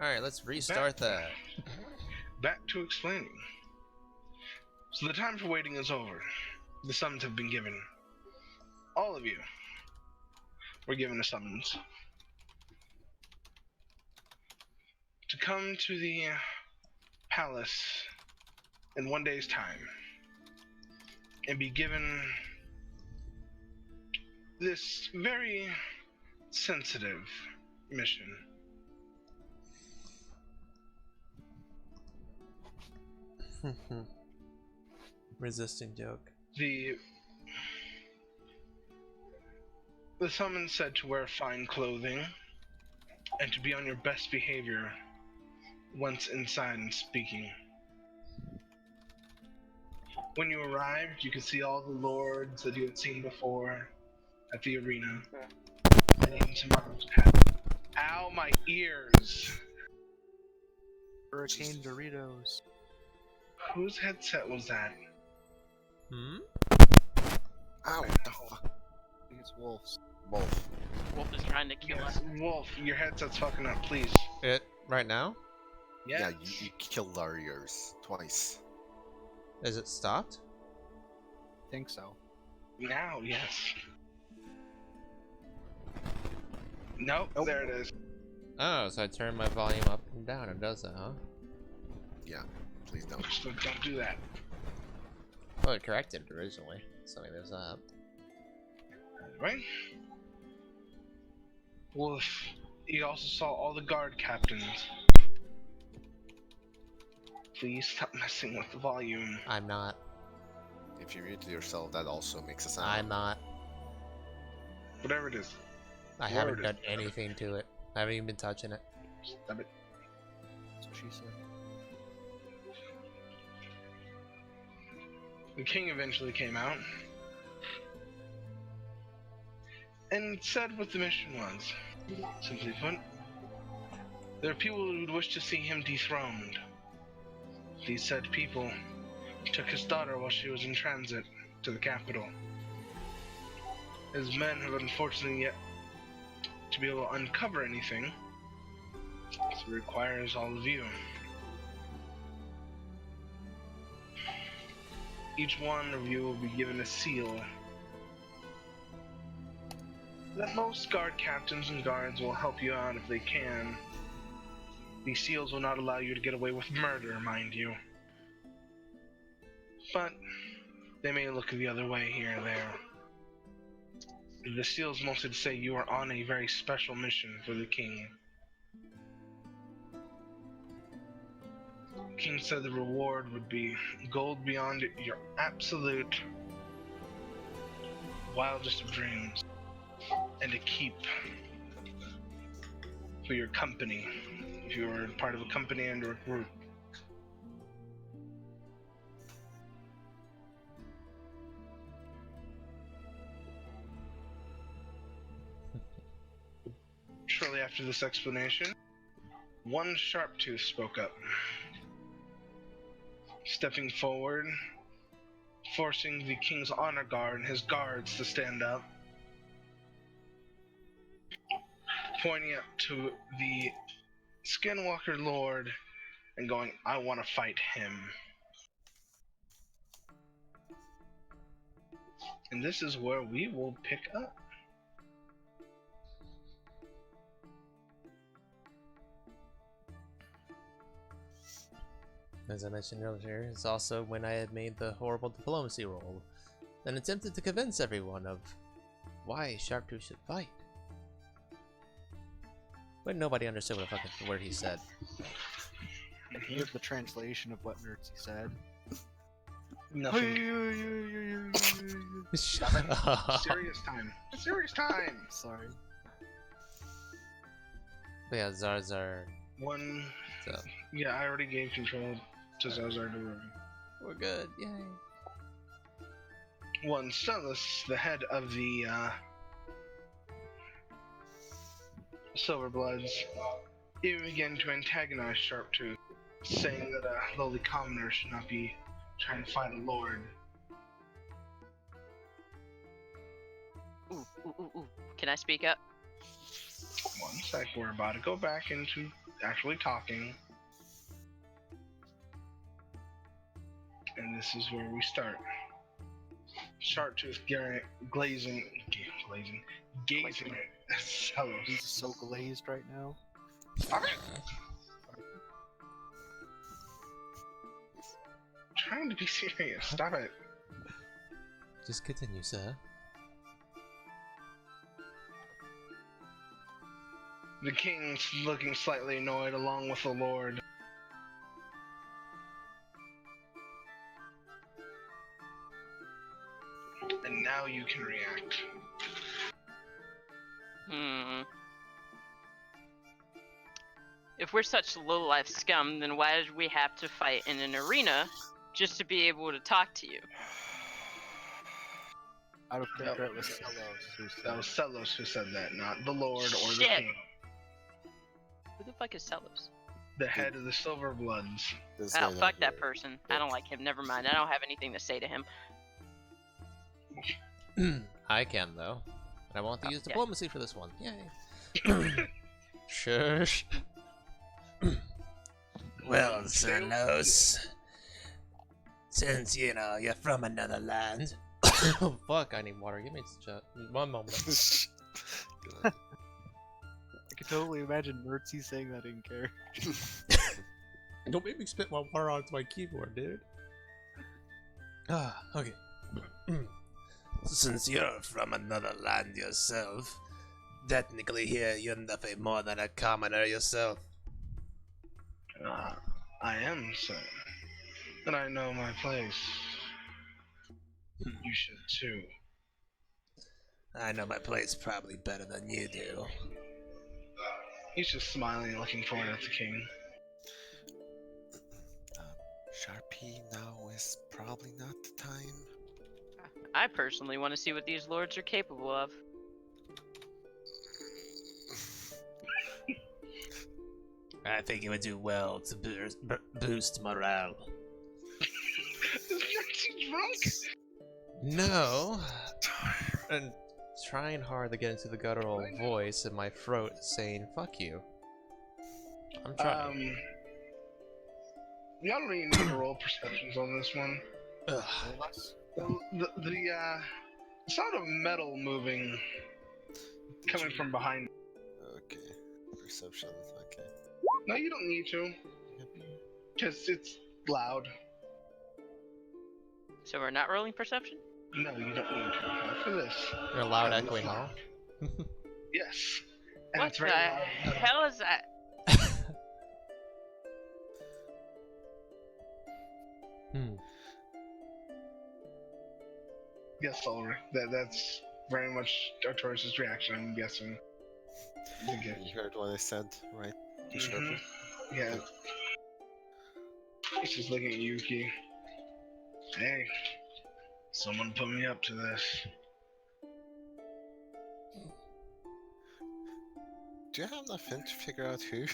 Alright, let's restart that. Back to explaining. So the time for waiting is over. The summons have been given. All of you were given a summons to come to the palace in 1 day's time and be given this very sensitive mission. Resisting joke. The summons said to wear fine clothing and to be on your best behavior once inside and speaking. When you arrived, you could see all the lords that you had seen before at the arena. And even some others had. Ow, my ears! Hurricane Doritos. Whose headset was that? Hmm? Ow, what the fuck? I think it's Wolf's. Wolf. Wolf is trying to kill us. Wolf, your headset's fucking up, please. It right now? Yeah, you killed our ears twice. Is it stopped? I think so. Now, yes. Nope, there it is. Oh, so I turn my volume up and down, it does that, huh? Yeah, please don't. So don't do that. Well, it corrected it originally, so maybe there's that. Right? Wolf, you also saw all the guard captains. Please stop messing with the volume. I'm not. If you mute yourself, that also makes a sound. I'm not. Whatever it is. I haven't done anything to it. I haven't even been touching it. Stop it. That's what she said. The king eventually came out and said what the mission was. Simply put, there are people who would wish to see him dethroned. These said people took his daughter while she was in transit to the capital. His men have unfortunately yet to be able to uncover anything, so it requires all of you. Each one of you will be given a seal that most guard captains and guards will help you out if they can. These seals will not allow you to get away with murder, mind you. But they may look the other way here and there. The seals mostly to say you are on a very special mission for the king. The king said the reward would be gold beyond your absolute wildest of dreams, and a keep for your company, if you were part of a company and or a group. Shortly after this explanation, one Sharptooth spoke up, stepping forward, forcing the king's honor guard and his guards to stand up, pointing up to the Skinwalker Lord and going, "I want to fight him." And this is where we will pick up. As I mentioned earlier, it's also when I had made the horrible diplomacy roll and attempted to convince everyone of why Sharptooth should fight. But nobody understood what a fucking word he said. Here's the translation of what Gnerzi said. Nothing. Shut up. Serious time. Serious time. Sorry. But yeah, Zarzar. One. So Yeah, I already gave control to Zarzar Deruvi. we're good. Yay. One Stellus, the head of the Silverbloods, even began to antagonize Sharptooth, saying that a lowly commoner should not be trying to fight a lord. Ooh. Can I speak up? One sec, we're about to go back into actually talking. And this is where we start. Rattooth gazing at Celos. He's so glazed right now. Stop it! Trying to be serious. Stop it. Just continue, sir. The king's looking slightly annoyed along with the lord. And now you can react. If we're such low-life scum, then why did we have to fight in an arena just to be able to talk to you? Out of character, it was Celos who said That was Celos who said that, not the lord or the Shit. king. Who the fuck is Celos? The head of the Silver Bloods. This Oh, guy fuck down that here. person. I don't like him. Never mind. I don't have anything to say to him. I can, though. And I want to use yeah. diplomacy for this one. Yay. Shush. Well, Celos, since, you know, you're from another land. Oh, fuck, I need water. Give me one moment. I could totally imagine Gnerzi saying that in character. Don't make me spit my water onto my keyboard, dude. Okay. Since you're from another land yourself, technically here you're nothing more than a commoner yourself. I am, sir. And I know my place. You should too. I know my place probably better than you do. He's just smiling and looking forward at the king. Sharpie, now is probably not the time. I personally want to see what these lords are capable of. I think it would do well to boost morale. Is Gnerzi drunk? No. And trying hard to get into the guttural voice in my throat saying, fuck you. I'm trying. Y'all don't even need to roll perceptions on this one. Ugh. The sound of metal moving coming from behind. Okay. Perception, okay. No, you don't need to. Because it's loud. So we're not rolling perception? No, you don't need to. Not for this. You're a loud Because it's echoing hall. loud. Yes. And What it's the very loud. hell is that? Yes, Ulrich. That's very much Artorius' reaction, I'm guessing. Okay. You heard what I said, right? To Mhm. Sharpie? Yeah. He's just looking at Yuki. Hey, someone put me up to this. Do you have enough hint to figure out who?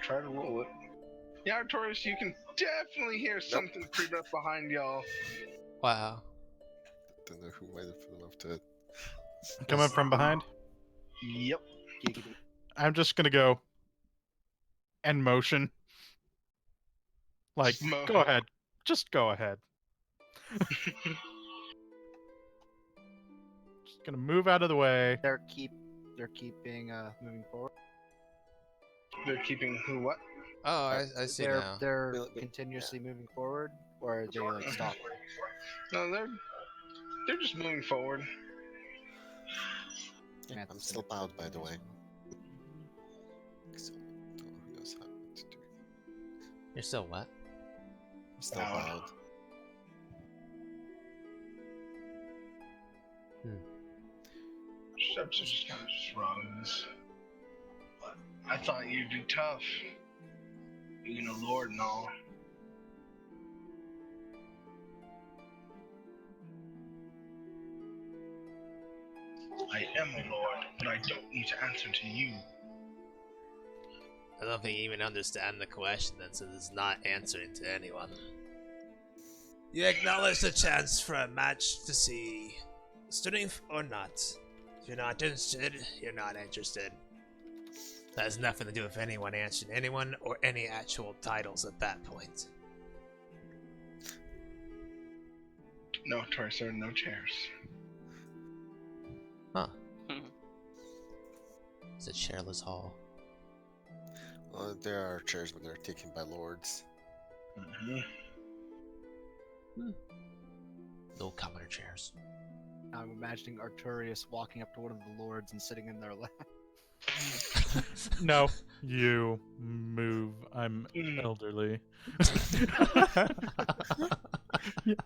Try to roll it. Yeah, Artorius, you can definitely hear something creep up behind y'all. Wow. Don't know who might have put him up to it. Coming from behind? Yep. I'm just gonna go end motion. Like, go ahead. Just go ahead. Just gonna move out of the way. They're keeping moving forward. They're keeping who what? Oh, I see now. They're Will- continuously moving forward, or are they like stopping? No, they're just moving forward. Yeah, I'm still bowed, by the way. So, don't know who knows how to do. You're still what? I'm still Bowed. bowed. Steps just kind of shrugs. I thought you'd be tough. Being a lord and all. I am a lord, but I don't need to answer to you. I don't think you even understand the question, then, since it's not answering to anyone. You acknowledge the chance for a match to see strength or not. If you're not interested, you're not interested. That has nothing to do with anyone answering anyone or any actual titles at that point. No, Artorius, there are no chairs. Huh. It's a chairless hall. Well, there are chairs, but they're taken by lords. No commoner chairs. I'm imagining Artorius walking up to one of the lords and sitting in their lap. No, you move. I'm elderly.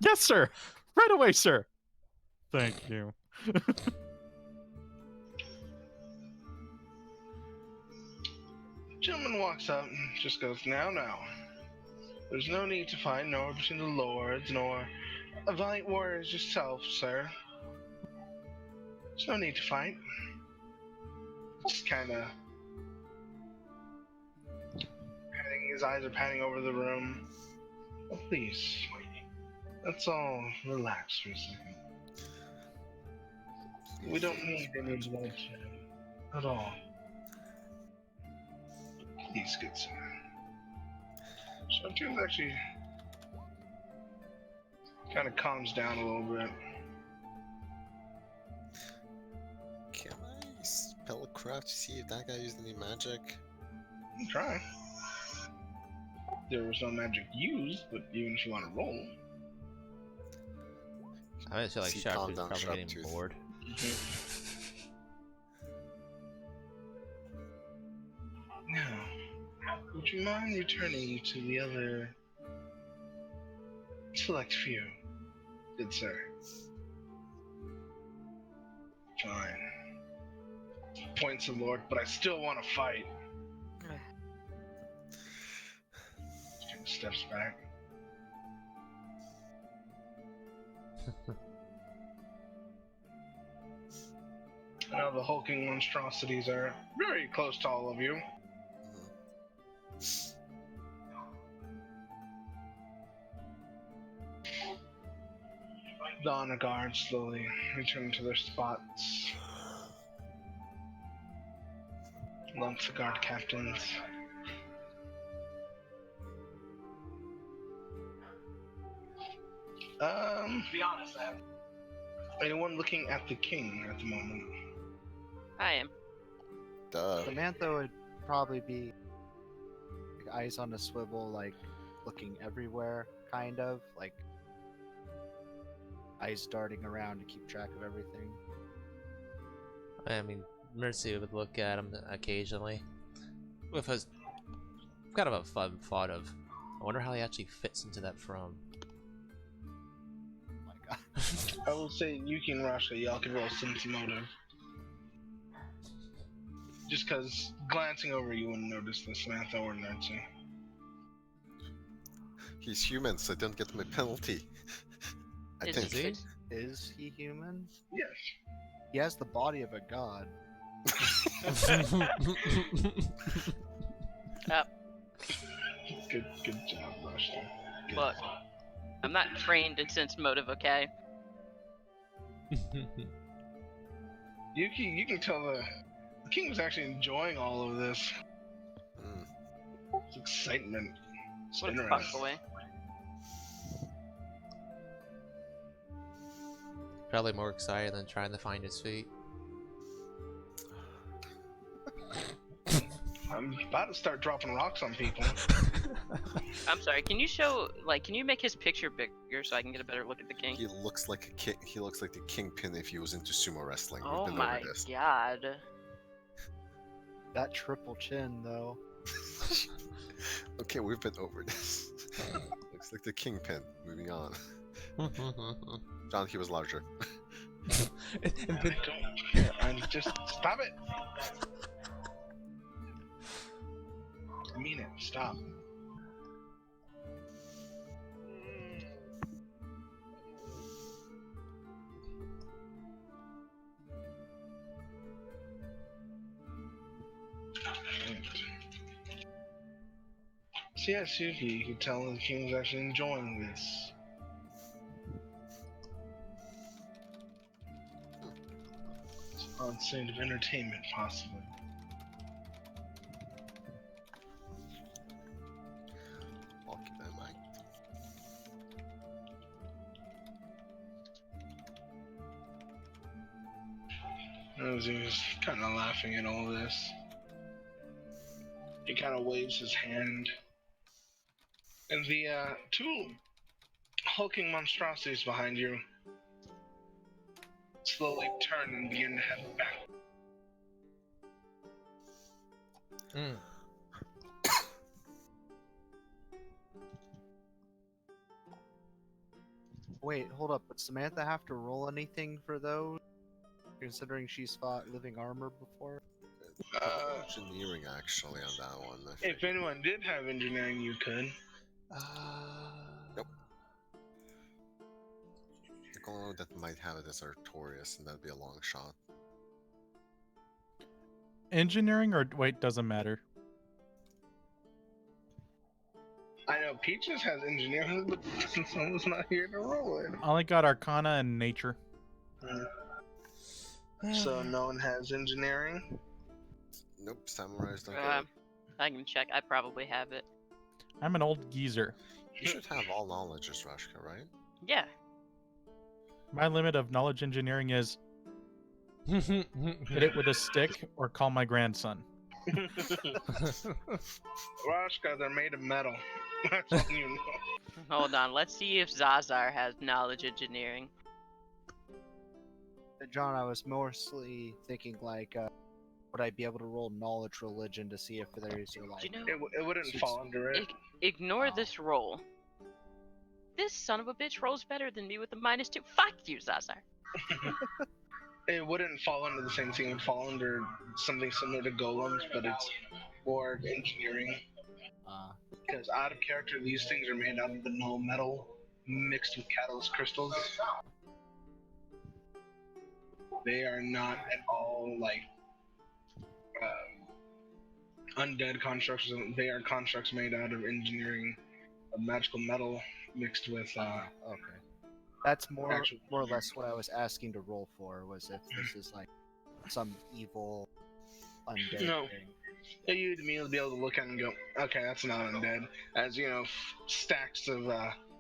Yes, sir. Right away, sir. Thank you. Gentleman walks up and just goes, now. There's no need to fight, nor between the lords, nor a valiant warrior as yourself, sir. There's no need to fight. Just kinda patting, his eyes are patting over the room. Oh, please. Let's all relax for a second. We don't need any bloodshed at all. Please, good sir. So Artorius actually kind of calms down a little bit. Can I spellcraft to see if that guy used any magic? I'm trying. There was no magic used, but even if you want to roll. I just feel like See, Sharp calm is down, probably getting Sharptooth. bored. Now, would you mind returning to the other select few, good sir? Fine. Points of Lord, but I still want to fight. Kind of steps back. Now the hulking monstrosities are very close to all of you. The honor guards slowly return to their spots. Amongst the guard captains. Be honest, anyone looking at the king at the moment? I am. Duh. Samantha would probably be like, eyes on a swivel, like looking everywhere, kind of like eyes darting around to keep track of everything. I mean, Mercy would look at him occasionally with a kind of a fun thought of, I wonder how he actually fits into that throne. Oh my god. I will say Yuki and Rasha, y'all can roll sense motive. Just because glancing over you wouldn't notice the Samantha or Gnerzi. He's human, so I don't get my penalty. I Is think. he? Is he human? Yes. He has the body of a god. Good job, Rasha. Good. Look, I'm not trained in sense motive, okay? Yuki, you can tell the king was actually enjoying all of this. It's excitement. It's What a interesting. fuck boy. Probably more excited than trying to find his feet. I'm about to start dropping rocks on people. I'm sorry, can you show, like, can you make his picture bigger so I can get a better look at the king? He looks like a king. He looks like the kingpin if he was into sumo wrestling. We've Oh been my over this. god. That triple chin, though. Okay, we've been over this. Looks like the kingpin. Moving on. John, he was larger. I don't care. I'm just stop it. I mean it. Stop. So yes, Yuki, you can tell the king was actually enjoying this. state of entertainment, possibly. I'll keep that in mind. He's kind of laughing at all this. He kind of waves his hand. And the two hulking monstrosities behind you slowly turn and begin to head back. Wait, hold up. Would Samantha have to roll anything for those? Considering she's fought living armor before? Engineering actually on that one. I If think. anyone did have engineering, you could. Nope. The only one that might have it is Artorius, and that'd be a long shot. Engineering or wait, doesn't matter. I know Peaches has engineering, but someone's not here to roll it. I only got Arcana and Nature. So no one has engineering? Nope, samurais don't get it. I can check. I probably have it. I'm an old geezer. You should have all knowledges, Rashka, right? Yeah. My limit of knowledge engineering is hit it with a stick or call my grandson. Rashka, they're made of metal. That's all you know. Hold on. Let's see if Zazar has knowledge engineering. John, I was mostly thinking like, would I be able to roll knowledge religion to see if there's like? Do you know? It wouldn't fall under it. Ignore Oh. this roll. This son of a bitch rolls better than me with a -2. Fuck you, Zazar. It wouldn't fall under the same thing. It would fall under something similar to golems, but it's more engineering. Because out of character, these things are made out of the null metal mixed with catalyst crystals. They are not at all like undead constructs. They are constructs made out of engineering of magical metal mixed with Okay. That's more Actual- or less what I was asking to roll for, was if this is like some evil undead No. thing. you'd immediately be able to look at it and go, okay, that's not undead. As you know, stacks of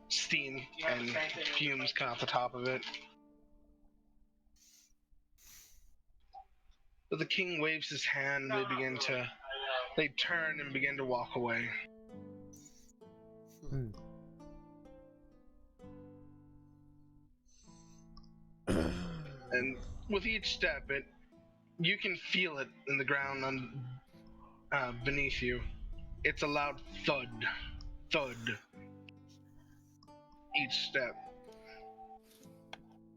steam and fumes come out the top of it. But the king waves his hand. They turn and begin to walk away. And with each step, you can feel it in the ground beneath you. It's a loud thud, thud. Each step.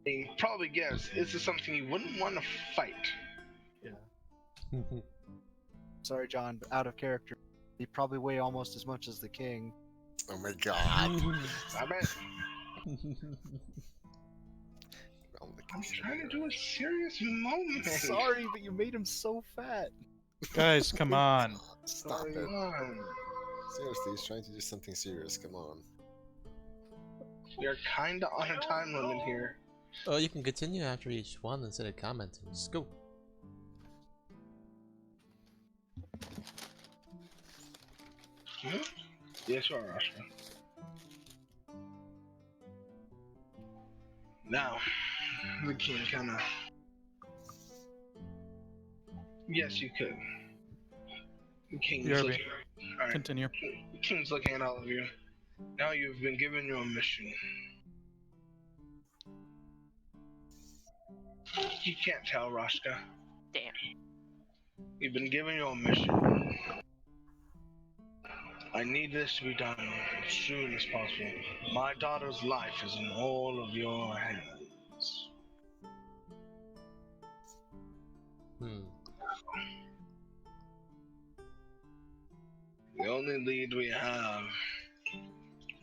And you probably guess this is something you wouldn't want to fight. Sorry, John, but out of character. You probably weigh almost as much as the king. Oh my god. I bet. Well, the I'm king's trying to here. do a serious moment. Sorry, but you made him so fat. Guys, come on. Stop Sorry. it. Come on. Seriously, he's trying to do something serious. Come on. You're kinda on a time limit here. Oh, you can continue after each one instead of commenting. Just go. Yes, you are, Oscar. Now, the king kinda... Yes, you could. The king's BRB. looking... Alright, Continue. the king's looking at all of you. Now you've been given your mission. You can't tell, Rashka. Damn. You've been given your mission. I need this to be done as soon as possible. My daughter's life is in all of your hands. The only lead we have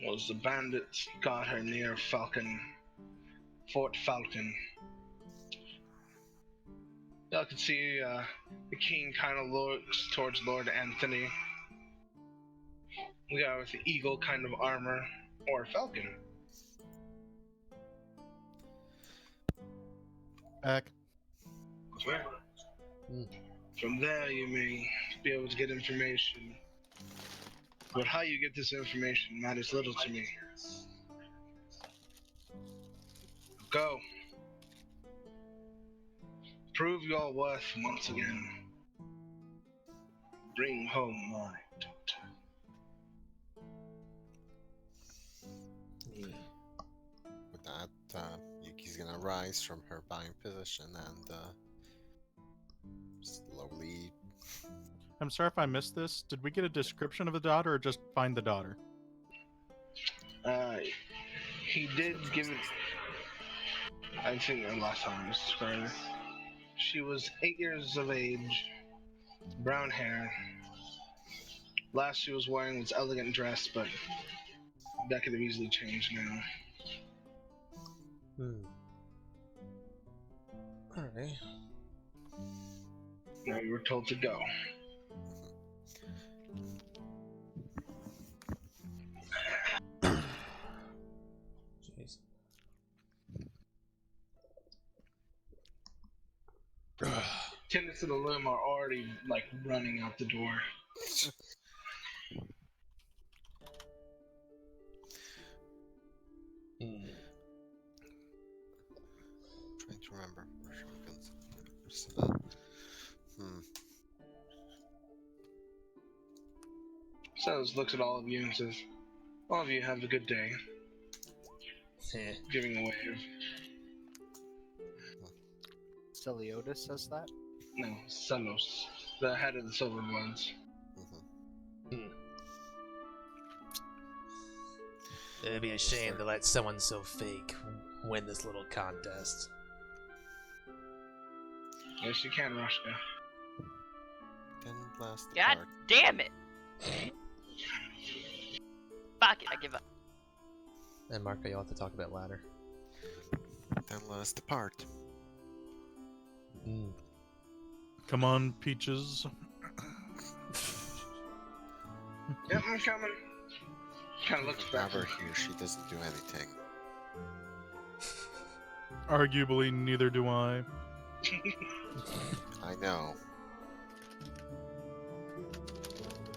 was the bandits got her near Fort Falcon. Y'all can see the king kind of looks towards Lord Anthony. The guy with the eagle kind of armor, or falcon. Back. Yeah. From there, you may be able to get information. But how you get this information matters little to me. Go. Prove your worth once again. Bring home my daughter. With that, Yuki's gonna rise from her buying position and slowly. I'm sorry if I missed this. Did we get a description of the daughter or just find the daughter? He did give it. I think the last time I described her. She was 8 years of age, brown hair. Last she was wearing was elegant dress, but that could have easily changed now. Alright. Now you were told to go. Jeez. Tenants of the loom are already like running out the door. Trying to remember where shotguns. Sellers looks at all of you and says, "All of you have a good day." Giving a wave. Celiotis says that? No, Selos, the head of the Silver Bloods. It'd be a shame to let someone so fake win this little contest. Yes, you can, Roshka. Then blast the God card. damn it! Fuck it, I give up. And Marco, you'll have to talk about ladder. Then let us depart. Come on, Peaches. Yep, I'm coming. Kind of looks back. Never here, she doesn't do anything. Arguably, neither do I. I know.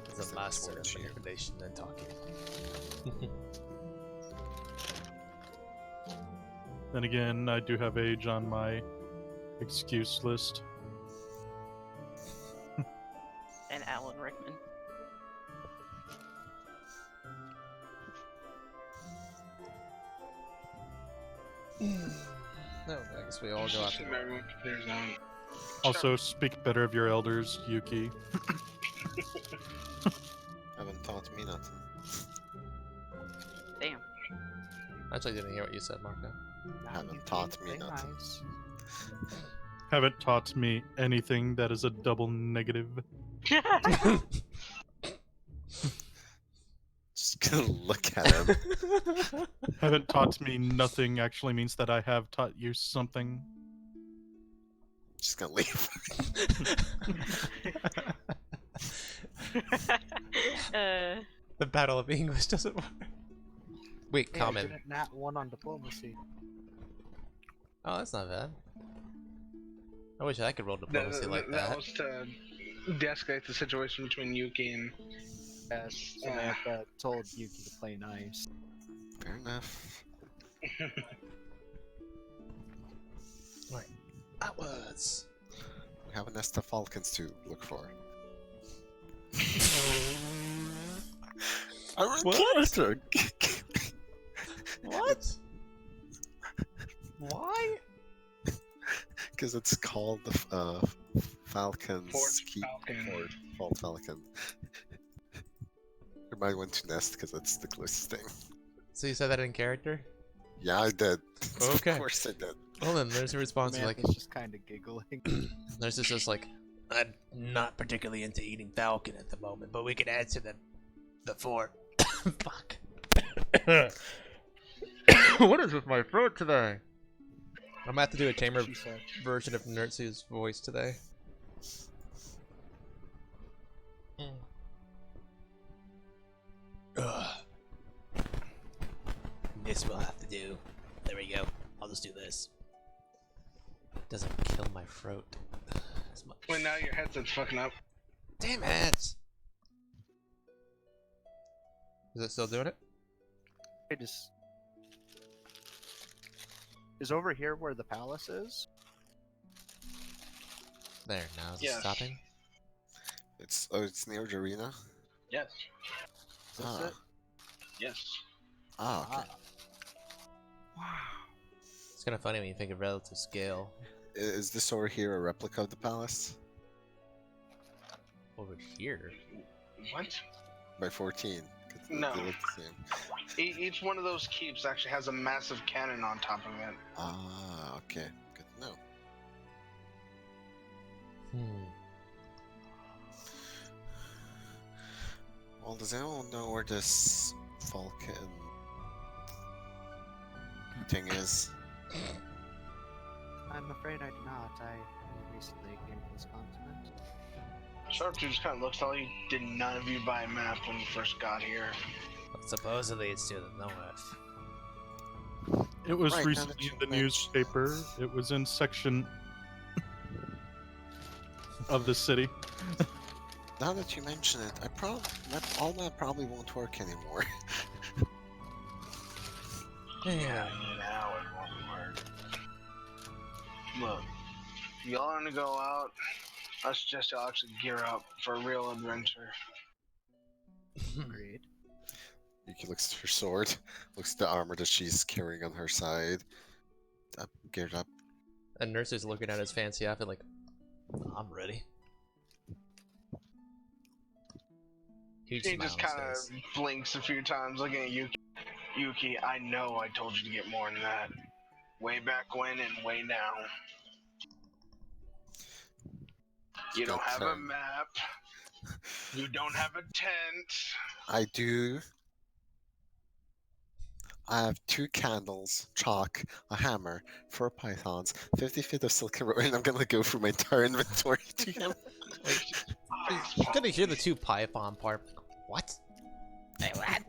It's a master of manipulation and talking. Then again, I do have age on my excuse list. And Alan Rickman. No, I guess we all go out. Everyone clears out. Also, speak better of your elders, Yuki. Haven't taught me nothing. Damn. I actually didn't hear what you said, Marco. Haven't taught me nothing. Nice. Haven't taught me anything that is a double negative. Just gonna look at him. Haven't taught me nothing actually means that I have taught you something. Just gonna leave. The Battle of English doesn't work. Wait, Hey, I comment. did a nat 1 on diplomacy. Oh, that's not bad. I wish I could roll diplomacy like that. That was to de-escalate the situation between Yuki and... Yes, Samantha told Yuki to play nice. Fair enough. Right. Outwards. We have a nest of falcons to look for. I'm a character! What? Why? Because it's called the Falcon's Forged Keep. Falcon. Fort Falcon. Everybody went to nest because it's the closest thing. So you said that in character? Yeah, I did. Okay. Of course I did. Well then, there's a response like, Samantha's just kind of giggling. there's just like, I'm not particularly into eating falcon at the moment, but we can add to the fort. Fuck. What is with my throat today? I'm gonna have to do a tamer She said. version of Gnerzi's voice today. Ugh. This will have to do. There we go. I'll just do this. Doesn't kill my throat as Well, now your headset's fucking up. Damn it! Is it still doing it? It is over here where the palace is. There, now is it Yes. stopping? It's near the arena. Yes. Is this Ah. it? Yes. Ah, okay. Wow. It's kind of funny when you think of relative scale. Is this over here a replica of the palace? Over here? What? By 14. 'Cause No. They look the same. Each one of those keeps actually has a massive cannon on top of it. Ah, okay. Good to know. Well, does anyone know where this Falcon thing is? I'm afraid I do not. I recently came to this continent. Sharptooth just kind of looks at all you. Did none of you buy a map when you first got here? But supposedly it's to the north. It was Right, now recently that you in the mention- newspaper. It was in section of the city. Now that you mention it, all that probably won't work anymore. Yeah. Now it won't work. Look, if y'all want to go out, I suggest y'all actually gear up for a real adventure. Agreed. Yuki looks at her sword, looks at the armor that she's carrying on her side. Geared up. And Nurse is looking at his fancy outfit like, I'm ready. Huge He smile just on his kind of face. blinks a few times, looking at Yuki. Yuki, I know I told you to get more than that. Way back when and way now. You don't have a map. You don't have a tent. I do. I have 2 candles, chalk, a hammer, 4 pythons, 50 feet of silken rope, and I'm gonna go through my entire inventory to him. I'm gonna hear the 2 python part. What? Hey, what?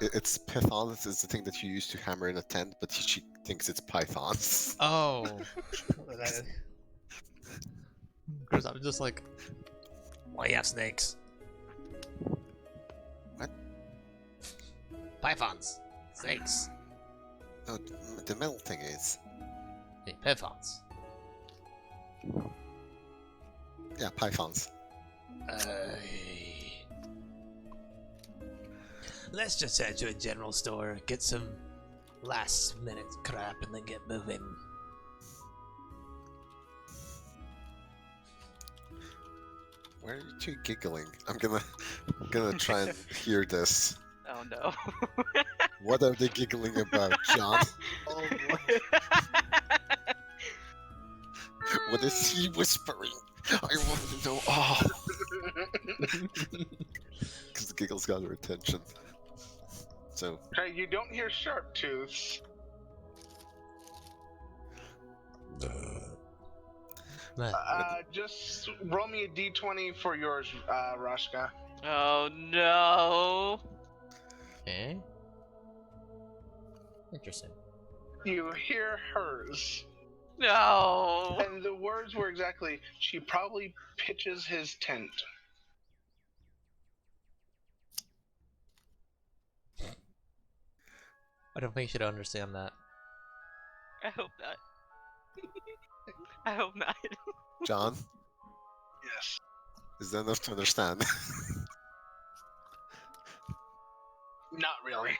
It's pythons is the thing that you use to hammer in a tent, but she thinks it's pythons. Oh. Because I'm just like, why you have snakes? What? Pythons. Snakes. No, the metal thing is. Hey, pythons. Yeah, pythons. Let's just head to a general store, get some last minute crap, and then get moving. Why are you 2 giggling? I'm gonna try and hear this. Oh no. What are they giggling about, John? Oh, boy. What is he whispering? I want to know. Oh, because the giggles got her attention. So Okay, you don't hear Sharptooth. Just roll me a d20 for yours, Rashka. Oh no. Okay. Interesting. You hear hers. No. And the words were exactly, she probably pitches his tent. I don't think you should understand that. I hope not. I hope not. John, Yes. is that enough to understand? Not really.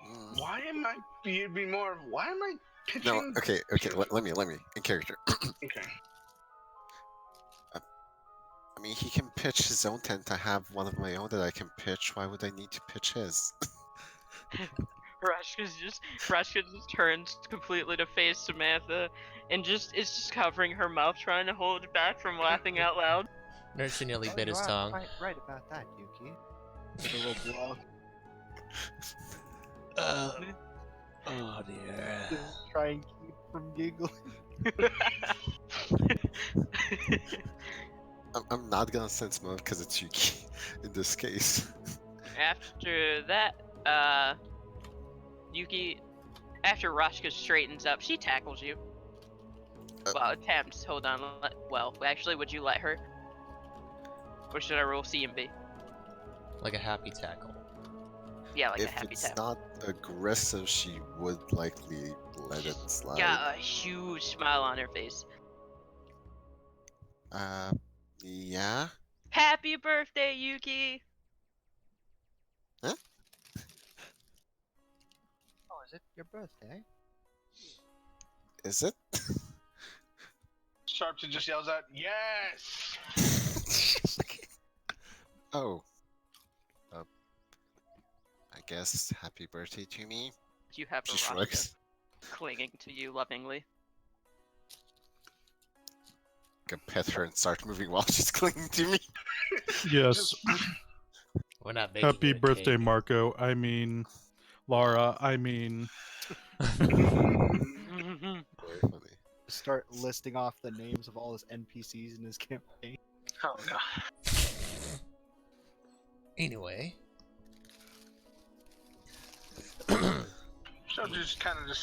Mm. Why am I? You'd be more of, why am I pitching? No, okay, let me, in character. Okay. I mean, he can pitch his own tent. I have one of my own that I can pitch. Why would I need to pitch his? Rashka just turns completely to face Samantha and is just covering her mouth, trying to hold it back from laughing out loud. Nurse nearly Oh, bit you his are tongue. quite right about that, Yuki. With a little blow. Oh dear. Just try and keep from giggling. I'm not gonna sense mode because it's Yuki in this case. After that, Yuki, after Rashka straightens up, she tackles you. Well, attempts. Hold on. Well, actually, would you let her? Or should I roll C and B? Like a happy tackle. Yeah, like a If happy it's tap. not aggressive, she would likely let it slide. Got a huge smile on her face. Yeah? Happy birthday, Yuki! Oh, is it your birthday? Is it? Sharpton just yells out, "Yes!" Oh. I guess happy birthday to me. You have She a shrugs. clinging to you lovingly. Can pet her and start moving while she's clinging to me. Yes. We're not making Happy you a birthday, cake. Marco. I mean, Laura. I mean, Very funny. Start listing off the names of all his NPCs in his campaign. Oh god. Anyway. Sharpton just kind of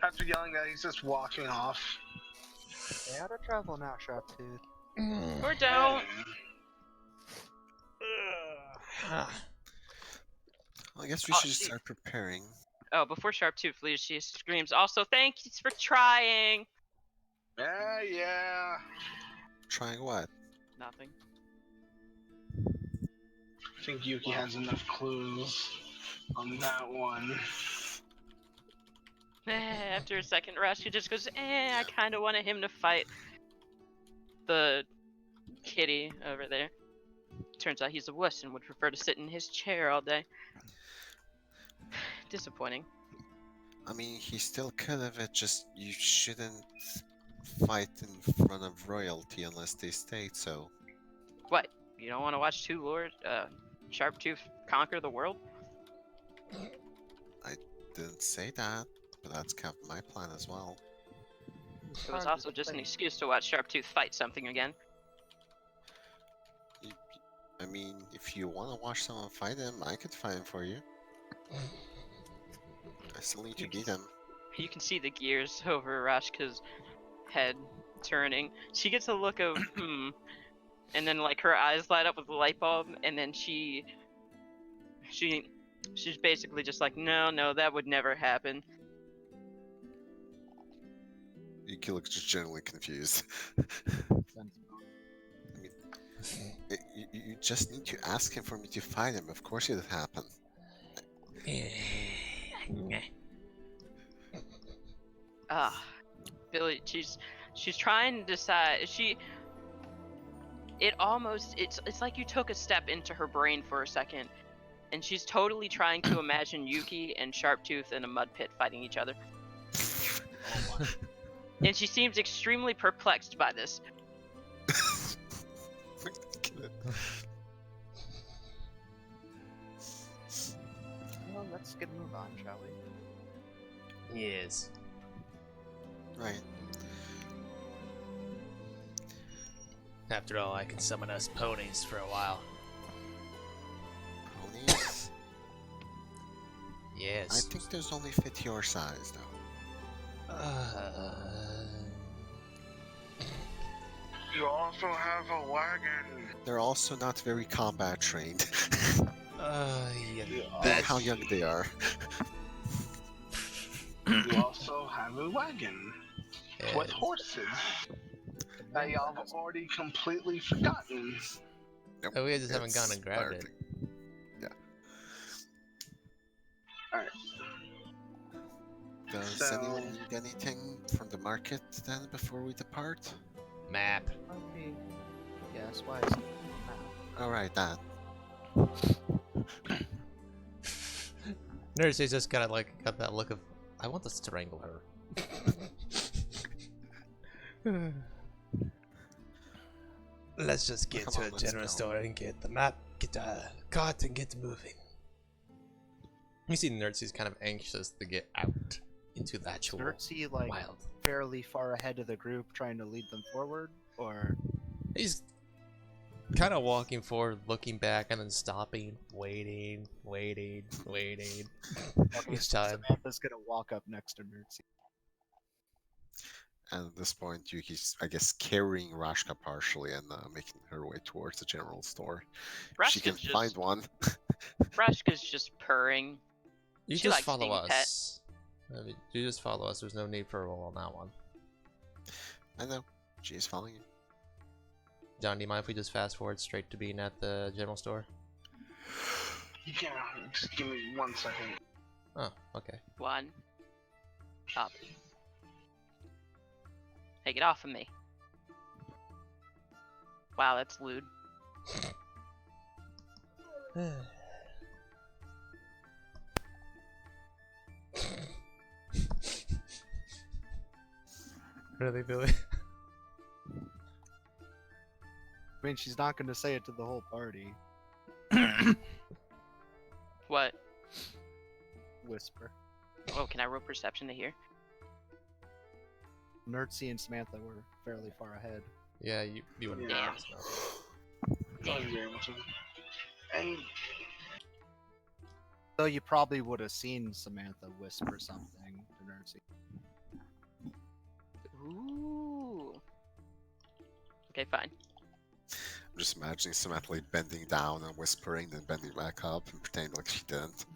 after yelling that, he's just walking off. Stay out of trouble now, Sharptooth. Or don't. Well, I guess we Oh, should just she- start preparing. Oh, before Sharptooth leaves, she screams, also, thanks for trying! Yeah. Trying what? Nothing. I think Yuki has enough clues on that one. After a second rush, he just goes, I kind of wanted him to fight the kitty over there. Turns out he's a wuss and would prefer to sit in his chair all day. Disappointing. I mean, he still could have it, just you shouldn't fight in front of royalty unless they state so. What? You don't want to watch two lords, Sharptooth conquer the world? Didn't say that, but that's kind of my plan as well. It was also just an excuse to watch Sharptooth fight something again. I mean, if you want to watch someone fight him, I could fight him for you. I still need to beat him. You can see the gears over Rashka's head turning. She gets a look of, and then like her eyes light up with the light bulb, and then she's basically just like, no, that would never happen. Yuki looks just generally confused. You just need to ask him for me to fight him. Of course it'll happen. Billy, she's trying to decide. It's like you took a step into her brain for a second, and she's totally trying to imagine Yuki and Sharptooth in a mud pit fighting each other. And she seems extremely perplexed by this. Well, let's get a move on, shall we? Yes. Right. After all, I can summon us ponies for a while. Ponies? Yes. I think those only fit your size, though. You also have a wagon. They're also not very combat trained. Yeah. That's how young they are. You also have a wagon with horses that y'all have already completely forgotten. Nope, Oh, we just haven't it's gone and grabbed it. Yeah. Alright. Does So- anyone need anything from the market then before we depart? Map. Okay. Yes, why is it? Alright, that. Gnerzi's just kind of like got that look of, I want to strangle her. Let's just get Come to on, a let's general go. store and get the map, get the cart, and get moving. You see Gnerzi's kind of anxious to get out into the actual Gnerzi, like, wild. fairly far ahead of the group, trying to lead them forward, or He's kind of walking forward, looking back, and then stopping, waiting. Each time. Samantha's gonna walk up next to Gnerzi. And at this point, Yuki's, I guess, carrying Rashka partially and making her way towards the general store. If she can Rashka's find one. Rashka's just purring. You She just likes follow being us. pet. I mean, you just follow us. There's no need for a roll on that one. I know. She is following you. John, do you mind if we just fast forward straight to being at the general store? Yeah, just give me 1 second. Oh, okay. One. Up. Hey, get off of me. Wow, that's lewd. Really, Billy? I mean, she's not going to say it to the whole party. What? Whisper. Oh, can I roll perception to hear? Gnerzi and Samantha were fairly far ahead. Yeah, you wouldn't Yeah. know stuff. And Though you probably would have seen Samantha whisper something to Gnerzi. Ooh. Okay, fine. I'm just imagining Samantha like, bending down and whispering, then bending back up and pretending like she didn't.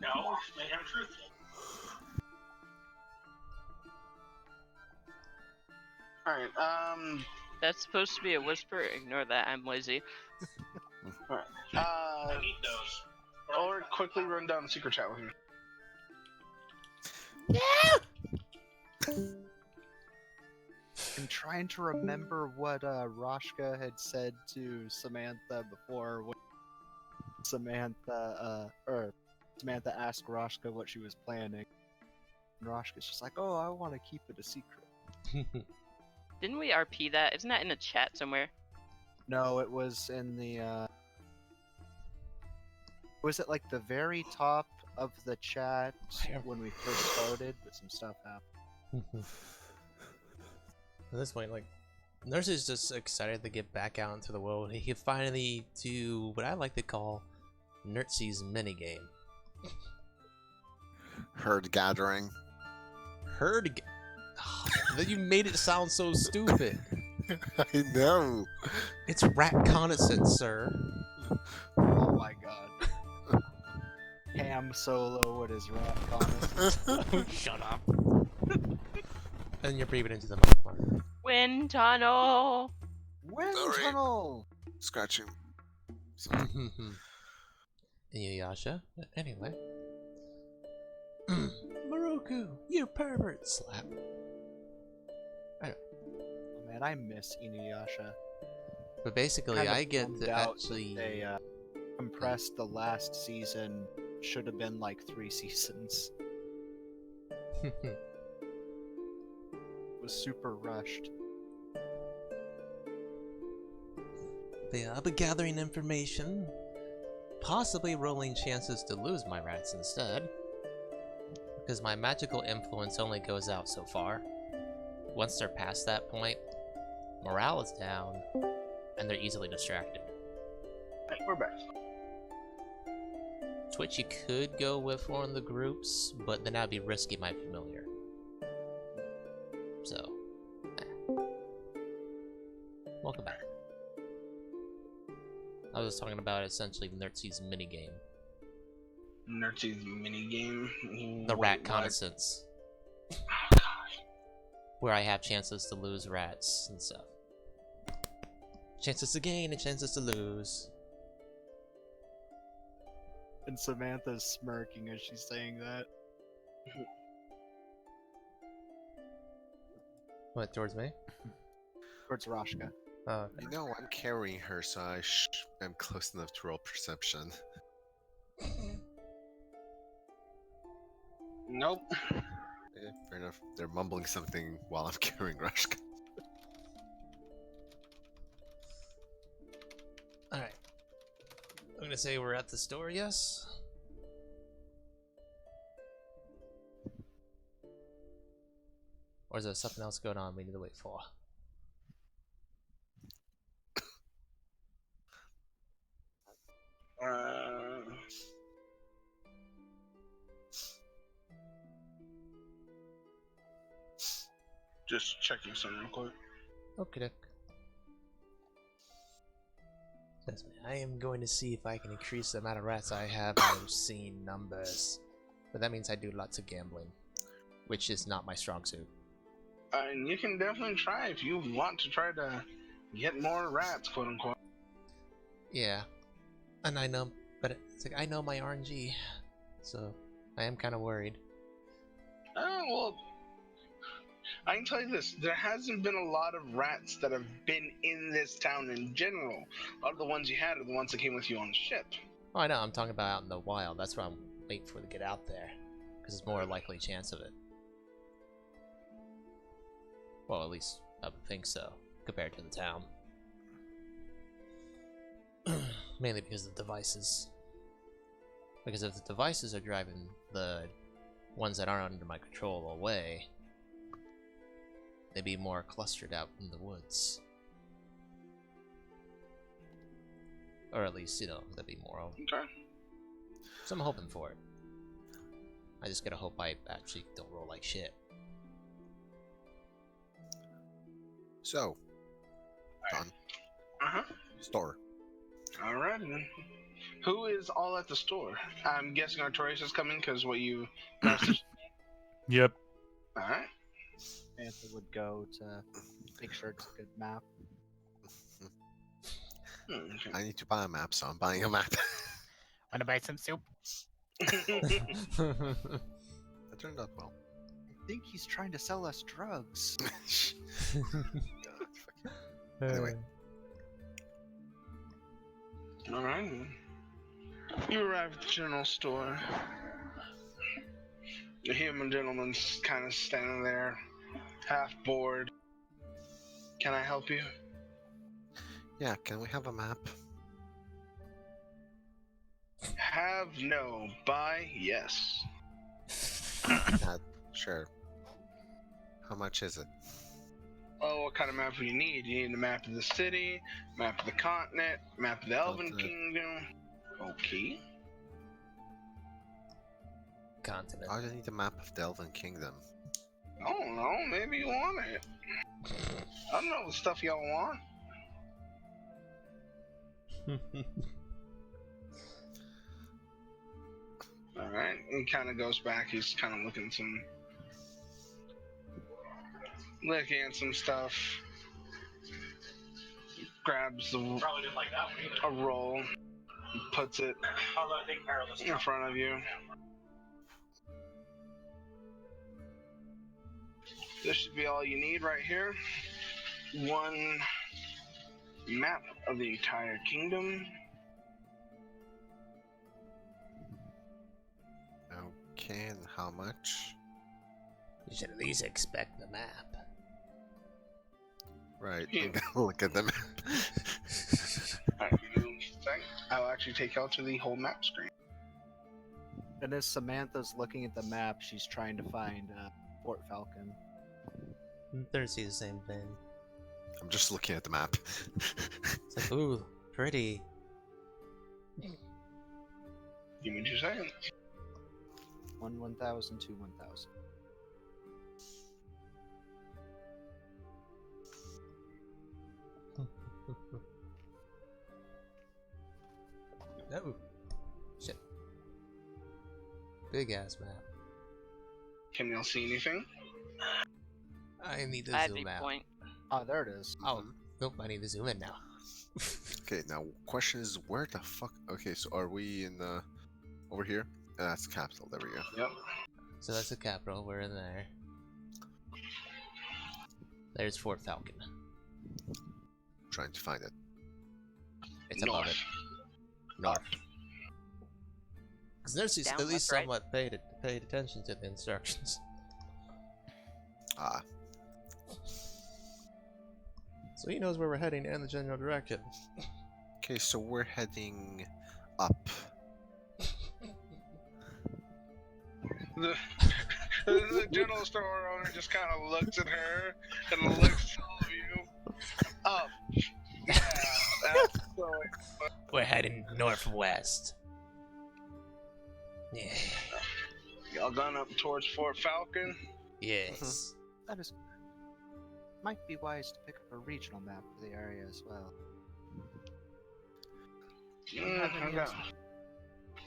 No, they have truthful. Alright, That's supposed to be a whisper. Ignore that. I'm lazy. I need those. Or quickly run down the secret chat with me. I'm trying to remember what Rashka had said to Samantha before when Samantha asked Rashka what she was planning. And Rashka's just like, "Oh, I want to keep it a secret." Didn't we RP that? Isn't that in the chat somewhere? No, it was in the was it like the very top of the chat when we first started, but some stuff happened. At this point, like, Nurse is just excited to get back out into the world. He can finally do what I like to call Nertzy's minigame. Herd gathering. Then you made it sound so stupid. I know. It's reconnaissance, sir. Oh my god. Ham Solo with his rat comments. Shut up. And you're breathing into the mic, Mark. Wind tunnel. Wind Sorry. tunnel. Scratching. Sorry. Inuyasha. Anyway. Moroku, you pervert! Slap. Oh man, I miss Inuyasha. But basically, Kind of I get bummed to out actually. that they compressed the last season. Should have been like 3 seasons. It was super rushed. I'll be gathering information. Possibly rolling chances to lose my rats instead. Because my magical influence only goes out so far. Once they're past that point, morale is down, and they're easily distracted. Hey, we're back. Twitchy could go with one of the groups, but then that'd be risky my familiar. So, welcome back. I was talking about essentially Nertzy's minigame. Nertzy's minigame? The rat reconnaissance. Oh, gosh. Where I have chances to lose rats and stuff. Chances to gain and chances to lose. And Samantha's smirking as she's saying that. What, towards me? Towards Rashka. Oh, You know, I'm carrying her, so I'm close enough to roll perception. Nope. Yeah, fair enough. They're mumbling something while I'm carrying Rashka. alright. I'm gonna say we're at the store, yes? Or is there something else going on we need to wait for? Just checking something real quick. Okay. Trust me, I am going to see if I can increase the amount of rats I have in obscene numbers. But that means I do lots of gambling, which is not my strong suit. And you can definitely try if you want to try to get more rats, quote unquote. Yeah, and I know, but it's like I know my RNG, so I am kind of worried. Oh, well, I can tell you this, there hasn't been a lot of rats that have been in this town in general. A lot of the ones you had are the ones that came with you on the ship. Oh, I know, I'm talking about out in the wild. That's what I'm waiting for to get out there, because it's more likely chance of it. Well, at least I would think so, compared to the town. Mainly because of the devices. Because if the devices are driving the ones that aren't under my control away, they'd be more clustered out in the woods. Or at least, you know, there'd be more of them. Okay. So I'm hoping for it. I just gotta hope I actually don't roll like shit. So, done. Uh-huh. Store. Alright then. Who is all at the store? I'm guessing Artorius is coming because what you messaged. Yep. Alright. Samantha would go to make sure it's a good map. Okay. I need to buy a map, so I'm buying a map. Wanna buy some soup? That turned out well. I think he's trying to sell us drugs. Anyway. Alright. You arrive at the general store. The human gentleman's kind of standing there, half bored. Can I help you? Yeah, can we have a map? Have no, buy yes. Yeah, sure. How much is it? Oh, what kind of map do you need? You need a map of the city, map of the continent, map of the Elven Continent. Kingdom. Okay. Continent. I don't need a map of the Elven Kingdom. I don't know, maybe you want it. I don't know the stuff y'all want. Alright, he kind of goes back, he's kind of looking at some stuff. Grabs a roll, puts it in front of you. This should be all you need right here. One map of the entire kingdom. Okay, and how much? You should at least expect the map. Right, Yeah. I'm gonna look at the map. Alright, give me a sec. I'll actually take out to the whole map screen. And as Samantha's looking at the map, she's trying to find Fort Falcon. Thursday the same thing. I'm just looking at the map. It's like, ooh, pretty. Give me 2 seconds. 1,000, 2, 1,000. No. Shit. Big ass map. Can y'all see anything? I need to I'd zoom be out. point. Oh, there it is. Oh, nope, I need to zoom in now. Okay, now question is where the fuck? Okay, so are we in the over here? That's the capital. There we go. Yep. So that's the capital, we're in there. There's Fort Falcon. Trying to find it. It's above it. North. Because Gnerzi's Down, at least left, right? somewhat paid attention to the instructions. Ah, So he knows where we're heading and the general direction. okay, so we're heading up. The general store owner just kind of looks at her and looks at all of you. Up. Yeah, that's so. We're heading northwest. Yeah. Y'all gone up towards Fort Falcon? Yes. That is. might be wise to pick up a regional map for the area as well. Do you have any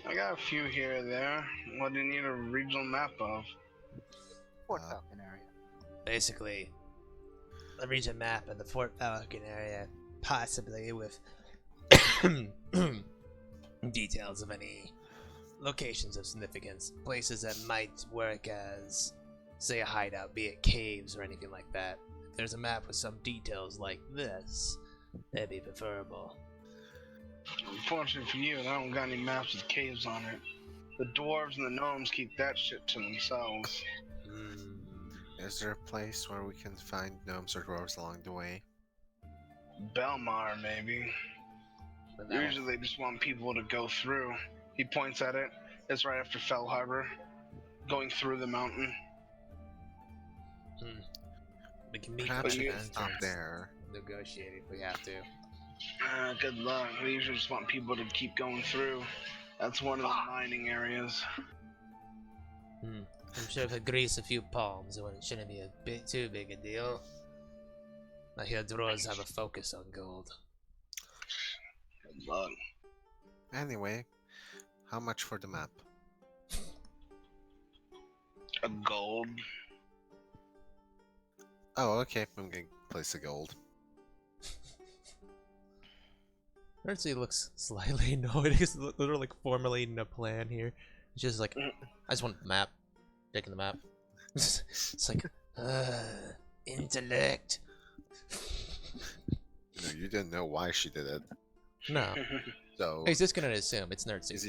I got a few here and there. What do you need a regional map of? Fort Falcon area? Basically, a region map of the Fort Falcon area, possibly with details of any locations of significance, places that might work as, say, a hideout, be it caves or anything like that. If there's a map with some details like this, that'd be preferable. Unfortunately for you, I don't got any maps with caves on it. The dwarves and the gnomes keep that shit to themselves. Is there a place where we can find gnomes or dwarves along the way? Belmar, maybe. Usually they just want people to go through. He points at it. It's right after Fell Harbor. Going through the mountain. We can meet Perhaps we the can stop there. negotiate if we have to. Good luck. They usually just want people to keep going through. That's one of the mining areas. I'm sure if I grease a few palms, it shouldn't be a bit too big a deal. I hear dwarves have a focus on gold. Good luck. Anyway, how much for the map? A gold. Oh, okay. I'm gonna place a gold. Gnerzi looks slightly annoyed. He's literally like formulating a plan here. It's just like, I just want the map. Taking the map. It's like, intellect. No, you didn't know why she did it. No. So He's just gonna assume it's Gnerzi. is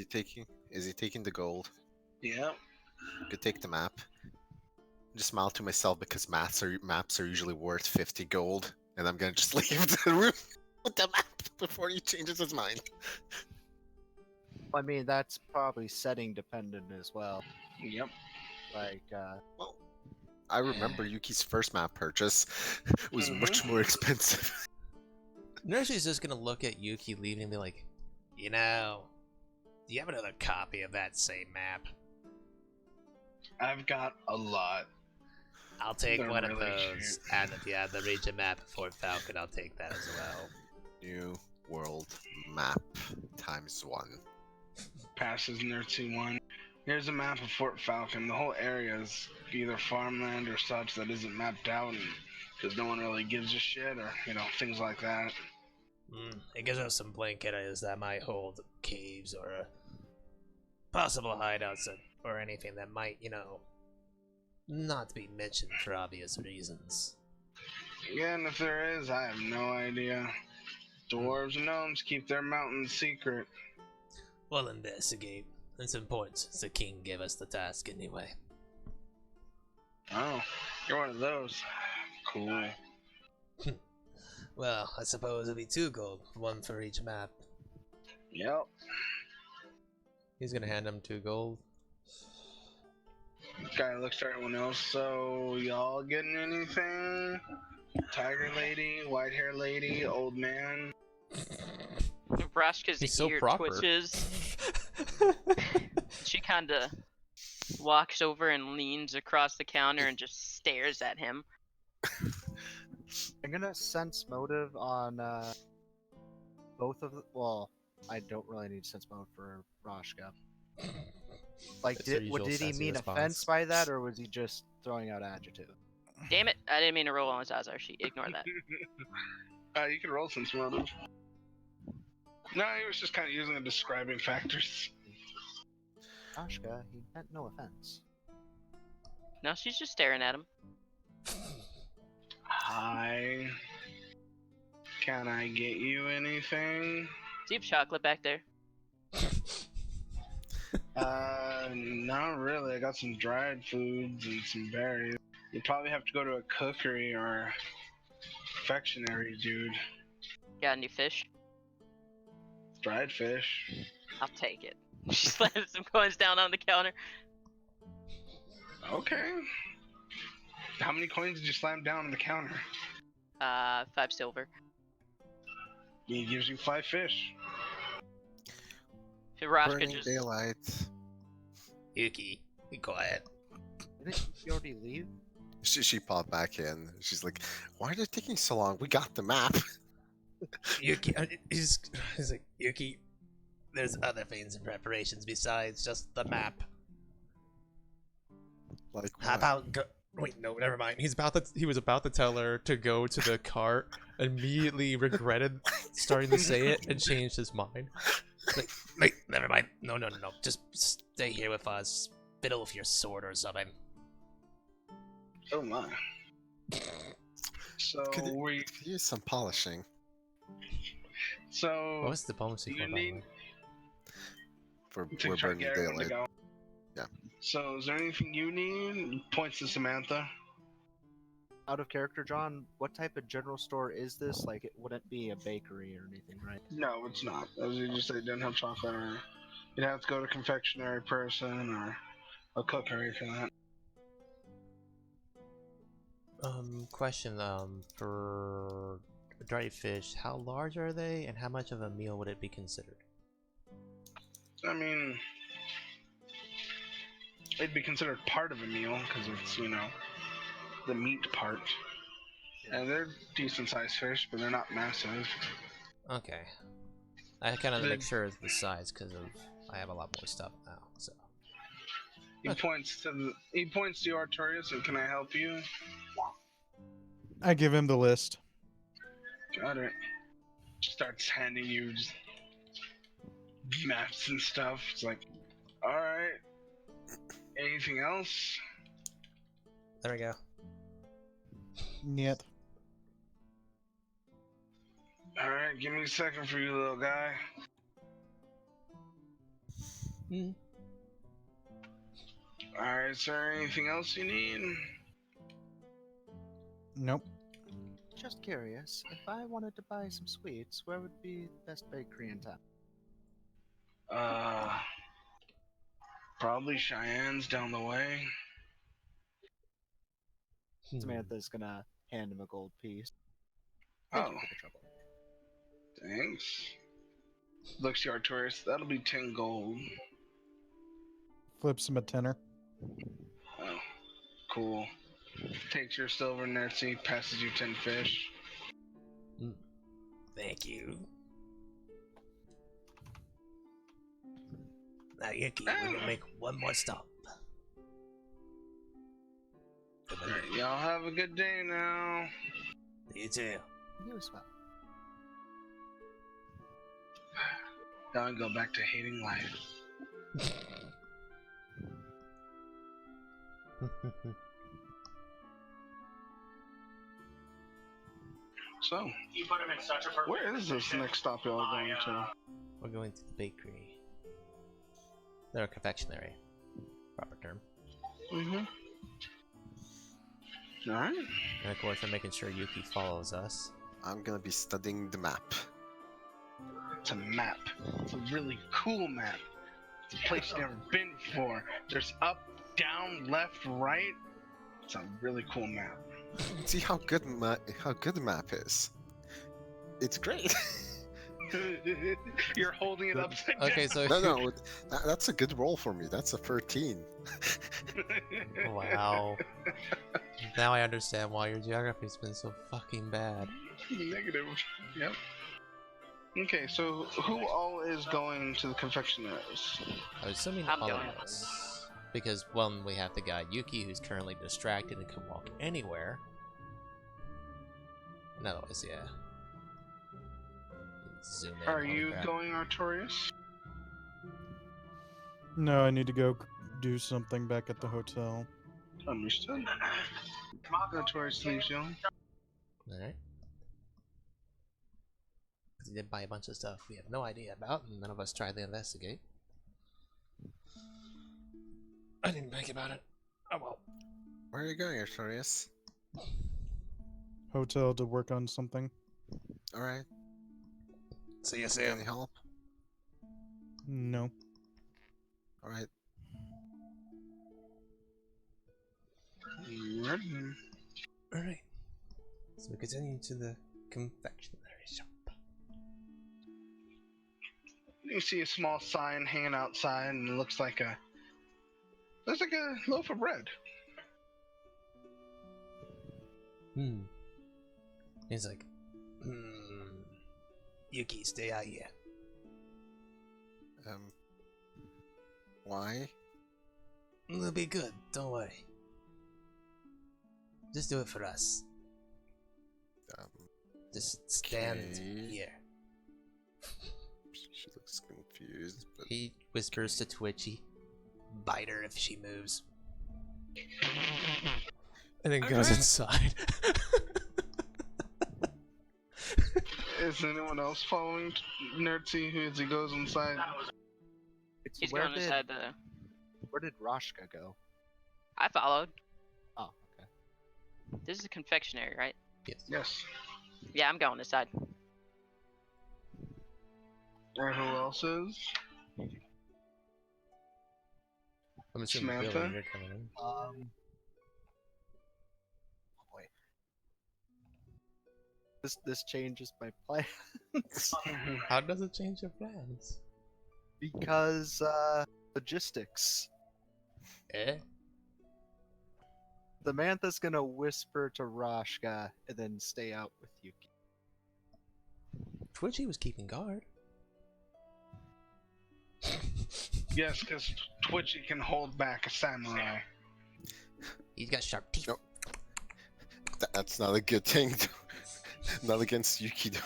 he taking the gold? Yeah. Could take the map. Just smile to myself because maps are usually worth 50 gold, and I'm gonna just leave the room with the map before he changes his mind. I mean, that's probably setting dependent as well. Yep. Like, Well, I remember Yuki's first map purchase was much more expensive. Gnerzi's just gonna look at Yuki leaving and be like, you know, do you have another copy of that same map? I've got a lot. I'll take They're one of really those, cute. and if you have the region map of Fort Falcon, I'll take that as well. New world map ×1. Passes Gnerzi 1. Here's a map of Fort Falcon. The whole area is either farmland or such that isn't mapped out, because no one really gives a shit, or things like that. It gives us some blank areas that might hold caves or possible hideouts or anything that might, not be mentioned for obvious reasons. Yeah, and if there is, I have no idea. Dwarves and gnomes keep their mountains secret. We'll investigate. It's important since the king gave us the task anyway. Oh, you're one of those. Cool. Well, I suppose it'll be 2 gold, 1 for each map. Yep. He's gonna hand him 2 gold. Guy looks at everyone else. So, y'all getting anything? Tiger lady, white hair lady, old man. Rashka's He's so ear proper. twitches. She kinda walks over and leans across the counter and just stares at him. I'm gonna sense motive on both of the. Well, I don't really need sense motive for Rashka. Like, That's your did usual he sassy mean response. offense by that, or was he just throwing out adjective? Damn it, I didn't mean to roll on his Azar. Ignore that. You can roll sense motive. No, he was just kind of using the describing factors. Rashka, he meant no offense. No, she's just staring at him. Hi. Can I get you anything? Deep chocolate back there. Not really. I got some dried foods and some berries. You probably have to go to a cookery or confectionery, dude. Got any fish? Dried fish. I'll take it. She slams some coins down on the counter. Okay. How many coins did you slam down on the counter? 5 silver. He gives you 5 fish. Rashka Burning just daylight. Yuki, be quiet. Didn't he already leave? She popped back in. She's like, "Why are they taking so long? We got the map." Yuki, he's like, Yuki, there's other things in preparations besides just the map. Like, How what? about go? Wait, no, never mind. He was about to tell her to go to the cart. Immediately regretted starting to say it and changed his mind. Like, wait, never mind. No. Just stay here with us. Fiddle with your sword or something. Oh my. So Could we. use some polishing. So. What was the bonus do for, you by the need way? For to we're try to burning get everyone to daylight. go? Yeah. So is there anything you need? Points to Samantha. Out of character, John, what type of general store is this? Like, it wouldn't be a bakery or anything, right? No, it's not. As you just said, it didn't have chocolate, or you'd have to go to a confectionery person or a cookery for that. Question, for dried fish, how large are they and how much of a meal would it be considered? I mean, it'd be considered part of a meal because it's, the meat part. And they're decent sized fish, but they're not massive. Okay. I kind of The- make sure of the size because I have a lot more stuff now, so. He points to you, Artorius, and can I help you? I give him the list. Got it. Starts handing you just maps and stuff. It's like, alright. Anything else? There we go. Yet. Alright, give me a second for you, little guy. Alright, is there anything else you need? Nope. Just curious, if I wanted to buy some sweets, where would be the best bakery in town? Probably Cheyenne's down the way. Samantha's gonna hand him a gold piece. Thank you for the trouble. Thanks. Looks to Artorius, that'll be 10 gold. Flips him a tenner. Oh, cool. Takes your silver Gnerzi, passes you 10 fish. Thank you. Now, Yuki, we're gonna make one more stop. Alright, y'all have a good day now. You too. You as well. Now I go back to hating life. So, You put him in such a perfect where is this position. next stop y'all going to? We're going to the bakery. They're a confectionery. Proper term. Mm-hmm. Alright. And of course, we're making sure Yuki follows us. I'm gonna be studying the map. It's a map. It's a really cool map. It's a place you've never been before. There's up, down, left, right. It's a really cool map. See how good the map is. It's great. You're holding it upside down. Okay, so No, that's a good roll for me. That's a 13. wow. Now I understand why your geography's been so fucking bad. Negative. Yep. Okay, so who all is going to the confectionaries? I was assuming I'm all going. of us. Because, one, we have the guy Yuki who's currently distracted and can walk anywhere. And otherwise, yeah. Zoom in. Are holy you crap. going, Artorius? No, I need to go do something back at the hotel. Understood. Artorius leaves you. Alright. Because he did buy a bunch of stuff we have no idea about, and none of us tried to investigate. I didn't think about it. Oh well. Where are you going, Artorius? Hotel to work on something. Alright. See you Any help? No. Alright. Alright. So we continue to the confectionery shop. You see a small sign hanging outside, and it looks like a loaf of bread. He's like, Yuki, stay out here. Why? It'll be good, don't worry. Just do it for us. Just stand Okay. here. She looks confused, but He whispers to Twitchy, bite her if she moves. And then goes inside. Is anyone else following Gnerzi as he goes inside? He's where going did inside the. where did Roshka go? I followed. Oh, okay. This is a confectionery, right? Yes. Yeah, I'm going inside. And who else is? I'm assuming Samantha? Billy, you're coming in. Oh boy. This changes my plans How does it change your plans? because logistics. Eh? Samantha's gonna whisper to Roshka and then stay out with Yuki. Twitchy was keeping guard. Yes, because Twitchy can hold back a samurai. He's got sharp teeth. Nope. That's not a good thing. Not against Yuki, though.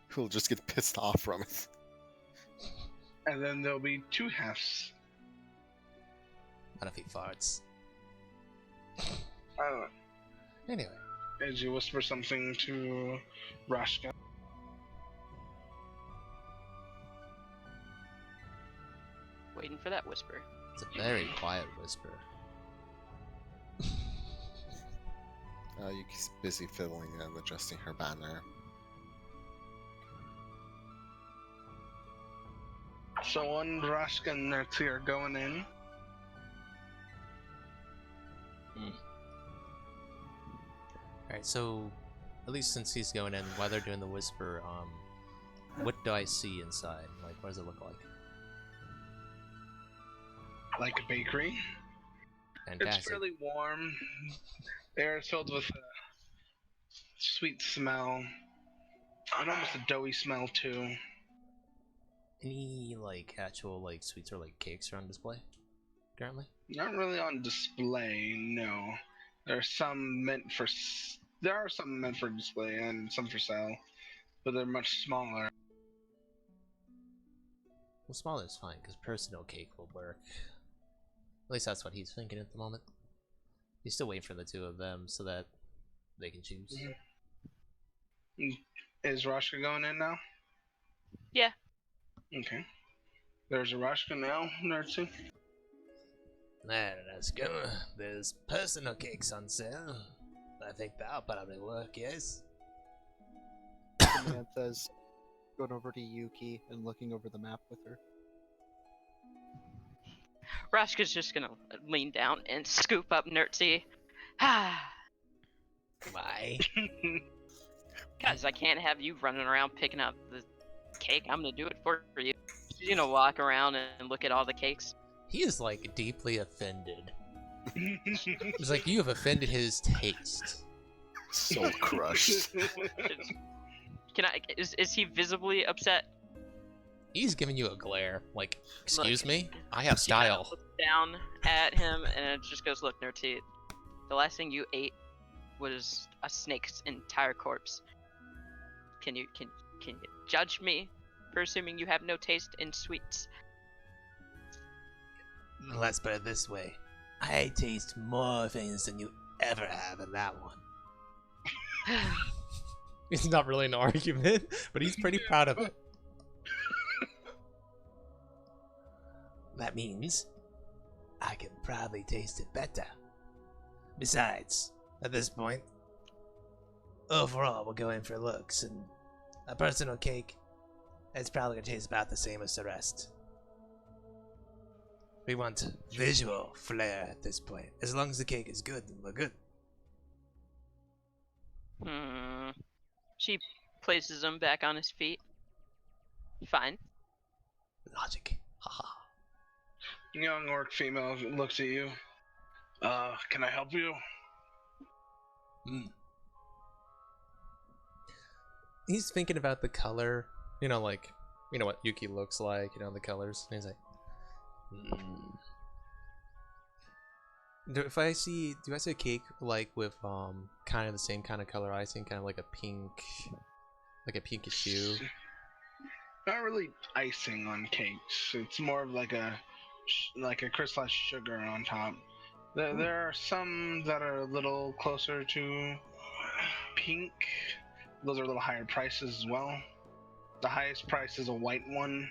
Who'll just get pissed off from it. And then there'll be two halves. Not if he farts. I don't know. Anyway. As you whisper something to Roshka. Waiting for that whisper. It's a very quiet whisper. Yuki's busy fiddling and adjusting her banner. So when Roshka and Gnerzi are going in, Alright, so at least since he's going in, while they're doing the whisper, what do I see inside? Like, what does it look like? like a bakery, Fantastic. it's fairly warm. The air is filled with a sweet smell, and almost a doughy smell too. Any, like, actual, like, sweets or, like, cakes are on display currently? Not really on display, no. There are some meant for display and some for sale, but they're much smaller. Well, smaller is fine, because personal cake will work. At least that's what he's thinking at the moment. He's still waiting for the two of them so that they can choose. Is Roshka going in now? Yeah. Okay. There's a Roshka now, Gnerzi. Let's go. There's personal cakes on sale. I think that'll probably work, yes? Samantha's going over to Yuki and looking over the map with her. Roshka's just gonna lean down and scoop up Gnerzi. Ah, Why? guys, I can't have you running around picking up the cake. I'm gonna do it for you. She's gonna walk around and look at all the cakes. He is, like, deeply offended. It's like, you have offended his taste. So crushed. Can I? Is he visibly upset? He's giving you a glare. Like, excuse Look, me? I have She kinda style. looks down at him and it just goes, "Look, Nerti, the last thing you ate was a snake's entire corpse. Can you judge me for assuming you have no taste in sweets?" Let's put it this way. I taste more things than you ever have in that one. It's not really an argument, but he's pretty proud of it. That means I can probably taste it better. Besides, at this point, overall we're going for looks, and a personal cake, it's probably gonna taste about the same as the rest. We want visual flair at this point. As long as the cake is good, then we're good. She places him back on his feet. Fine. Logic. Haha. Young orc female looks at you. Can I help you? he's thinking about the color, you know, like, you know what Yuki looks like, you know, the colors. And he's like, do I see a cake like with kind of the same kind of color icing, kind of like a pinkish hue? Not really icing on cakes. It's more of like a crystallized sugar on top. There are some that are a little closer to pink. Those are a little higher prices as well. The highest price is a white one.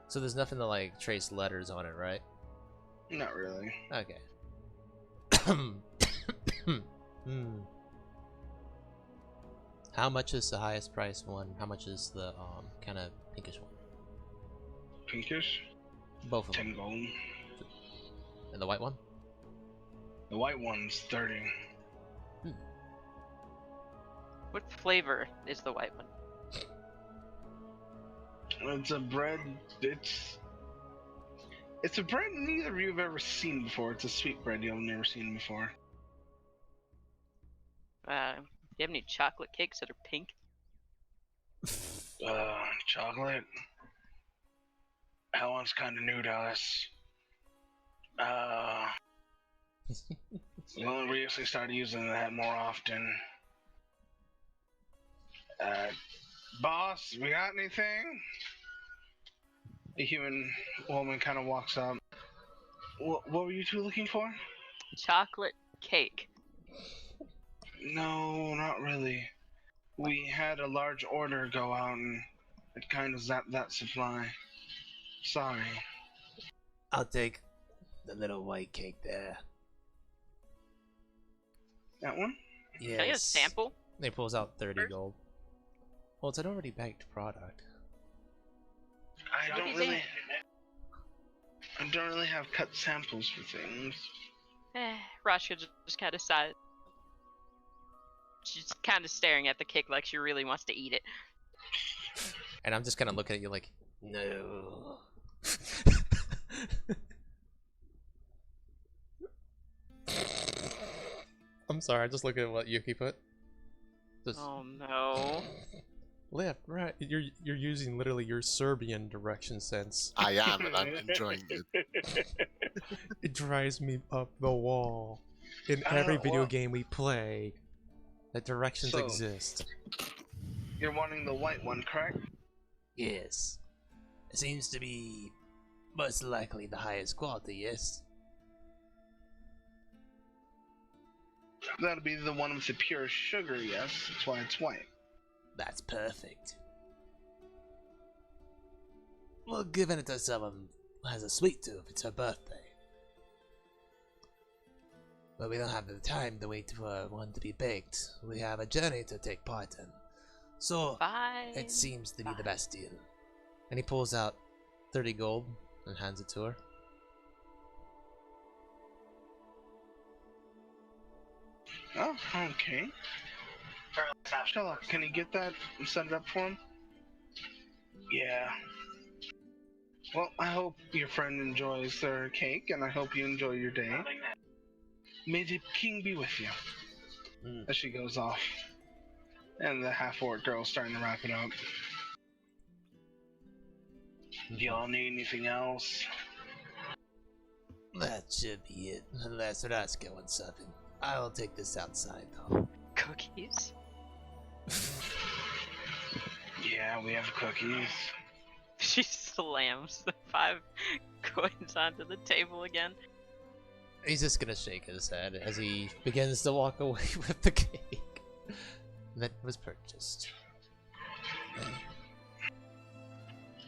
So there's nothing to like trace letters on it, right? Not really. Okay. How much is the highest price one? How much is the kind of pinkish one? Pinkish? Both of 10 them. gold. And the white one? The white one's 30. What flavor is the white one? It's a bread. It's a bread neither of you have ever seen before. It's a sweet bread you've never seen before. Do you have any chocolate cakes that are pink? Chocolate? That one's kind of new to us. We only recently started using that more often. Boss, we got anything? The human woman kind of walks up. What were you two looking for? Chocolate cake. No, not really. We had a large order go out and it kind of zapped that supply. Sorry. I'll take the little white cake there. That one? Yes. Can I get a sample? He pulls out 30 gold. Well, it's an already bagged product. I don't really have cut samples for things. Rashka just kind of sighs. She's kind of staring at the cake like she really wants to eat it. And I'm just kind of looking at you like, no. I'm sorry, I just look at what Yuki put. Just Oh no. left, right. You're using literally your Serbian direction sense. I am, and I'm enjoying it. It drives me up the wall. In every video game we play, the directions So- exist. You're wanting the white one, correct? Yes. It seems to be most likely the highest quality, yes? That'll be the one with the pure sugar, yes. That's why it's white. That's perfect. We're giving it to someone who has a sweet tooth. It's her birthday. But we don't have the time to wait for one to be baked. We have a journey to take part in. So, Fine. it seems to be the best deal. And he pulls out 30 gold and hands it to her. Oh, okay. Sherlock, can you get that and set it up for him? Yeah. Well, I hope your friend enjoys their cake, and I hope you enjoy your day. May the king be with you. As she goes off. And the half-orc girl's starting to wrap it up. Do y'all need anything else? That should be it, unless Raska wants something. I will take this outside, though. Cookies? Yeah, we have cookies. She slams the 5 coins onto the table again. He's just gonna shake his head as he begins to walk away with the cake that was purchased.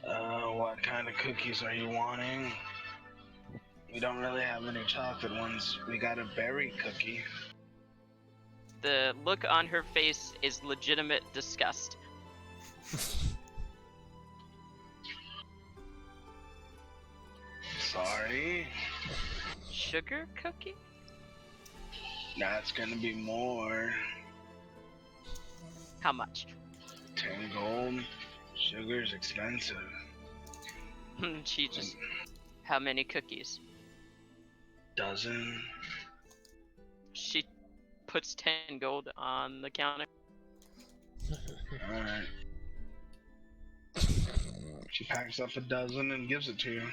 What kind of cookies are you wanting? We don't really have any chocolate ones. We got a berry cookie. The look on her face is legitimate disgust. Sorry. Sugar cookie? That's gonna be more. How much? 10 gold. Sugar's expensive. She just... How many cookies? Dozen. She puts 10 gold on the counter. Alright. She packs up a dozen and gives it to you.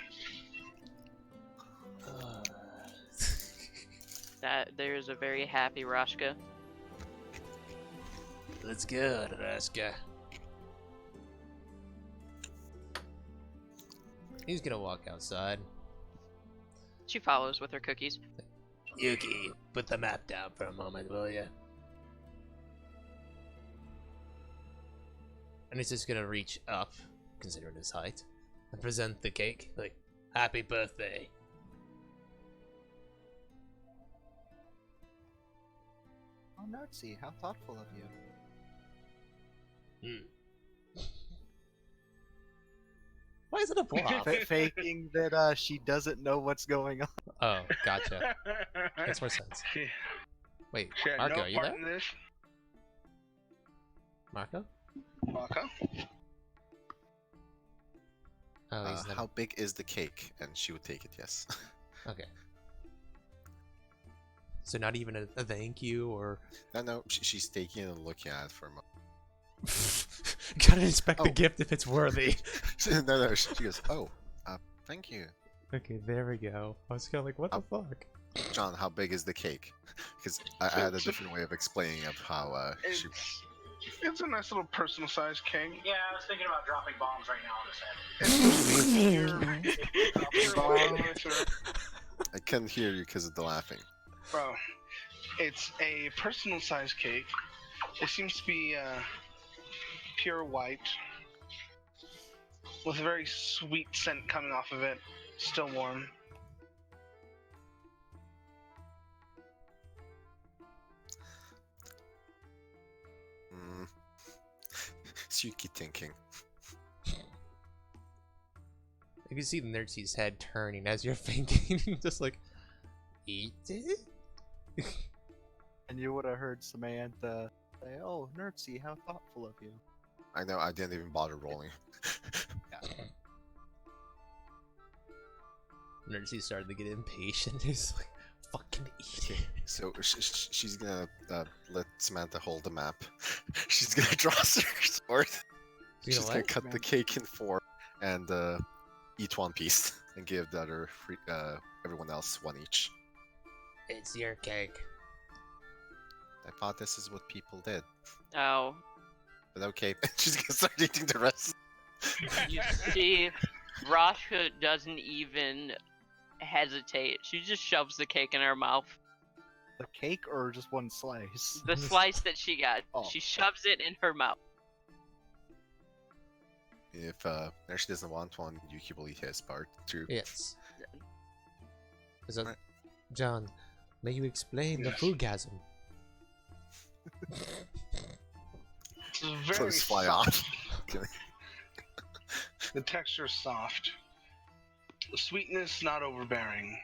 That there's a very happy Rashka. Let's go, Raska. He's gonna walk outside. She follows with her cookies. Yuki, put the map down for a moment, will ya? And he's just gonna reach up, considering his height, and present the cake. Like, happy birthday. Oh, Gnerzi, how thoughtful of you. Why is it a flop? Faking that she doesn't know what's going on. Oh, gotcha. Makes more sense. Wait, She had Marco, no are you part there? in this. Marco? Marco? Oh, he's never... How big is the cake? And she would take it, yes. Okay. So not even a thank you or... No, she's taking it and looking at it for a moment. Gotta inspect the Oh. gift if it's worthy. no, she goes, oh, thank you. Okay, there we go. I was kind of like, what the fuck? John, how big is the cake? Because I had a different way of explaining of how she... It's a nice little personal sized cake. Yeah, I was thinking about dropping bombs right now on this head. I couldn't hear you because of the laughing. Bro, it's a personal sized cake. It seems to be pure white with a very sweet scent coming off of it. Still warm. Suki thinking. You can see the Gnerzi's head turning as you're thinking, just like, eat it? And you would have heard Samantha say, "Oh, Gnerzi, how thoughtful of you." I know, I didn't even bother rolling. Gnerzi started to get impatient. He's like, fucking eat it. So she's gonna let Samantha hold the map. She's gonna draw her sword. You know She's gonna what? cut the cake in 4 and eat one piece and give the other everyone else one each. It's your cake. I thought this is what people did, Oh, but okay. She's gonna start eating the rest. you see, Rashka doesn't even hesitate. She just shoves the cake in her mouth. The cake or just one slice? The slice that she got, Oh. she shoves it in her mouth. If Gnerzi doesn't want one, Yuki will eat his part too. Yes. Is that... Right. John, may you explain the Yes. foodgasm? It's very Clothes fly soft. off. The texture is soft. The sweetness not overbearing.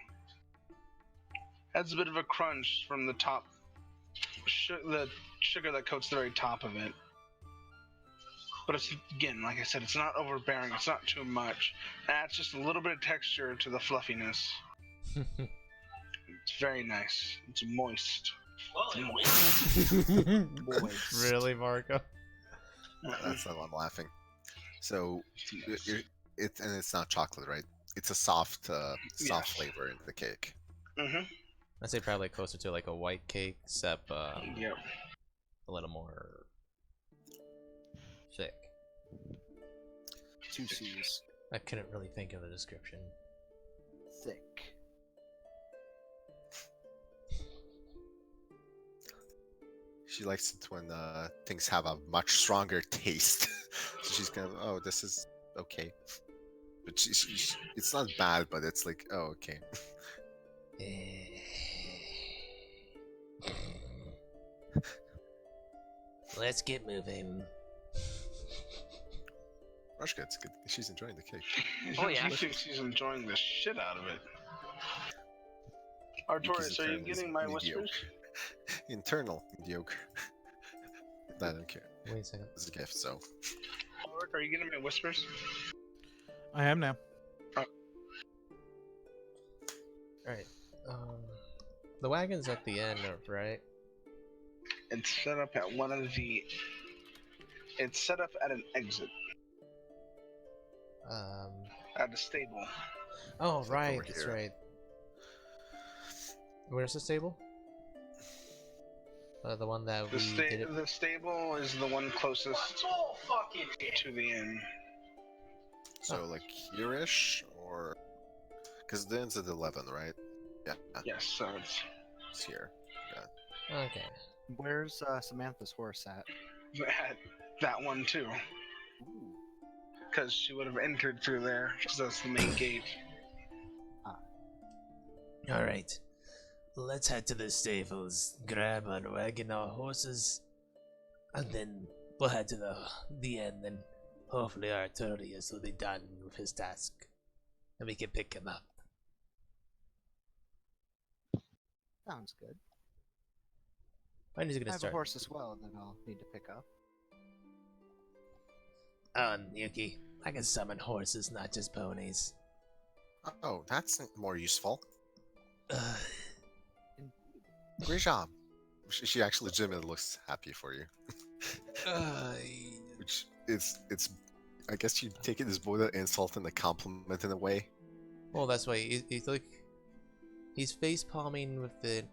Adds a bit of a crunch from the top. The sugar that coats the very top of it. But it's, again, like I said, it's not overbearing. It's not too much. Adds just a little bit of texture to the fluffiness. It's very nice. It's moist. Moist. Really, Marco? That's not why I'm laughing. So, and it's not chocolate, right? It's a soft, Yes. flavor in the cake. Mm-hmm. I'd say probably closer to like a white cake, except Yep. a little more thick. 2 C's. I couldn't really think of a description. Thick. She likes it when things have a much stronger taste. So she's gonna, oh, this is okay. But it's not bad, but it's like, oh, okay. Let's get moving. Rashka, it's good. She's enjoying the cake. Oh, yeah. She thinks she's enjoying the shit out of it. Yuki's Artorius, are you internally getting my mediocre. whispers? Internal mediocre. I don't care. Wait a second. It's a gift, so. Ulrich, are you getting my whispers? I am now. Alright. The wagon's at the end, right? It's set up at one of the It's set up at an exit at a stable. Oh, It's like right, over that's here. right. Where's the stable? The one that The, we did it. the stable is the one closest to the inn. So like here-ish, or because the end's at 11, right? Yeah, Yes, so it's here. Okay. Where's Samantha's horse at? at that one too. Because she would have entered through there, because that's the main gate. Alright. Let's head to the stables, grab our wagon, our horses, and then we'll head to the end, and hopefully Artorius will be done with his task, and we can pick him up. Sounds good. When is it I gonna have start? a horse as well that I'll need to pick up. Yuki, I can summon horses, not just ponies. Oh, that's more useful. Uh, Great job. She actually legitimately looks happy for you. Which it's. I guess you take it as both an insult and a compliment in a way. well, that's why he's like, he's face palming with the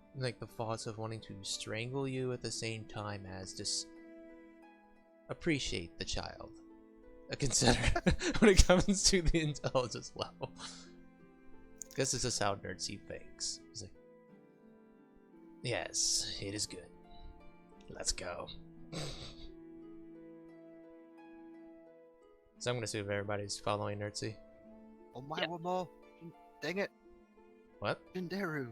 thoughts of wanting to strangle you at the same time as just appreciate the child. Consider when it comes to the intelligence level. Guess this is how Gnerzi thinks. He's like, yes, it is good. Let's go. So I'm gonna see if everybody's following Gnerzi. Oh my Yep. Wamo! Dang it! What? Jindaru!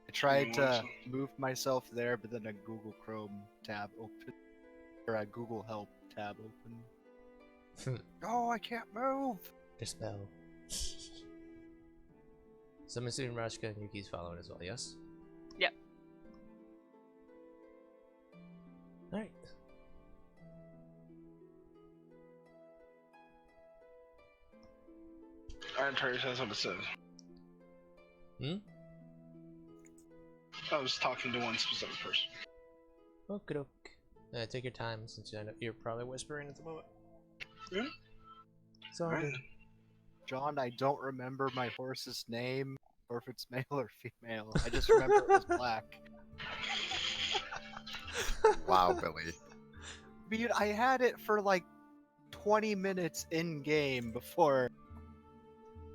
I tried to move myself there, but then a Google Chrome tab opened. Or a Google Help tab opened. Oh, I can't move! Dispel. So I'm assuming Rashka and Yuki's following as well, yes? Yep. Alright. Artorius has what it says. Hmm? I was talking to one specific person. Okey-doke. Take your time since you're probably whispering at the moment. Hmm? It's all Alright. good. John, I don't remember my horse's name, or if it's male or female. I just remember it was black. Wow, Billy. Dude, I had it for like 20 minutes in game before.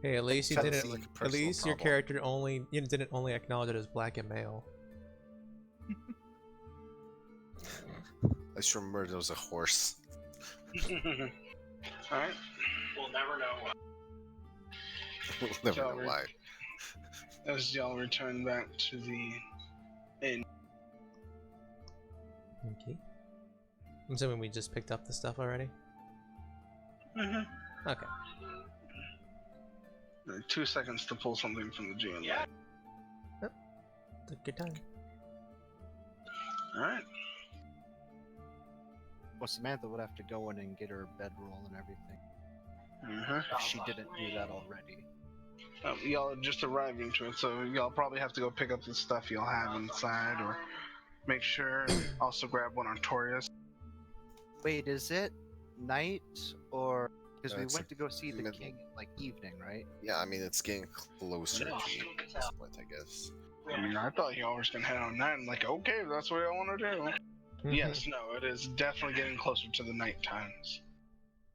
Hey, at least you Sounds didn't. like a At personal least your problem. character didn't only acknowledge it as black and male. I just remember there was a horse. Alright. We'll never know. We'll never know Sorry. why. As y'all return back to the inn. Okay. I'm assuming we just picked up the stuff already. Mm-hmm. Okay. 2 seconds to pull something from the GM. Yeah. Took your time. Alright. Well, Samantha would have to go in and get her bedroll and everything. Mm-hmm. If she didn't do that already. Y'all are just arriving to it, so y'all probably have to go pick up the stuff y'all have inside, or make sure and also grab one Artorius. Wait, is it night or because we It's went to go see the mid- king at like evening, right? Yeah, I mean it's getting closer to this point, I guess. I mean, I thought y'all was gonna head on that, and like, okay, that's what y'all want to do. Yes, no, it is definitely getting closer to the night times.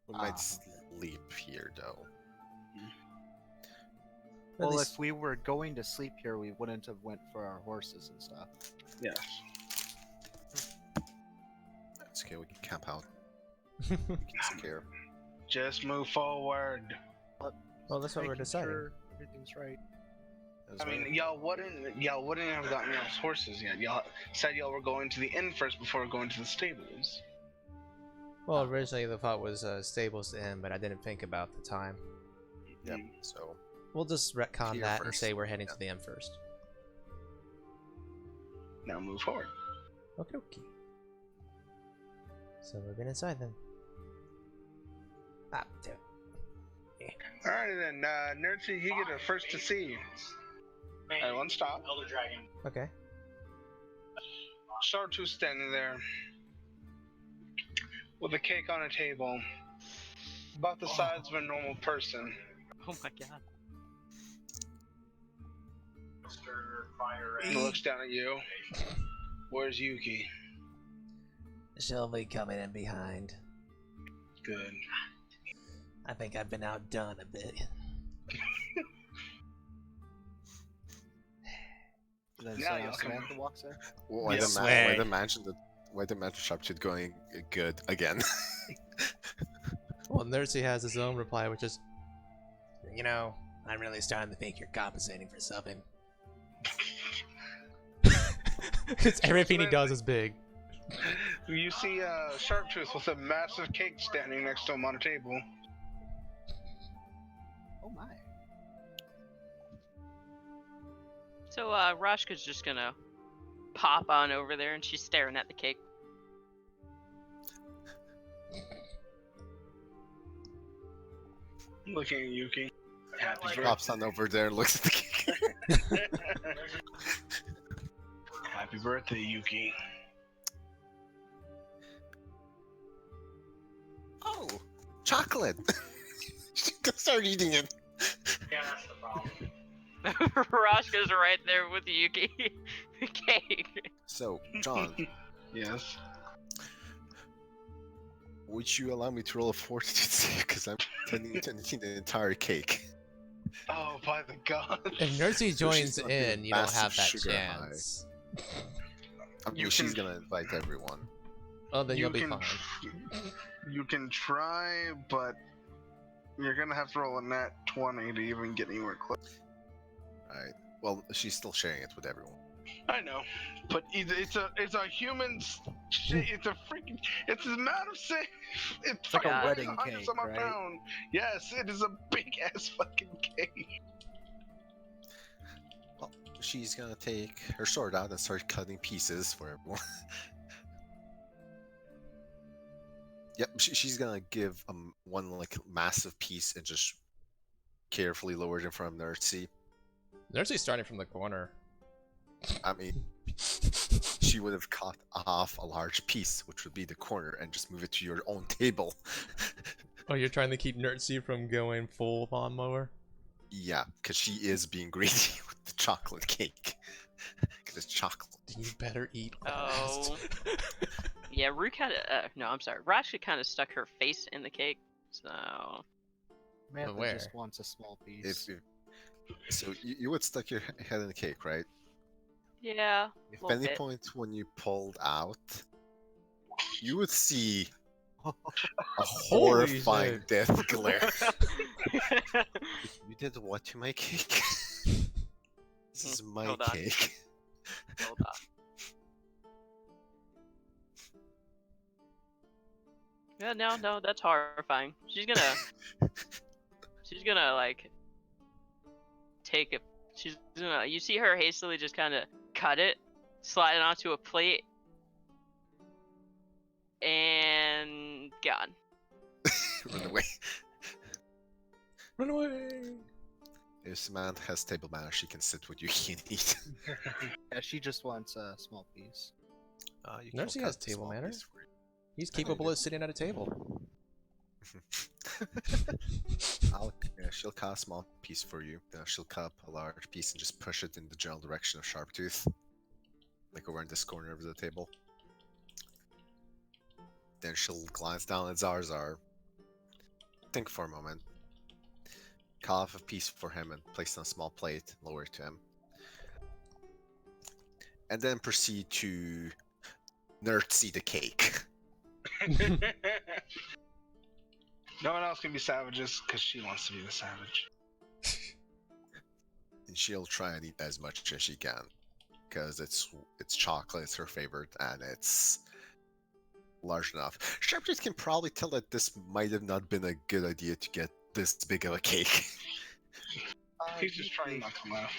We might sleep here, though. At Well, least- if we were going to sleep here, we wouldn't have went for our horses and stuff. Yes. It's okay, we can camp out. We can secure. Just move forward. well, that's what we're Making deciding. sure everything's right. As I mean, well. y'all wouldn't have gotten y'all's horses yet. Y'all said y'all were going to the inn first before going to the stables. Well, originally the thought was stables to end, but I didn't think about the time. Yep, so We'll just retcon Here that and first. say we're heading Yeah. to the end first. Now move forward. Okay, okay. So we're going inside then. Ah, damn it. Alright then, Gnerzi, you get a first to see. Everyone stop. Elder Dragon. Okay. Rattooth standing there with a cake on a table, about the size of a normal person. Oh my god. Mr. Fire He looks down at you. Where's Yuki? She'll be coming in behind. Good. I think I've been outdone a bit. Then Now someone you'll come. Samantha walks in. Why Yes. the Swag. why the magic Sharptooth going good again? Well, Gnerzi has his own reply, which is, you know, I'm really starting to think you're compensating for something. Because everything he does is big. You see Sharptooth with a massive cake standing next to him on a table. Oh my. So Rashka's just gonna pop on over there, and she's staring at the cake. Looking at Yuki. Happy He pops on over there and looks at the cake. Happy birthday, Yuki. Oh, chocolate! She can start eating it. Yeah, that's the problem. Rashka's right there with Yuki. The cake. So, John, Yes. would you allow me to roll a fortitude save? Because I'm intending to eat the entire cake. Oh, by the god. If Gnerzi she's joins gonna be a in, you don't massive have that sugar chance. I mean, You she's can- gonna invite everyone. Oh, then you'll be can, fine. You can try, but you're gonna have to roll a nat 20 to even get anywhere close. Right. Well, she's still sharing it with everyone. I know, but it's a human. It's a freaking. It's a massive safe. It's like a fucking wedding 100 cake, some odd right? pound. Yes, it is a big ass fucking cake. Well, she's gonna take her sword out and start cutting pieces for everyone. Yep, she's gonna give one like massive piece and just carefully lower it in front of Gnerzi. Gnerzi's starting from the corner. I mean, she would have cut off a large piece, which would be the corner, and just move it to your own table. Oh, you're trying to keep Gnerzi from going full lawnmower? Yeah, because she is being greedy with the chocolate cake. Because it's chocolate. You better eat Oh. fast. Yeah, Rue kind of. No, I'm sorry. Rashka kind of stuck her face in the cake. So. Samantha where? just wants a small piece. So you would stuck your head in the cake, right? Yeah. If Little any bit. point when you pulled out, you would see a horrifying shit. death glare. You did what to my cake? This is my Hold on. cake. Hold on. Yeah, no, that's horrifying. She's gonna like take a. She's gonna. You see her hastily just kind of cut it, slide it onto a plate, and gone. Run away. Run away! If Samantha has table manners, she can sit with you and eat. Yeah, she just wants a small piece. You Gnerzi can has cut the table small manners. piece for you. He's I know you capable do. of sitting at a table. Yeah, she'll cut a small piece for you. Then she'll cut up a large piece and just push it in the general direction of Sharptooth. Like over in this corner of the table. Then she'll glance down at Zarzar. Think for a moment. Cut off a piece for him and place it on a small plate, lower it to him. And then proceed to Gnerzi the cake. No one else can be savages because she wants to be the savage. And she'll try and eat as much as she can. Because it's chocolate, it's her favorite, and it's large enough. Sharptooth can probably tell that this might have not been a good idea to get this big of a cake. He's just trying not to laugh.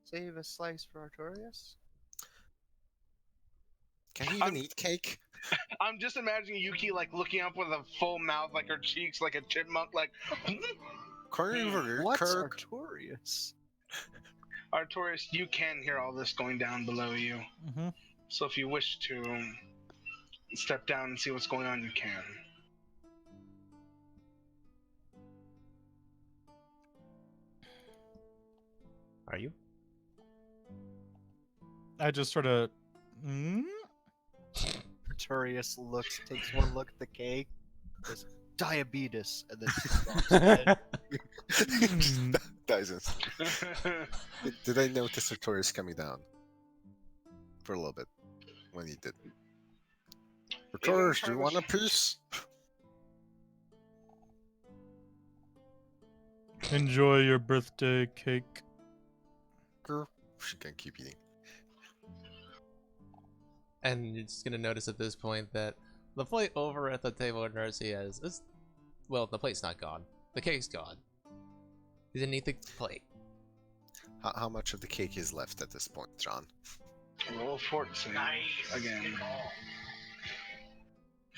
Save a slice for Artorius? Can you even eat cake? I'm just imagining Yuki like looking up with a full mouth, like her cheeks, like a chipmunk, like. Corner over What's Kirk. Artorius? Artorius, you can hear all this going down below you. Mm-hmm. So if you wish to step down and see what's going on, you can. Are you? I just sort of. Artorius takes one look at the cake, goes, diabetes, and then drops dead. Doesn't. Did I notice Artorius coming down? For a little bit. When he did. Artorius, do you want a piece? Enjoy your birthday cake. She can keep eating. And you're just gonna notice at this point that the plate over at the table at Gnerzi is well, the plate's not gone. The cake's gone. You didn't eat the plate. How much of the cake is left at this point, John? Roll fortune again.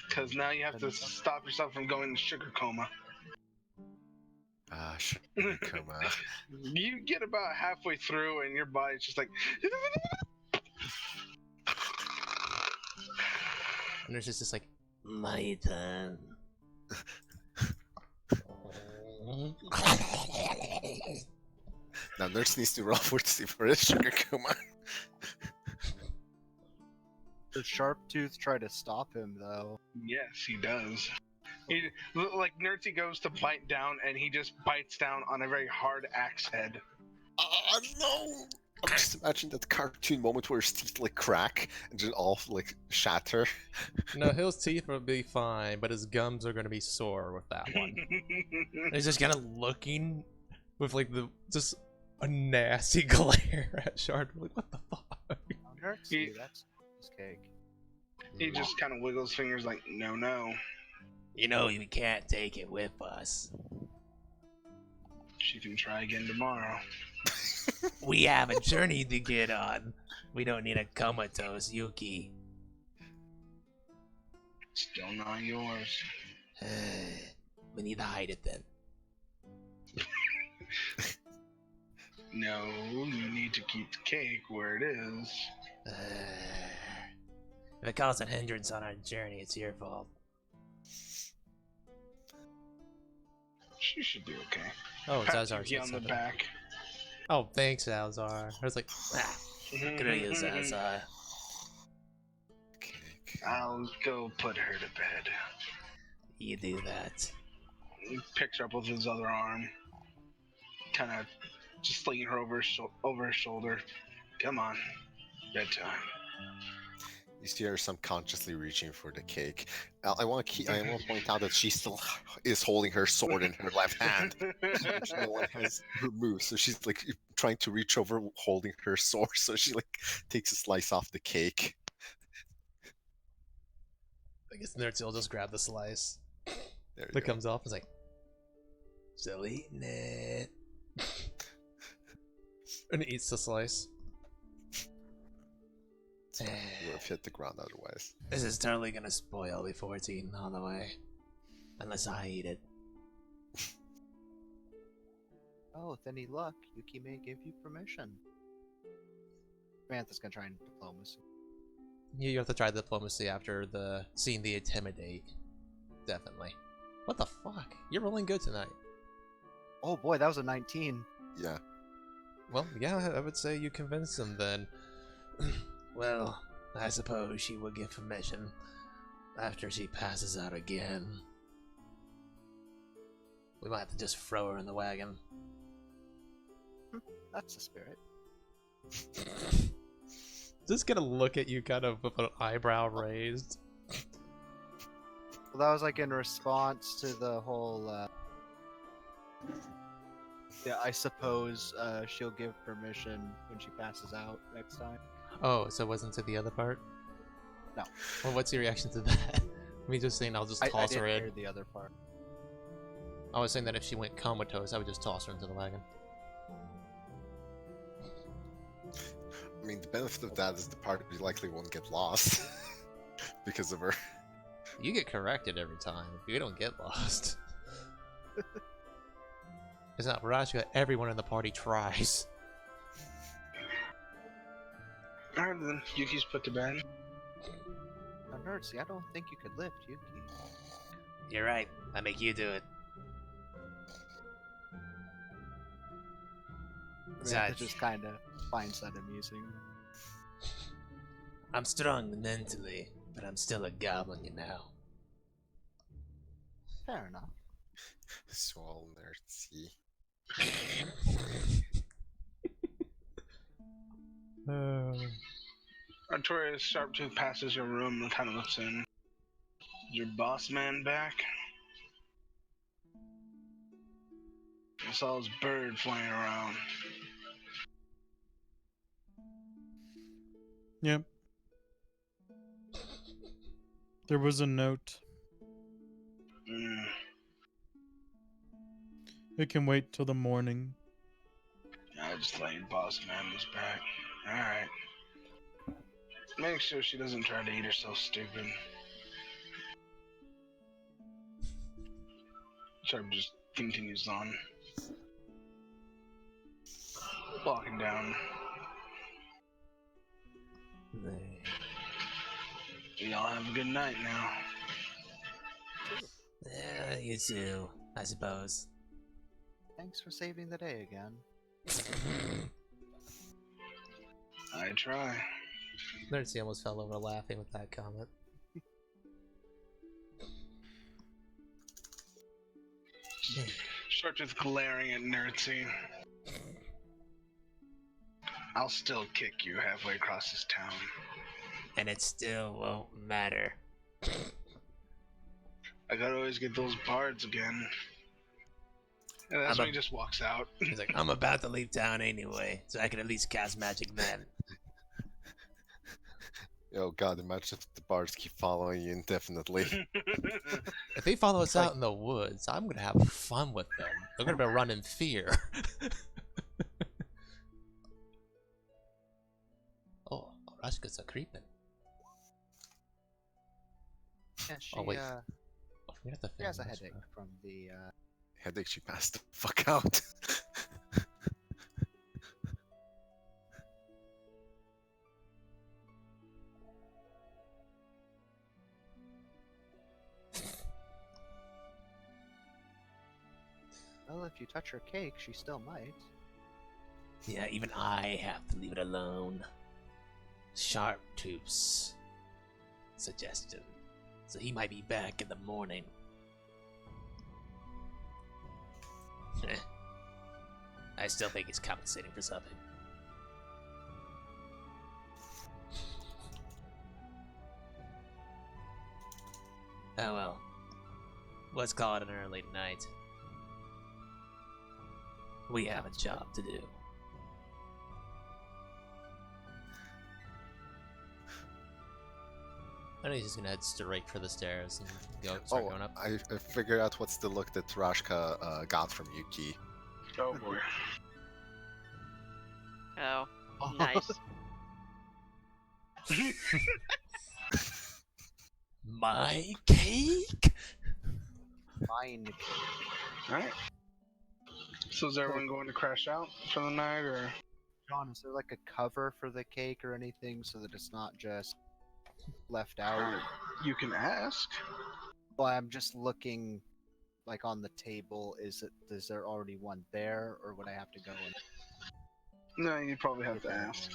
Because now you have to stop yourself from going into sugar coma. Sugar coma. You get about halfway through and your body's just like... And there's just like, my turn. Now Nurse needs to roll for a sugar coma. Does Sharptooth try to stop him, though? Yes, he does. Like, Gnerzi goes to bite down, and he just bites down on a very hard axe head. No! I'm just imagining that cartoon moment where his teeth like crack and just all like shatter. No, his teeth will be fine, but his gums are gonna be sore with that one. And he's just kind of looking with like just a nasty glare at Shard. Like, what the fuck? Gnerzi, that's his cake. He just kind of wiggles fingers like, no. You know you can't take it with us. She can try again tomorrow. We have a journey to get on. We don't need a comatose Yuki. Still not yours. We need to hide it then. No, you need to keep the cake where it is. If it caused a hindrance on our journey, it's your fault. She should be okay. Oh, it's Azar. on the back. Oh, thanks, Azar. I was like, gonna use Azar. I'll go put her to bed. You do that. He picks her up with his other arm. Kind of just slinging her over his shoulder. Come on. Bedtime. You see her subconsciously reaching for the cake. I want to point out that she still is holding her sword in her left hand. She no one has removed, so she's like trying to reach over, holding her sword. So she like takes a slice off the cake. I guess Gnerzi will just grab the slice There you that go. comes off. It's like, still eating it. And he eats the slice. So you would have hit the ground otherwise. This is totally gonna spoil before it's eaten all the way. Unless I eat it. Oh, with any luck, Yuki may give you permission. Samantha's gonna try and diplomacy. You have to try diplomacy after seeing the intimidate. Definitely. What the fuck? You're rolling good tonight. Oh boy, that was a 19. Yeah. Well, yeah, I would say you convinced him then. Well, I suppose she will give permission after she passes out again. We might have to just throw her in the wagon. That's the spirit. Just gonna look at you kind of with an eyebrow raised. Well, that was like in response to the whole, yeah, I suppose she'll give permission when she passes out next time. Oh, so it wasn't to the other part? No. Well, what's your reaction to that? Me just saying I'll just I toss didn't her in. hear the other part. I was saying that if she went comatose, I would just toss her into the wagon. I mean, the benefit of that is the party likely won't get lost because of her. You get corrected every time. You don't get lost. It's not Rashka. Everyone in the party tries. Alright then, Yuki's put to bed. Now, Gnerzi, I don't think you could lift Yuki. You're right. I make you do it. Samantha just kind of finds that amusing. I'm strong mentally, but I'm still a goblin, you know. Fair enough. Swall Gnerzi. Artorius Sharptooth passes your room and kind of looks in. Is your boss man back? I saw his bird flying around. Yep. There was a note. Mm. It can wait till the morning. I just thought your boss man was back. Alright. Make sure she doesn't try to eat herself stupid. Sharp just continues on. Walking down. Y'all have a good night now. Yeah, you too, I suppose. Thanks for saving the day again. I try. Gnerzi almost fell over laughing with that comment. Sharptooth glaring at Gnerzi. I'll still kick you halfway across this town. And it still won't matter. I gotta always get those bards again. And that's when he just walks out. He's like, I'm about to leave town anyway, so I can at least cast magic then. Oh god, imagine if the bards keep following you indefinitely. If they follow us out in the woods, I'm gonna have fun with them. They're gonna be running fear. Oh, Rashka's a creeping. Yeah, she, Oh wait. Oh, we have to she has a film headache this, from the, Headache, she passed the fuck out. well, if you touch her cake, she still might. Yeah, even I have to leave it alone. Sharptooth's suggestion. So he might be back in the morning. I still think he's compensating for something. Oh well. Let's call it an early night. We have a job to do. I know he's just gonna head straight for the stairs and start going up. I figured out what's the look that Rashka got from Yuki. Oh boy. Oh, nice. My cake? Mine. Alright. So is everyone going to crash out for the night, or? John, is there like a cover for the cake or anything so that it's not just left out? You can ask. Well, I'm just looking, like, on the table. Is there already one there, or would I have to go and... No, you'd probably have to ask.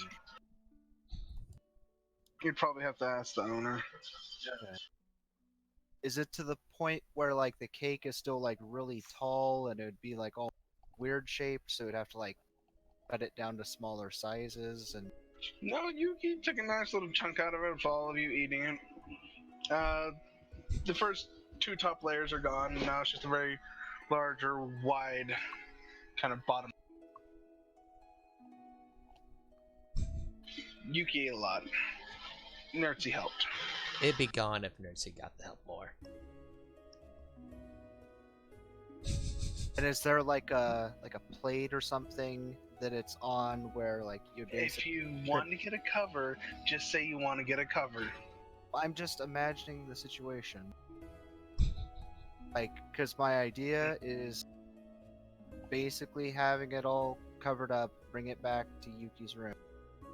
You'd probably have to ask the owner. Okay. Is it to the point where, like, the cake is still, like, really tall and it would be, like, all weird shaped, so it'd have to, like, cut it down to smaller sizes and... No, Yuki took a nice little chunk out of it for all of you eating it. The first two top layers are gone, and now it's just a very larger, wide kind of bottom. Yuki ate a lot. Gnerzi helped. It'd be gone if Gnerzi got the help more. And is there like a plate or something that it's on where like you If you want to get a cover, just say you want to get a cover. I'm just imagining the situation. Like, because my idea is basically having it all covered up, bring it back to Yuki's room,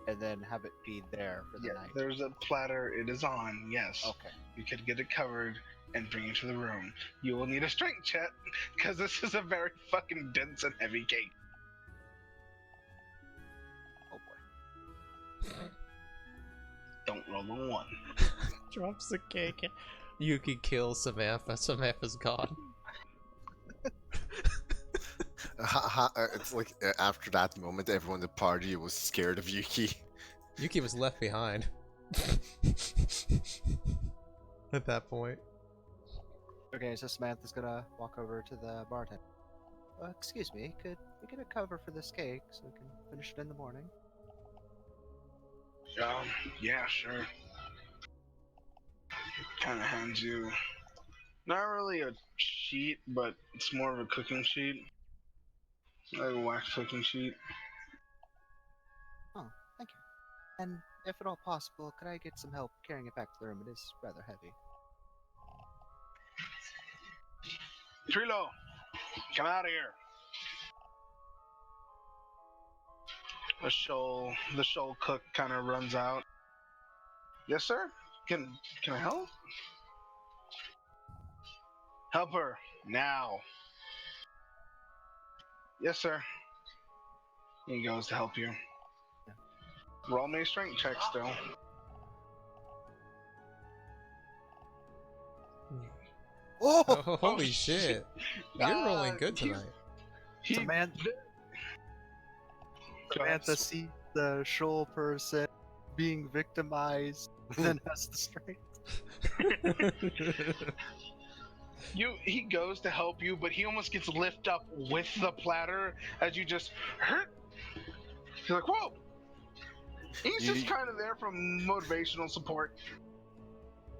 and then have it be there for the Yeah, night. there's a platter. It is on. Yes. Okay. You could get it covered and bring it to the room. You will need a strength check because this is a very fucking dense and heavy cake. Oh boy. Don't roll a 1. Drops the cake. Yuki kills Samantha. Samantha's gone. It's like after that moment, everyone in the party was scared of Yuki. Yuki was left behind. At that point. Okay, so Samantha's gonna walk over to the bartender. Excuse me, could we get a cover for this cake so we can finish it in the morning? Yeah, sure. Kind of hands you, not really a sheet, but it's more of a cooking sheet. Like a wax cooking sheet. Oh, thank you. And if at all possible, could I get some help carrying it back to the room? It is rather heavy. Trilo, come out of here. The shoal cook kind of runs out. Yes, sir. Can I help? Help her now. Yes, sir. He goes to help you. Roll me a strength check still. Oh! Oh, holy shit. You're rolling good tonight. Samantha sees the shoal person being victimized, then has the strength. He goes to help you, but he almost gets lifted up with the platter as you just hurt. You're like, whoa! He's just kind of there for motivational support.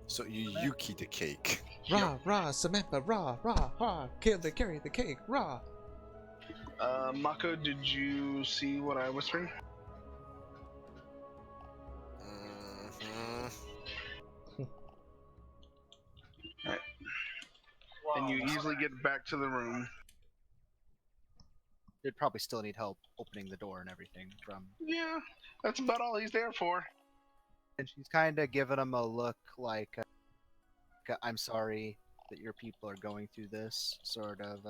So you Yuki the cake. Rah, rah, Samantha, rah, rah, rah. Carry the cake, rah. Mako, did you see what I whispered? Alright. And you easily get back to the room. They'd probably still need help opening the door and everything from... Yeah, that's about all he's there for. And she's kind of giving him a look like, I'm sorry that your people are going through this, sort of.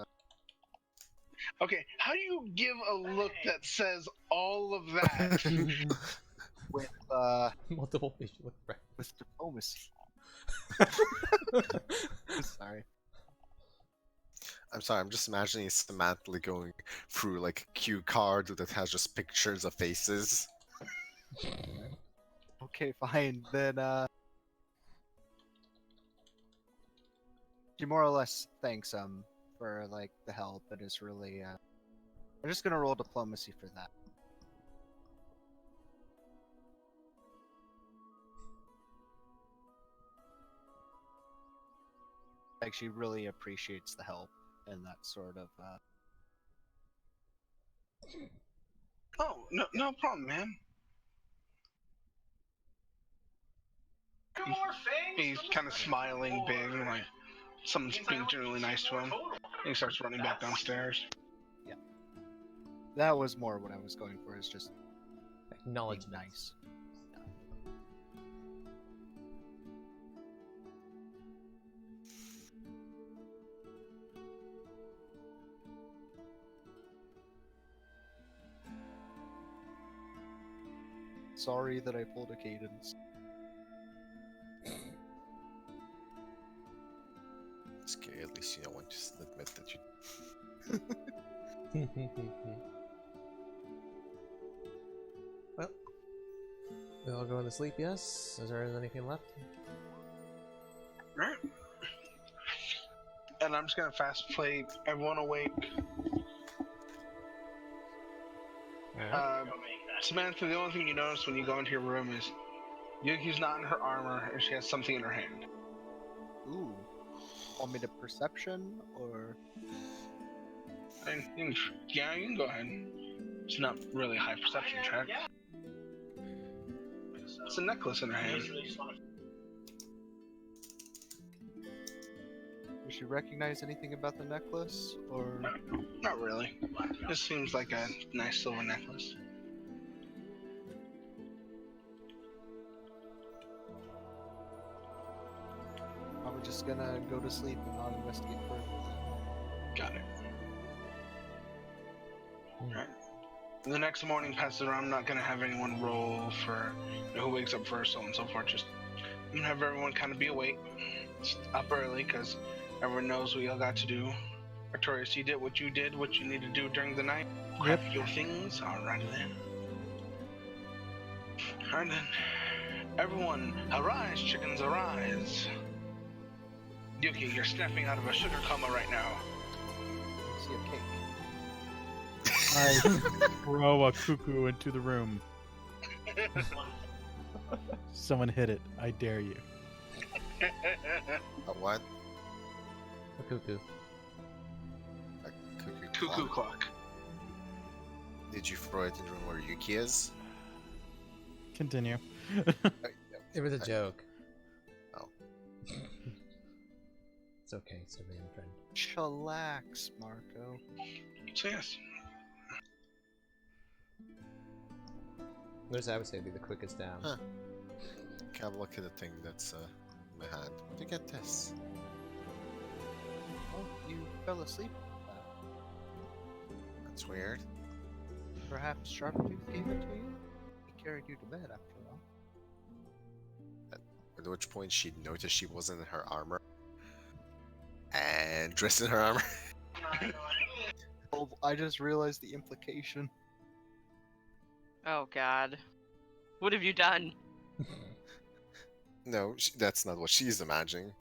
Okay, how do you give a look that says all of that? With, Multiple facial expressions. with diplomacy. Sorry. I'm sorry, I'm just imagining Samantha going through like a cue card that has just pictures of faces. Okay, fine. Then, she more or less thanks him for, like, the help, and is really, I'm just gonna roll diplomacy for that. Like, she really appreciates the help, and that sort of, Oh, no problem, man. Two more things? He's kind of smiling big, like someone's being generally nice to him. And he starts running back downstairs. that was more what I was going for, is just being Acknowledgement. nice. Sorry that I pulled a cadence. It's okay, at least you don't want to admit that you. Well, we all going to sleep, yes? Is there anything left? Right. And I'm just gonna fast play everyone awake. Samantha, the only thing you notice when you go into your room is Yuki's not in her armor and she has something in her hand. Ooh. Want me to perception, or... And yeah, you can go ahead. It's not really a high perception check. It's a necklace in her hand. Does she recognize anything about the necklace, or... Not really. This seems like a nice silver necklace. just gonna go to sleep and not investigate further. Got it. Alright. The next morning passes around. I'm not gonna have anyone roll for who wakes up first, so on and so forth. Just I'm gonna have everyone kind of be awake, just up early, because everyone knows what y'all got to do. Artorius, you did what you need to do during the night. Grab your things. Alright then. Alright then. Everyone, arise, chickens, arise. Yuki, you're snapping out of a sugar coma right now. I see a cake. I throw a cuckoo into the room. Someone hit it. I dare you. A what? A cuckoo. A cuckoo Cuckoo clock. clock. Did you throw it in the room where Yuki is? Continue. It was a joke. Oh. It's okay, civilian friend. Chillax, Marco. So yes. Those I would say would be the quickest down. Huh. Can I have a look at the thing that's in my hand? Where'd you get this? Oh, you fell asleep. That's weird. Perhaps Sharptooth gave it to you? He carried you to bed after all. At which point she noticed she wasn't in her armor. And dressed in her armor. Oh, I just realized the implication. Oh god. What have you done? No, that's not what she's imagining.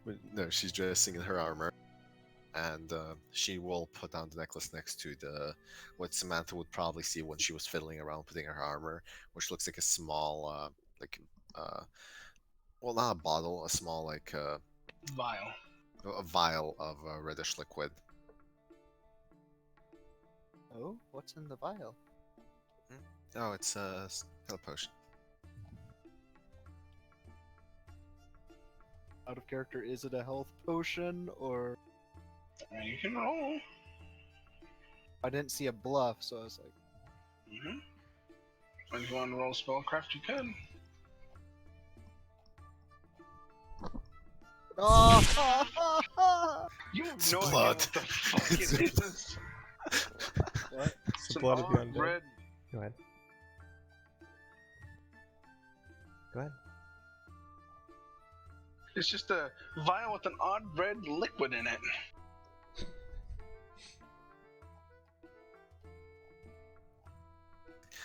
But no, she's dressing in her armor. And she will put down the necklace next to what Samantha would probably see when she was fiddling around putting her armor, which looks like a small, well, not a bottle, a small, Vial. a vial of reddish liquid. Oh, what's in the vial? Oh, it's a health potion. Out of character, is it a health potion or? You can roll. I didn't see a bluff, so I was like, Mm-hmm. If you want to roll spellcraft, you can. oh! You have It's no idea blood. what the fuck it is. What? It's the Some blood of the odd undead. red. Go ahead. Go ahead. It's just a vial with an odd red liquid in it.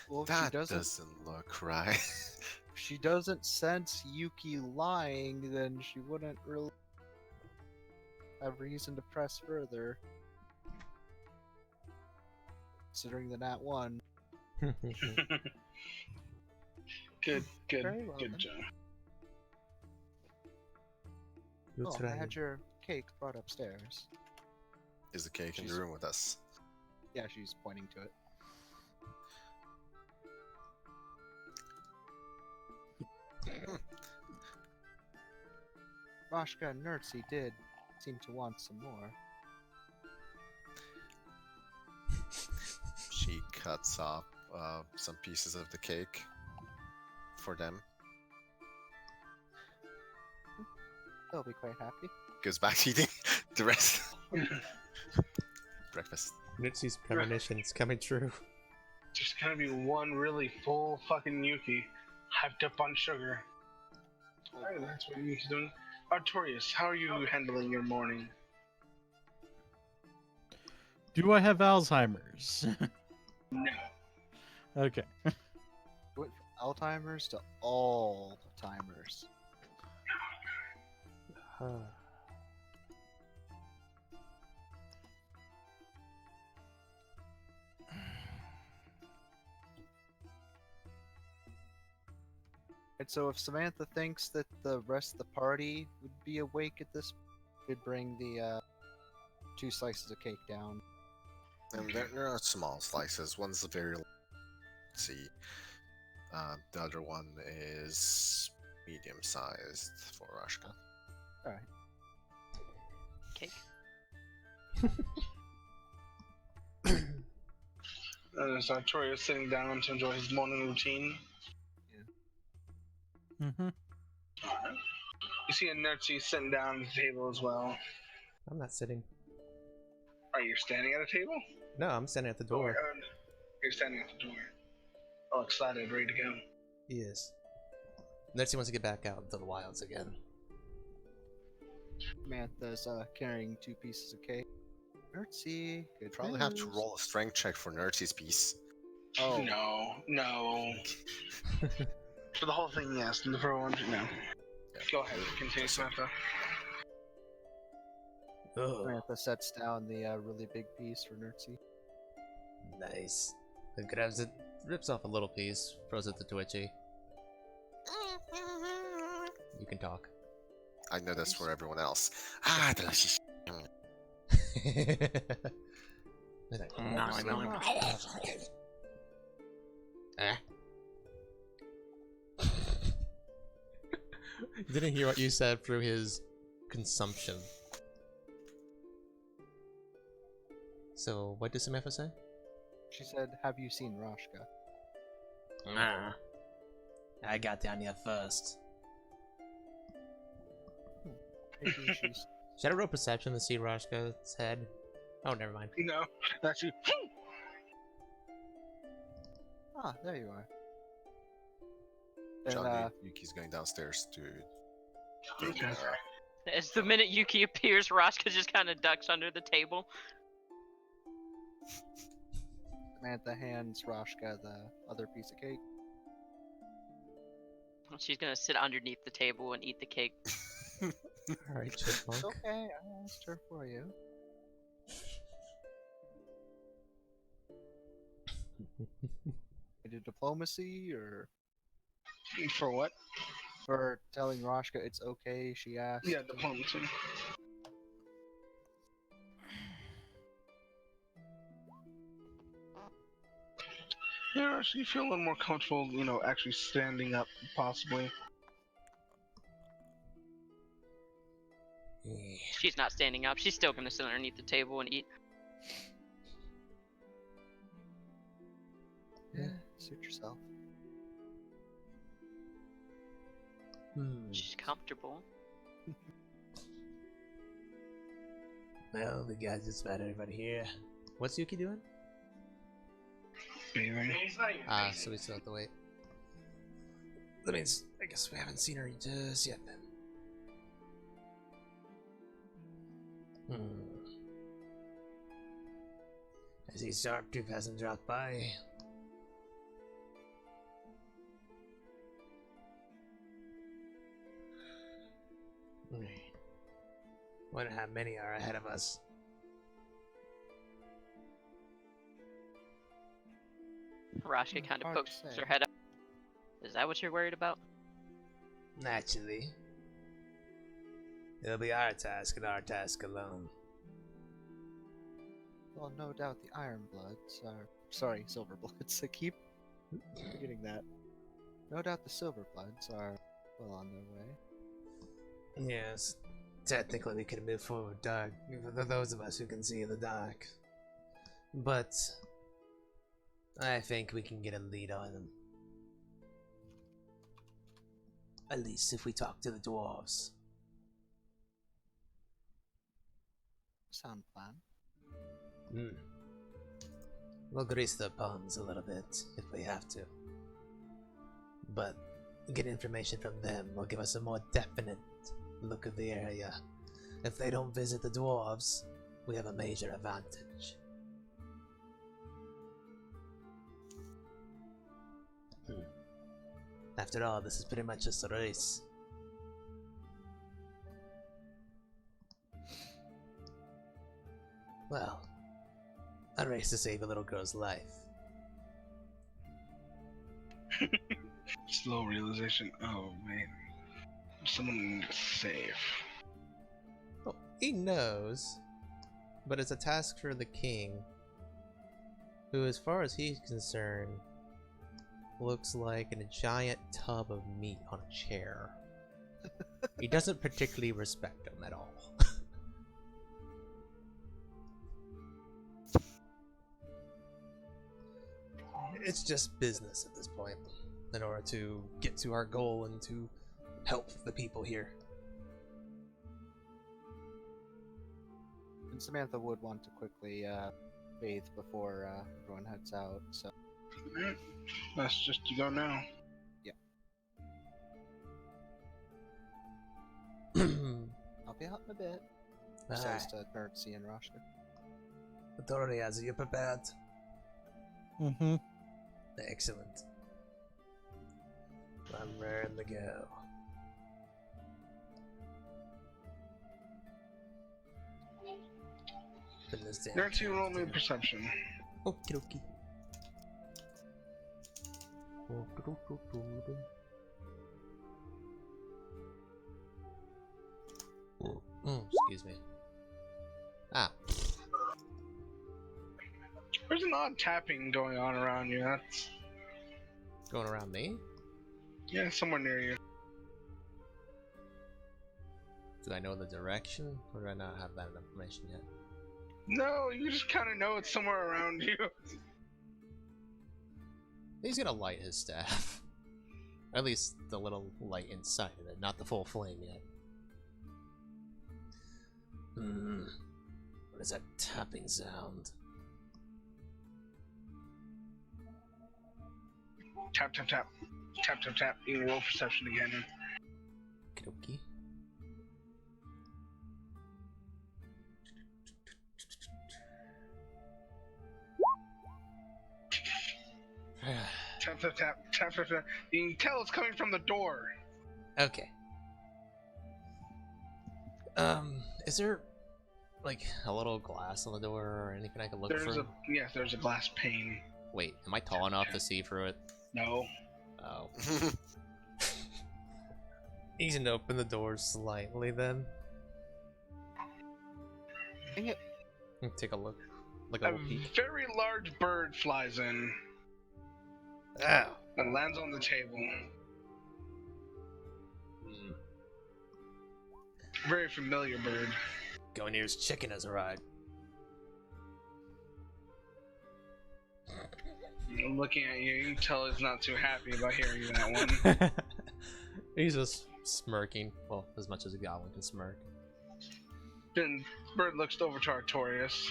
Well, if That she doesn't look right. if she doesn't sense Yuki lying, then she wouldn't really have reason to press further. Considering the Nat 1. Good, Very well, good then. job. You'll Oh, I try. had your cake brought upstairs. Is the cake in the She's- room with us? Yeah, she's pointing to it. Rashka and Gnerzi did seem to want some more. She cuts off some pieces of the cake for them. They'll be quite happy. Goes back to eating the rest. Breakfast. Nitsy's premonitions coming true. Just gonna be one really full fucking Yuki, hyped up on sugar. Alright, that's what Yuki's doing. Artorius, how are you handling your morning? Do I have Alzheimer's? No. Okay. Went from Alzheimer's to all timers. And so if Samantha thinks that the rest of the party would be awake at this, could bring the 2 slices of cake down. And there are small slices. One's very see. The other one is medium-sized for Rashka. Alright. Cake. So Artorius sitting down to enjoy his morning routine. Mm-hmm. Alright. You see a Gnerzi sitting down at the table as well. I'm not sitting. Are you standing at a table? No, I'm standing at the door. You're standing at the door. All excited, ready to go. Yes. Gnerzi wants to get back out into the wilds again. Samantha's carrying 2 pieces of cake. Gnerzi, good Probably have to news. roll a strength check for Gnerzi's piece. Oh, No. For the whole thing, yes. And for one, no. Go ahead, continue, Samantha. Oh, Samantha sets down the really big piece for Gnerzi. nice. It grabs it, rips off a little piece, throws it to Twitchy. You can talk. I know that's for everyone else. Ah, delicious. He's like, eh? You didn't hear what you said through his consumption. So, what did Samantha say? She said, "Have you seen Roshka?" Nah. I got down here first. Maybe she's Should I roll perception to see Roshka's head? Oh, never mind. No, that's you. Ah, there you are. And, John, Yuki's going downstairs to. Okay. As the minute Yuki appears, Rashka just kind of ducks under the table. Samantha hands Roshka the other piece of cake. She's gonna sit underneath the table and eat the cake. Alright, It's Chipmunk. okay, I asked her for you. Did diplomacy or For what? for telling Roshka it's okay? She asked. Yeah, diplomacy. Yeah, so you feel a little more comfortable, actually standing up, possibly. She's not standing up. She's still gonna sit underneath the table and eat. Yeah, suit yourself. She's comfortable. Well, the guys just about everybody here. What's Yuki doing? Bathing. So we still have to wait. That means, I guess we haven't seen her just yet then. I see Sharptooth hasn't dropped by. Wonder how many are ahead of us. Rashka kind of Hard to pokes say. her head up. Is that what you're worried about? Naturally. It'll be our task and our task alone. Well, no doubt the Ironbloods are. Sorry, Silverbloods. I keep forgetting that. No doubt the Silverbloods are well on their way. Yes. Technically, we could move forward dark, for those of us who can see in the dark. But I think we can get a lead on them. At least if we talk to the dwarves. Sound plan. We'll grease their palms a little bit if we have to. But get information from them will give us a more definite look of the area. If they don't visit the dwarves, we have a major advantage. After all, this is pretty much just a race. Well, a race to save a little girl's life. Slow realization. Oh man, someone safe. Oh, he knows, but it's a task for the king, who, as far as he's concerned, looks like a giant tub of meat on a chair. He doesn't particularly respect him at all. It's just business at this point, in order to get to our goal and to help the people here. And Samantha would want to quickly bathe before everyone heads out, so. Alright. That's just to go now. I'll be out in a bit. Aye. Says to Gnerzi and Rashka. Artorius, are you prepared? Mm-hmm. Excellent. I'm raring to go. Put this down. Gnerzi, roll me perception. Okie dokie. Excuse me. Ah. There's an odd tapping going on around you. That's Going around me? yeah, somewhere near you. Do I know the direction? Or do I not have that information yet? No, you just kind of know it's somewhere around you. He's gonna light his staff. At least the little light inside of it, not the full flame yet. What is that tapping sound? Tap, tap, tap. Tap, tap, tap. You can roll perception again. Okie dokie. Tap, tap, tap. Tap, tap, tap. You can tell it's coming from the door. Okay. Is there like a little glass on the door or anything I can look through? There's a glass pane. Wait, am I tall enough to see through it? No. Oh. He's gonna open the door slightly then. Dang it. Take a look. Like a A little peek. very large bird flies in Ow. and lands on the table. Very familiar bird. Gonir's chicken has arrived. I'm looking at you. You can tell he's not too happy about hearing that one. He's just smirking. Well, as much as a goblin can smirk. Then bird looks over to Artorius.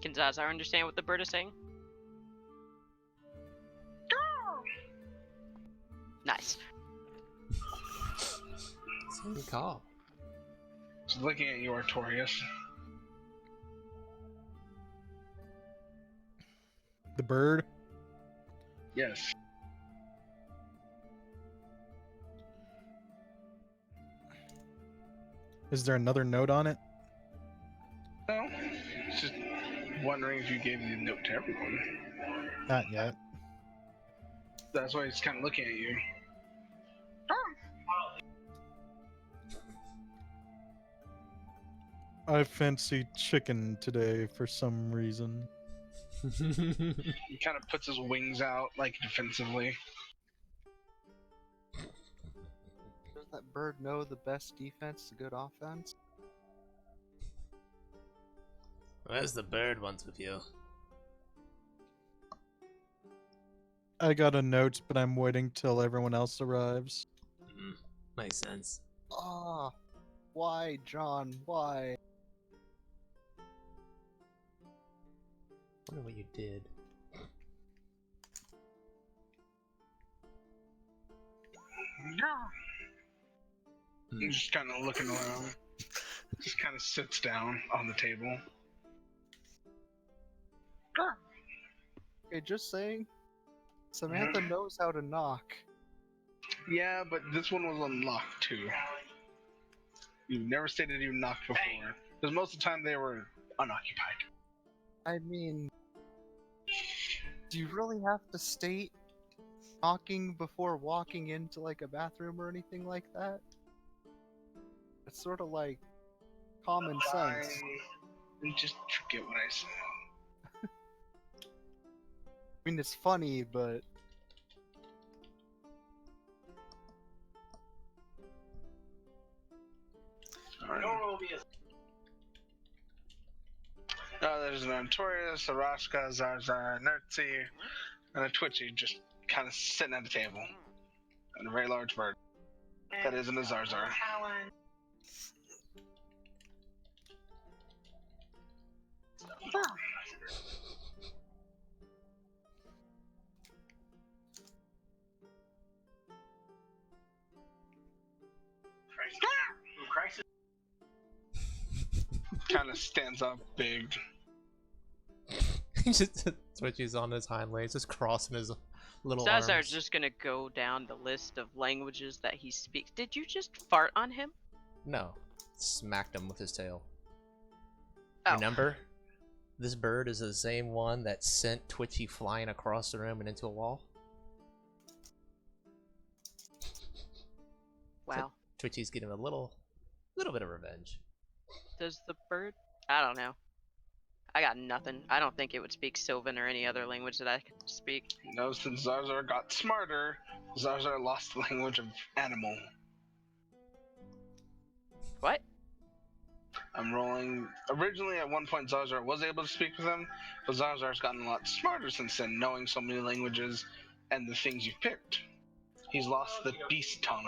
Can Zazar understand what the bird is saying? Nice. Same call. He's looking at you, Artorius. The bird. Yes. Is there another note on it? No. It's just wondering if you gave the note to everyone. Not yet. That's why he's kind of looking at you. I fancy chicken today for some reason. He kind of puts his wings out, like, defensively. Does that bird know the best defense is a good offense? Where's the bird wants with you? I got a note, but I'm waiting till everyone else arrives. Makes sense. Ah, why, John? Why? Wonder what you did. He's just kind of looking around. Just kind of sits down on the table. Okay, just saying. Samantha knows how to knock. Yeah, but this one was unlocked too. You've never stated you knocked before. Because most of the time they were unoccupied. I mean, do you really have to state knocking before walking into like a bathroom or anything like that? It's sort of like common sense. I just forget what I said. I mean, it's funny, but there's an Artorius, a Rashka, Zarza, Gnerzi, and a Twitchy just kind of sitting at the table. And a very large bird. That isn't a Zarzar. Crisis. Kind of stands up big. He just Twitchy's on his hind legs, just crossing his little Zazar's arms. just gonna go down the list of languages that he speaks. Did you just fart on him? No, smacked him with his tail. Oh. Remember? This bird is the same one that sent Twitchy flying across the room and into a wall. Wow. Twitchy's getting a little bit of revenge. Does the bird? I don't know. I got nothing. I don't think it would speak Sylvan or any other language that I could speak. No, since Zarzar got smarter, Zarzar lost the language of animal. What? I'm rolling. Originally, at one point, Zarzar was able to speak with him, but Zarzar's gotten a lot smarter since then, knowing so many languages and the things you've picked. He's lost the beast tongue.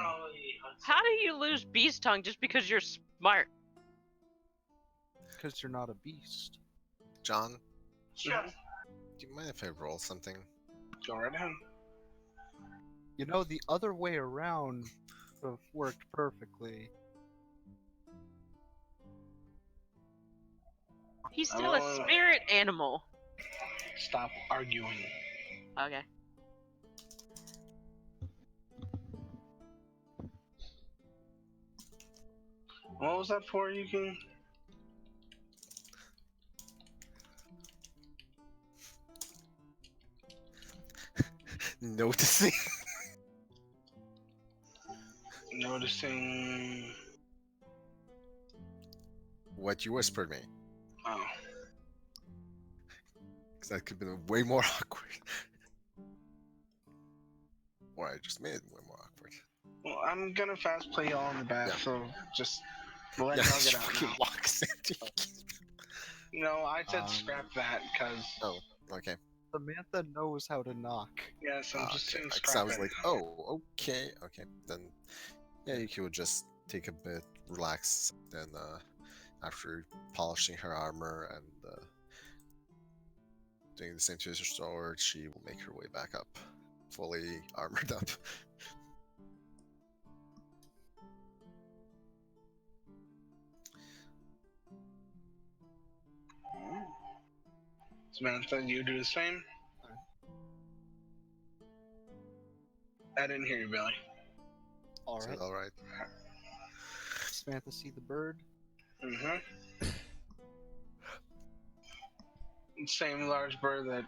How do you lose beast tongue just because you're smart? Because you're not a beast. John, Yeah. do you mind if I roll something? Go right ahead. You know, the other way around would have worked perfectly. He's still a spirit animal. Stop arguing. Okay. What was that for, you can? Noticing. Noticing. What you whispered me. Oh. Because that could have been way more awkward. Or I just made it way more awkward. Well, I'm gonna fast play y'all in the back, Yeah. so just let Yeah, y'all she get out fucking now. walks into. No, I said Um, scrap that, because, Oh, okay. Samantha knows how to knock. yes, I'm just saying Because scrap I was it. like, oh, okay. Then, yeah, Yuki would just take a bit, relax, then after polishing her armor and doing the same to her sword, she will make her way back up, fully armored up. Samantha, you do the same? I didn't hear you, Billy. Is Alright. that alright? Samantha, see the bird? Mm-hmm. Same large bird that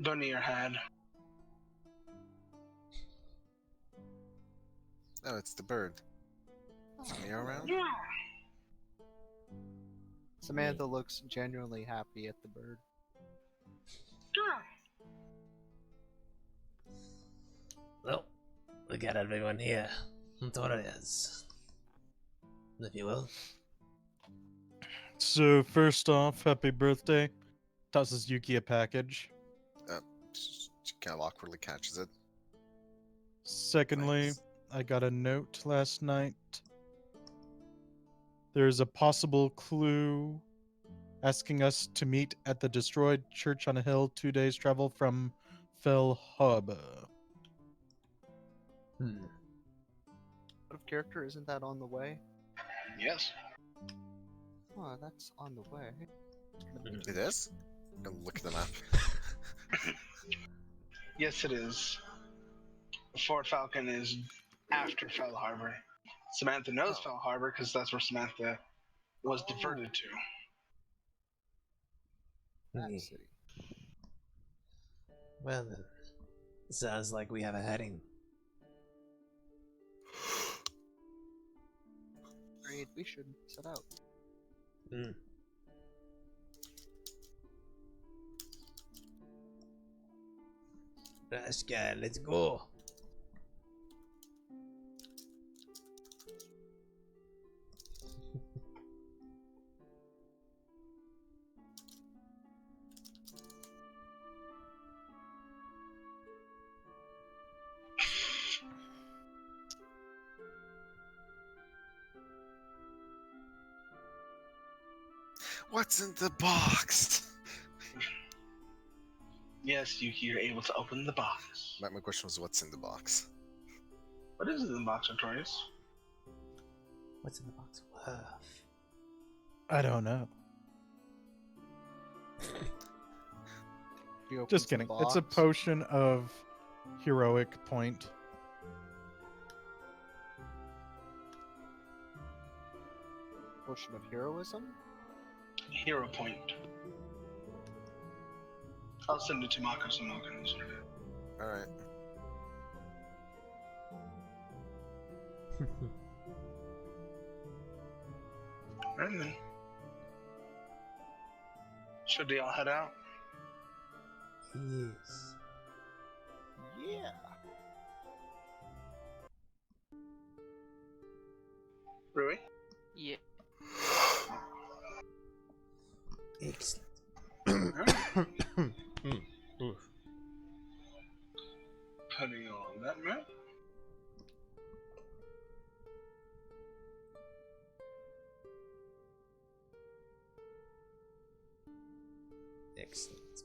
Dunir had. No, it's the bird. Is he around? Yeah. Samantha looks genuinely happy at the bird. Well, we got everyone here. Artorius, if you will. So first off, happy birthday. Tosses Yuki a package. She kind of awkwardly catches it. Secondly, Nice. I got a note last night. There's a possible clue asking us to meet at the destroyed church on a hill 2 days travel from Fell Hub. Hmm. Out of character, isn't that on the way? Yes. Oh, that's on the way. It is? Go look at the map. Yes, it is. Fort Falcon is after Fell Harbor. Samantha knows Oh. Fell Harbor because that's where Samantha was diverted to. That Hmm. city. Well then, sounds like we have a heading. Agreed, we should set out. Hmm. Rashka, let's go. What's in the box? Yes, Yuki, you're able to open the box. My question was, what's in the box? What is in the box, Artorius? What's in the box? Whoa. I don't know. He opens Just the kidding. It's a box. potion of heroic point. Potion of heroism. Hero point. I'll send it to Mako so Mako can insert it. Alright. Alright then. Should they all head out? Yes. Yeah. Rui? Yeah. Excellent. Oof. Putting on that map. Excellent.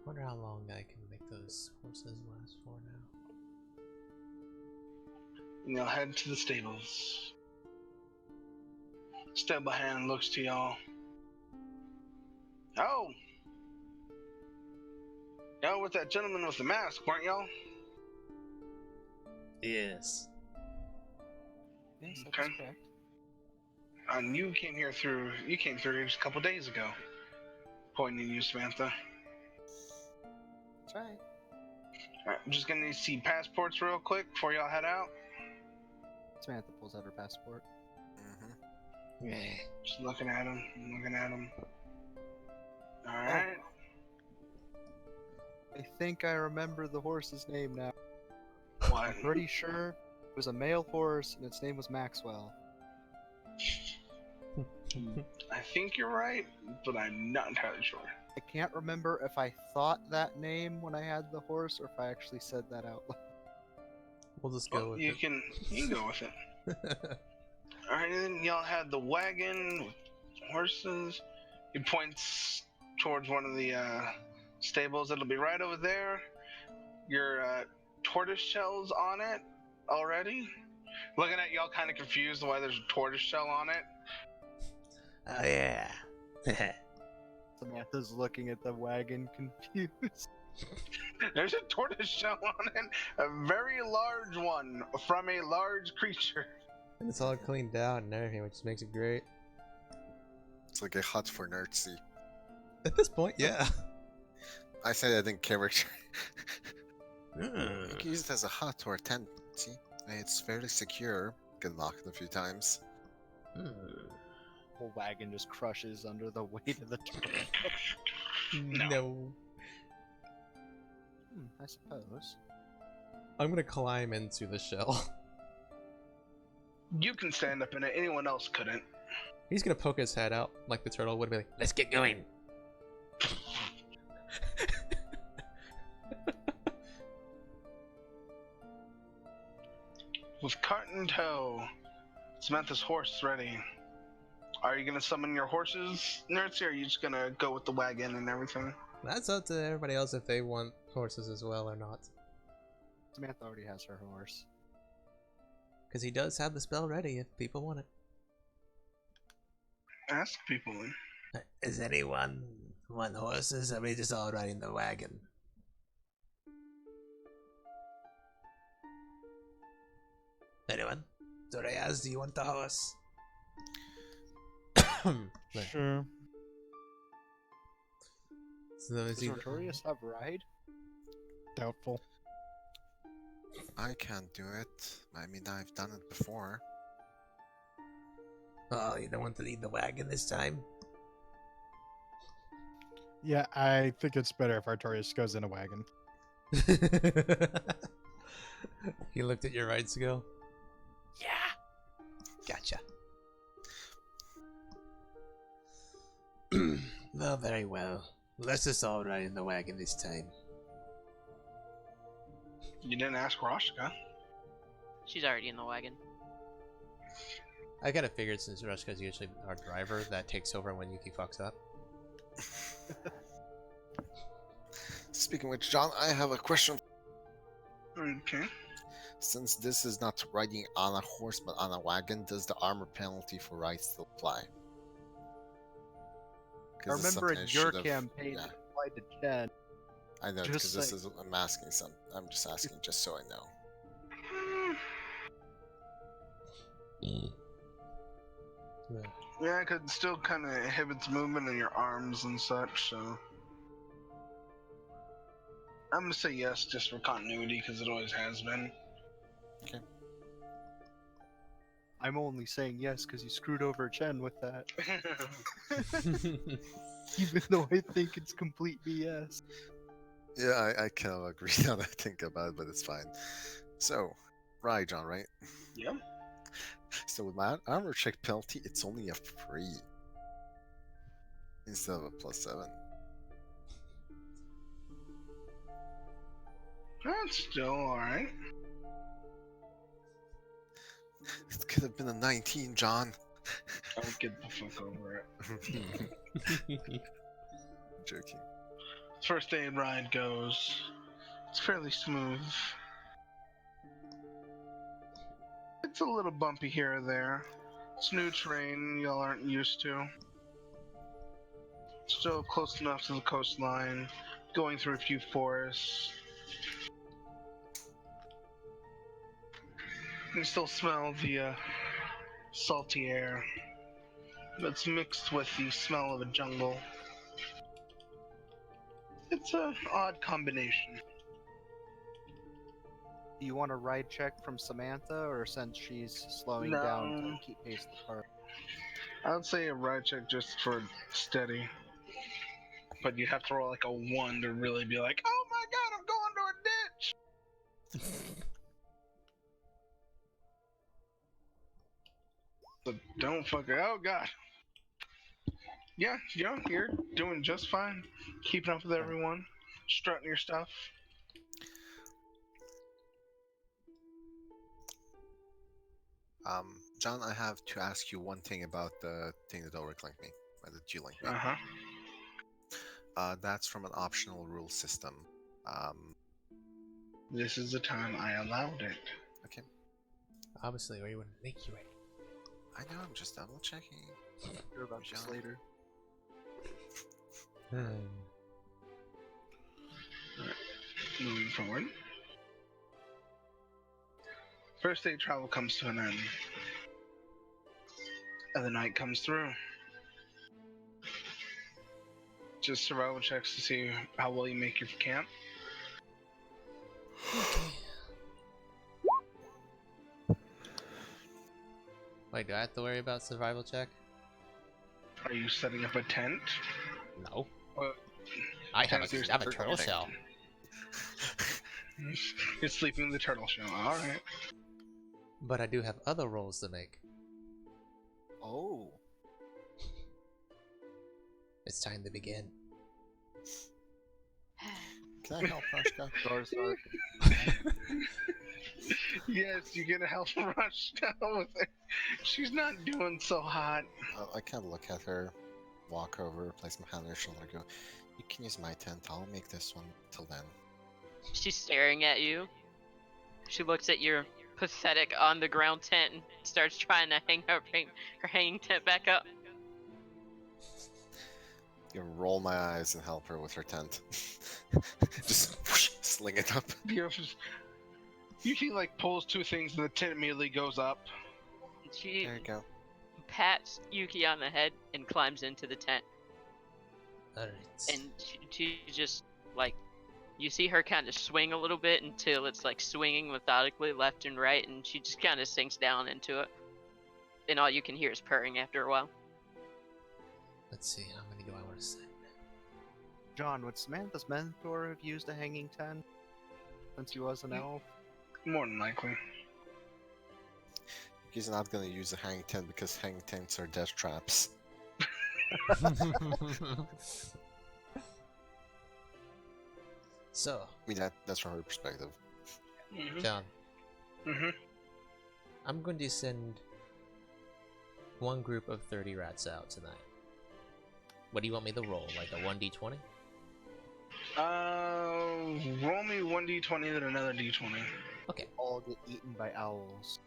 Wonder how long I can make those horses last for now. And you'll head to the stables. Stable hand looks to y'all. Oh! Y'all with that gentleman with the mask, weren't y'all? Yes. Yes, that's Okay. correct. And you came here just a couple days ago. Pointing at you, Samantha. That's right. Alright, I'm just gonna need to see passports real quick before y'all head out. Samantha pulls out her passport. Mm-hmm. Yeah. Just looking at him, Alright. I think I remember the horse's name now. What? I'm pretty sure it was a male horse and its name was Maxwell. I think you're right, but I'm not entirely sure. I can't remember if I thought that name when I had the horse or if I actually said that out loud. We'll just go Well, with you it. can go with it. Alright, and then y'all had the wagon with horses. He points towards one of the stables. It'll be right over there. Your tortoise shells on it already. Looking at y'all kind of confused why there's a tortoise shell on it. Oh yeah. Samantha's looking at the wagon confused. There's a tortoise shell on it. A very large one from a large creature. And it's all cleaned out and everything, which makes it great. It's like a hut for Gnerzi. At this point, yeah. I said I didn't care. You Mm. can use it as a hut or a tent. See? It's fairly secure. Get knocked a few times. Mm. The wagon just crushes under the weight of the tortoise. No. I suppose. I'm gonna climb into the shell. You can stand up in it. Anyone else couldn't. He's gonna poke his head out like the turtle would be like, let's get going. With cart in tow, Samantha's horse ready. Are you gonna summon your horses, Gnerzi, or are you just gonna go with the wagon and everything? That's up to everybody else if they want horses as well or not. Samantha already has her horse. Because he does have the spell ready if people want it. Ask people. Is anyone want horses? Are we just all riding the wagon? Anyone? Dorayaz, do you want the horse? Sure. So is Does he... Artorius have ride? Doubtful. I can't do it. I mean, I've done it before. Oh, you don't want to lead the wagon this time? Yeah, I think it's better if Artorius goes in a wagon. He looked at your rights and go, yeah, gotcha. Well, very well. Let's just all ride in the wagon this time. You didn't ask Roshka. She's already in the wagon. I kind of figured since Rushka's usually our driver, that takes over when Yuki fucks up. Speaking of which, John, I have a question. Okay. Since this is not riding on a horse but on a wagon, does the armor penalty for ride still apply? I 'Cause it's remember in something I your should've- campaign, yeah. you applied to Chen. I know, Just because this saying. is I'm asking some. I'm just asking just so I know. Yeah, it could still kind of inhibits movement in your arms and such, so. I'm gonna say yes just for continuity because it always has been. I'm only saying yes because you screwed over Chen with that. Even though I think it's complete BS. Yeah, I kind of agree now that I think about it, but it's fine. So, right, John, right? Yep. So with my armor check penalty, it's only a 3 instead of a +7. That's still alright. It could have been a 19, John. I'll get the fuck over it. Joking. First aid ride goes. It's fairly smooth. It's a little bumpy here or there. It's new terrain y'all aren't used to. Still close enough to the coastline. Going through a few forests. You can still smell the salty air that's mixed with the smell of a jungle. It's an odd combination. Do you want a ride check from Samantha, or since she's slowing down to keep pace with the car? I would say a ride check just for steady. But you'd have to roll like a 1 to really be like, oh my god, I'm going to a ditch! So don't fuck it. Oh god. Yeah, you're doing just fine. Keeping up with everyone. Strutting your stuff. John, I have to ask you one thing about the thing that Ulrich linked me, or that you linked me. Uh-huh. That's from an optional rule system. This is the time I allowed it. Okay. Obviously, or you wouldn't make you it. I know, I'm just double checking. Hear about this John. later. Moving forward. First day travel comes to an end. And the night comes through. Just survival checks to see how well you make your camp. Wait, do I have to worry about survival check? Are you setting up a tent? No. Well, I have Tent's a turtle shell. You're sleeping in the turtle shell. Alright. But I do have other rolls to make. Oh. It's time to begin. Can I help, Rushka? Doors are Yes, you get a help rush down with her. She's not doing so hot. I kind of look at her, walk over, place my hand on her shoulder, go, you can use my tent, I'll make this one till then. She's staring at you. She looks at your pathetic on the ground tent and starts trying to hang her hanging tent back up. You roll my eyes and help her with her tent. Just whoosh, sling it up. Yuki like pulls two things and the tent immediately goes up. She There you go. pats Yuki on the head and climbs into the tent. Alright. And she just like, you see her kind of swing a little bit until it's like swinging methodically left and right, and she just kind of sinks down into it. And all you can hear is purring after a while. Let's see, how many do I want to send? John, would Samantha's mentor have used a hanging tent? Since he was an elf? More than likely. He's not gonna use a hanging tent because hanging tents are death traps. So, I mean, that's from her perspective. Mm-hmm. John, Mm-hmm. I'm going to send one group of 30 rats out tonight. What do you want me to roll? Like a 1d20? Roll me 1d20 then another d20. Okay. All get eaten by owls.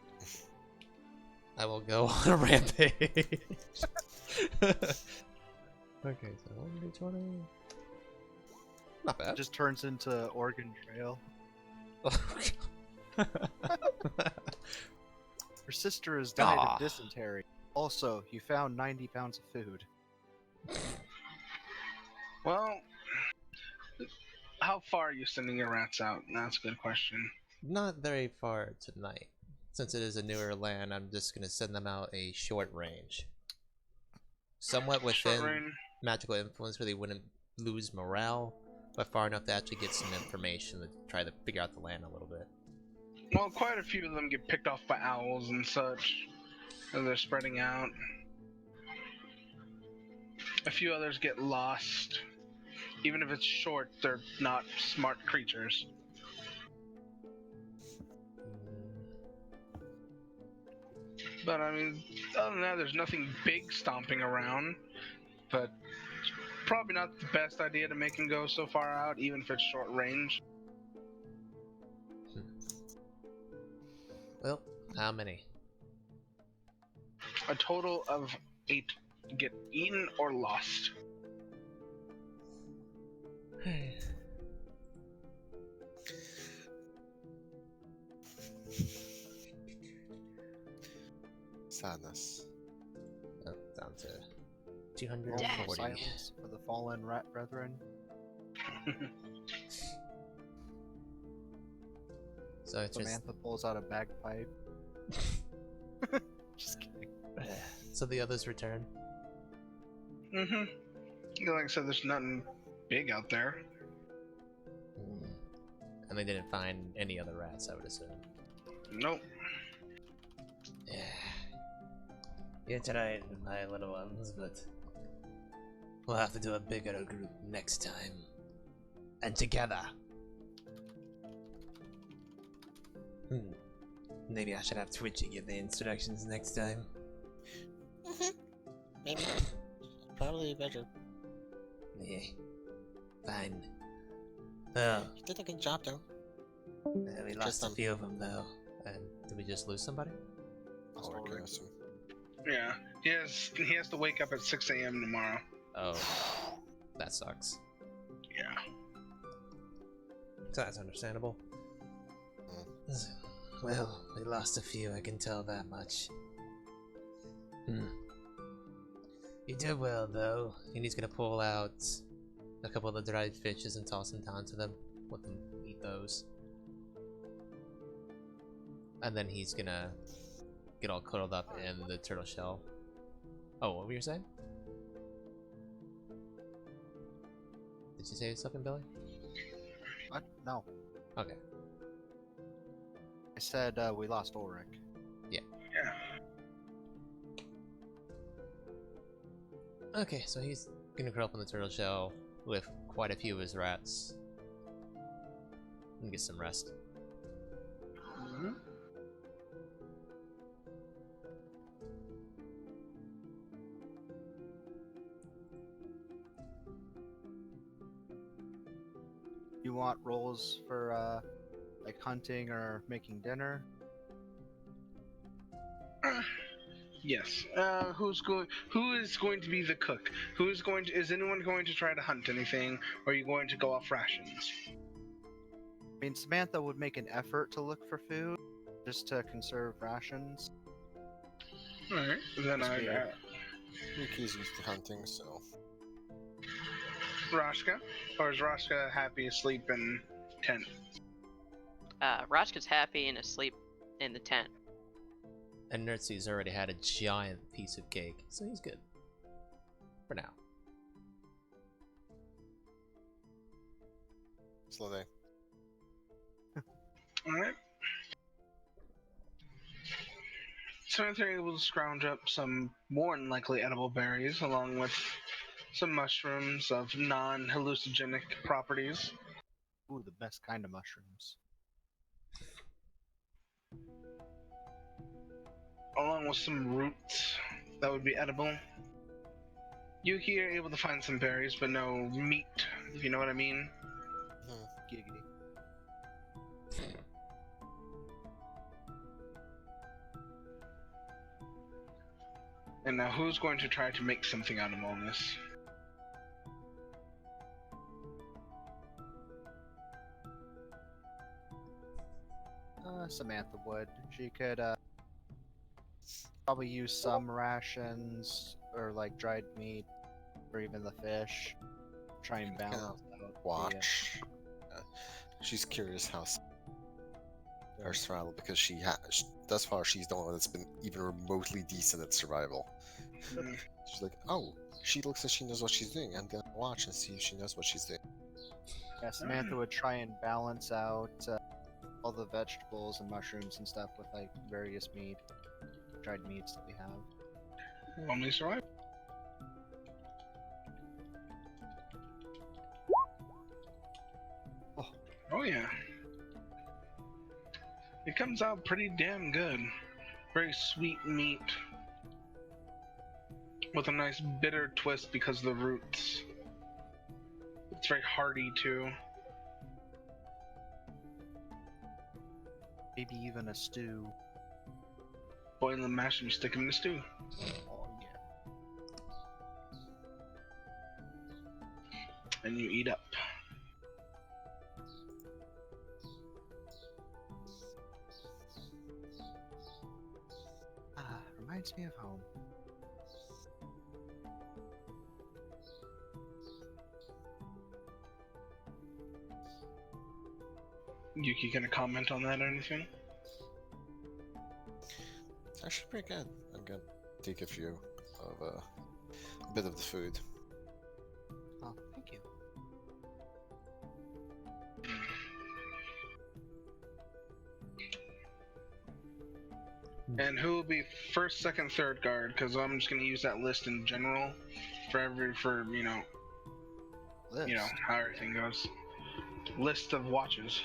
I will go on a rampage. Okay, so 1d20. Not It bad. just turns into Oregon Trail. Her sister has died Ah. of dysentery. Also, you found 90 pounds of food. Well, how far are you sending your rats out? That's a good question. Not very far tonight. Since it is a newer land, I'm just going to send them out a short range. Somewhat Short within range. magical influence where they wouldn't lose morale, but far enough to actually get some information to try to figure out the land a little bit. Well, quite a few of them get picked off by owls and such, as they're spreading out. A few others get lost. Even if it's short, they're not smart creatures. But I mean, other than that, there's nothing big stomping around. But probably not the best idea to make them go so far out, even if it's short range. Well, how many? A total of 8 get eaten or lost. Sadness. Oh, down to Roll for 240. silence for the fallen rat brethren. So it's just Samantha pulls out a bagpipe. Just kidding. so the others return. Like I said, there's nothing big out there. And they didn't find any other rats, I would assume. Nope. Yeah. You tried, my little ones, but we'll have to do a bigger group next time. And together. Maybe I should have Twitchy give the instructions next time. Maybe. Probably better. Yeah. Fine. Oh, You did a good job, though. we lost a few of them, though. And did we just lose somebody? Oh, I guess. Yeah. He has to wake up at 6 a.m. tomorrow. Oh. That sucks. Yeah. So that's understandable. Well, we lost a few, I can tell that much. You did well, though. And he's gonna pull out a couple of the dried fishes and toss them down to them. Let them eat those. And then he's gonna get all cuddled up in the turtle shell. Oh, what were you saying? Did you say something, Billy? What? No. Okay. I said we lost Ulrich. Yeah. Okay, so he's gonna curl up in the turtle shell with quite a few of his rats. And get some rest. You want rolls for like hunting or making dinner? Yes. Who is going to be the cook? Is anyone going to try to hunt anything, or are you going to go off rations? I mean, Samantha would make an effort to look for food, just to conserve rations. Alright. Then Must I be- Yuki's used to hunting, so. Rashka? Or is Rashka happy asleep in tent? Rashka's happy and asleep in the tent. And Gnerzi's already had a giant piece of cake, so he's good. For now. Slow day. Alright. So they're able to scrounge up some more than likely edible berries, along with some mushrooms of non-hallucinogenic properties. Ooh, the best kind of mushrooms. Along with some roots that would be edible. Yuki are able to find some berries, but no meat, if you know what I mean. Giggity. And now who's going to try to make something out of all this? Samantha would. She could probably use some rations or like dried meat or even the fish. Try and Kinda balance out. Watch. She's curious how her survival, because thus far she's the one that's been even remotely decent at survival. Mm. She's like, oh, she looks like she knows what she's doing. I'm gonna watch and see if she knows what she's doing. Yeah, Samantha would try and balance out all the vegetables and mushrooms and stuff with like various meat, dried meats that we have. Only survive. Oh yeah. It comes out pretty damn good. Very sweet meat. With a nice bitter twist because of the roots. It's very hearty too. Maybe even a stew. Boil and mash and stick them in the stew. Oh yeah. And you eat up. Reminds me of home. Yuki, gonna comment on that or anything? It's actually pretty good. I'm gonna take a few of a bit of the food. Oh, thank you. And who will be first, second, third guard? Because I'm just gonna use that list in general for you know how everything goes. List of watches.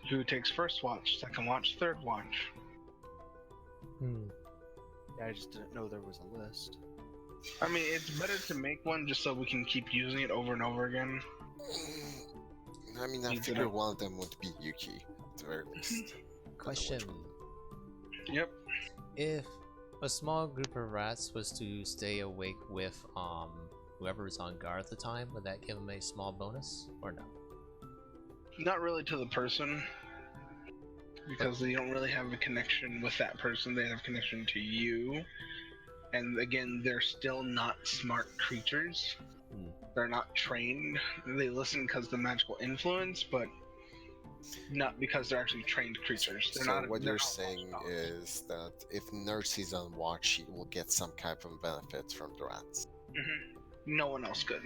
Who takes first watch, second watch, third watch? Yeah, I just didn't know there was a list. I mean, it's better to make one just so we can keep using it over and over again. I mean, I figure one of them would be Yuki, at the very least. Question. Yep. If a small group of rats was to stay awake with whoever was on guard at the time, would that give them a small bonus or no? Not really to the person, because they don't really have a connection with that person. They have a connection to you. And again, they're still not smart creatures. They're not trained. They listen because of the magical influence, but not because they're actually trained creatures. So what you're saying is that if Gnerzi's on watch, she will get some kind of benefit from the rats. Mm-hmm. No one else could.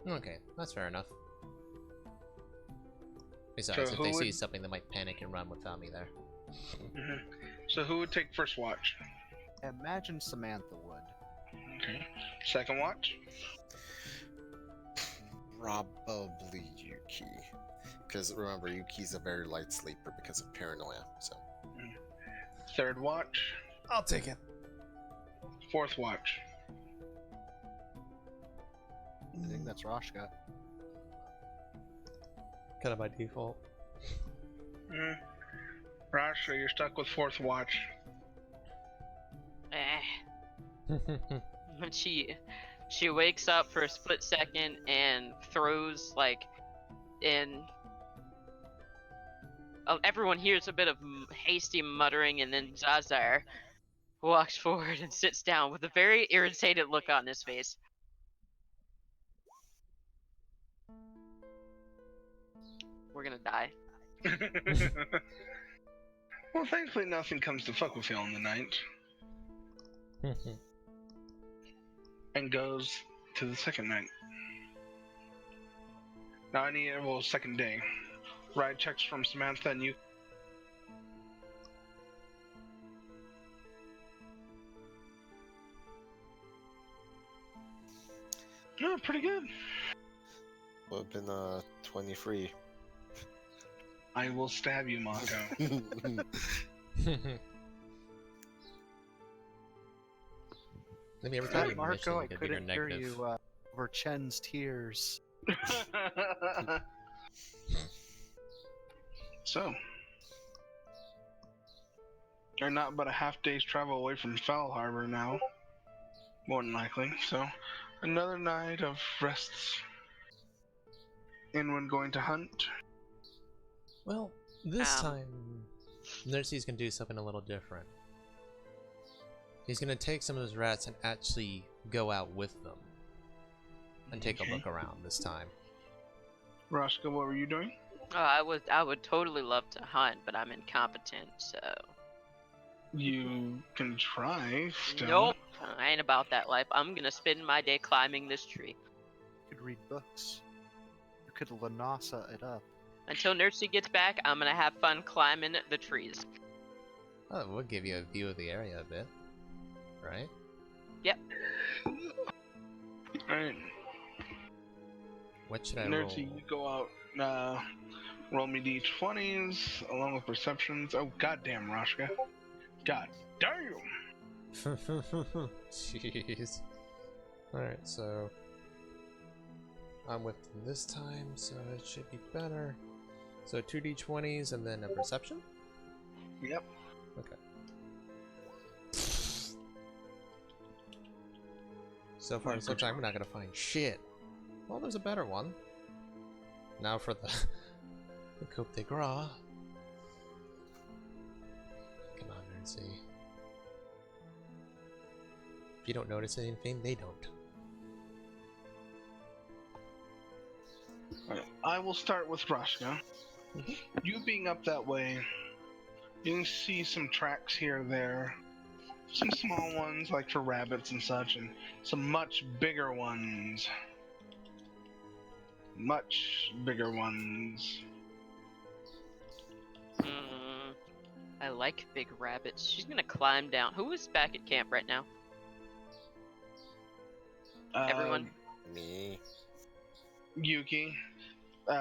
Okay, that's fair enough. Besides, So if they who see would- something, they might panic and run without me there. Mm-hmm. So who would take first watch? Imagine Samantha would. Okay. Second watch? Probably Yuki. Because remember, Yuki's a very light sleeper because of paranoia, so... Third watch? I'll take it. Fourth watch? I think that's Roshka. Kind of by default. Rosh, so you're stuck with fourth watch. She wakes up for a split second and throws like in. Everyone hears a bit of hasty muttering, and then Zazar walks forward and sits down with a very irritated look on his face. We're gonna die. Well, thankfully nothing comes to fuck with you on the night. And goes to the second night. Now I need, well, second day. Ride checks from Samantha and you. Oh, pretty good. Would have been 23. I will stab you, Mako. Maybe every time you Marco, I mission, get bigger couldn't hear negative. you over Chen's tears. So, you're not but a half day's travel away from Fell Harbor now, more than likely. So, another night of rests. Anyone going to hunt? Well, this time, Gnerzi's gonna do something a little different. He's gonna take some of his rats and actually go out with them and take a look around this time. Roscoe, what were you doing? Oh, I would totally love to hunt, but I'm incompetent, so. You can try still. Nope, I ain't about that life. I'm gonna spend my day climbing this tree. You could read books. You could Lanasa it up. Until Gnerzi gets back, I'm gonna have fun climbing the trees. Oh, it would give you a view of the area a bit, right? Yep. Alright. What should I Gnerzi, roll? you go out, roll me d20s along with perceptions. Oh, goddamn, Roscoe. God damn! Jeez. Alright, so I'm with them this time, so it should be better. So 2d20s and then a perception? Yep. Okay. So far, so time, we're not gonna find shit. Well, there's a better one. Now for the coup de grace. Come on, Gnerzi. If you don't notice anything, they don't. Alright, I will start with Roscoe. You being up that way, you can see some tracks here or there. Some small ones, like for rabbits and such, and some much bigger ones. Much bigger ones. I like big rabbits. She's gonna climb down. Who is back at camp right now? Everyone? Me. Yuki.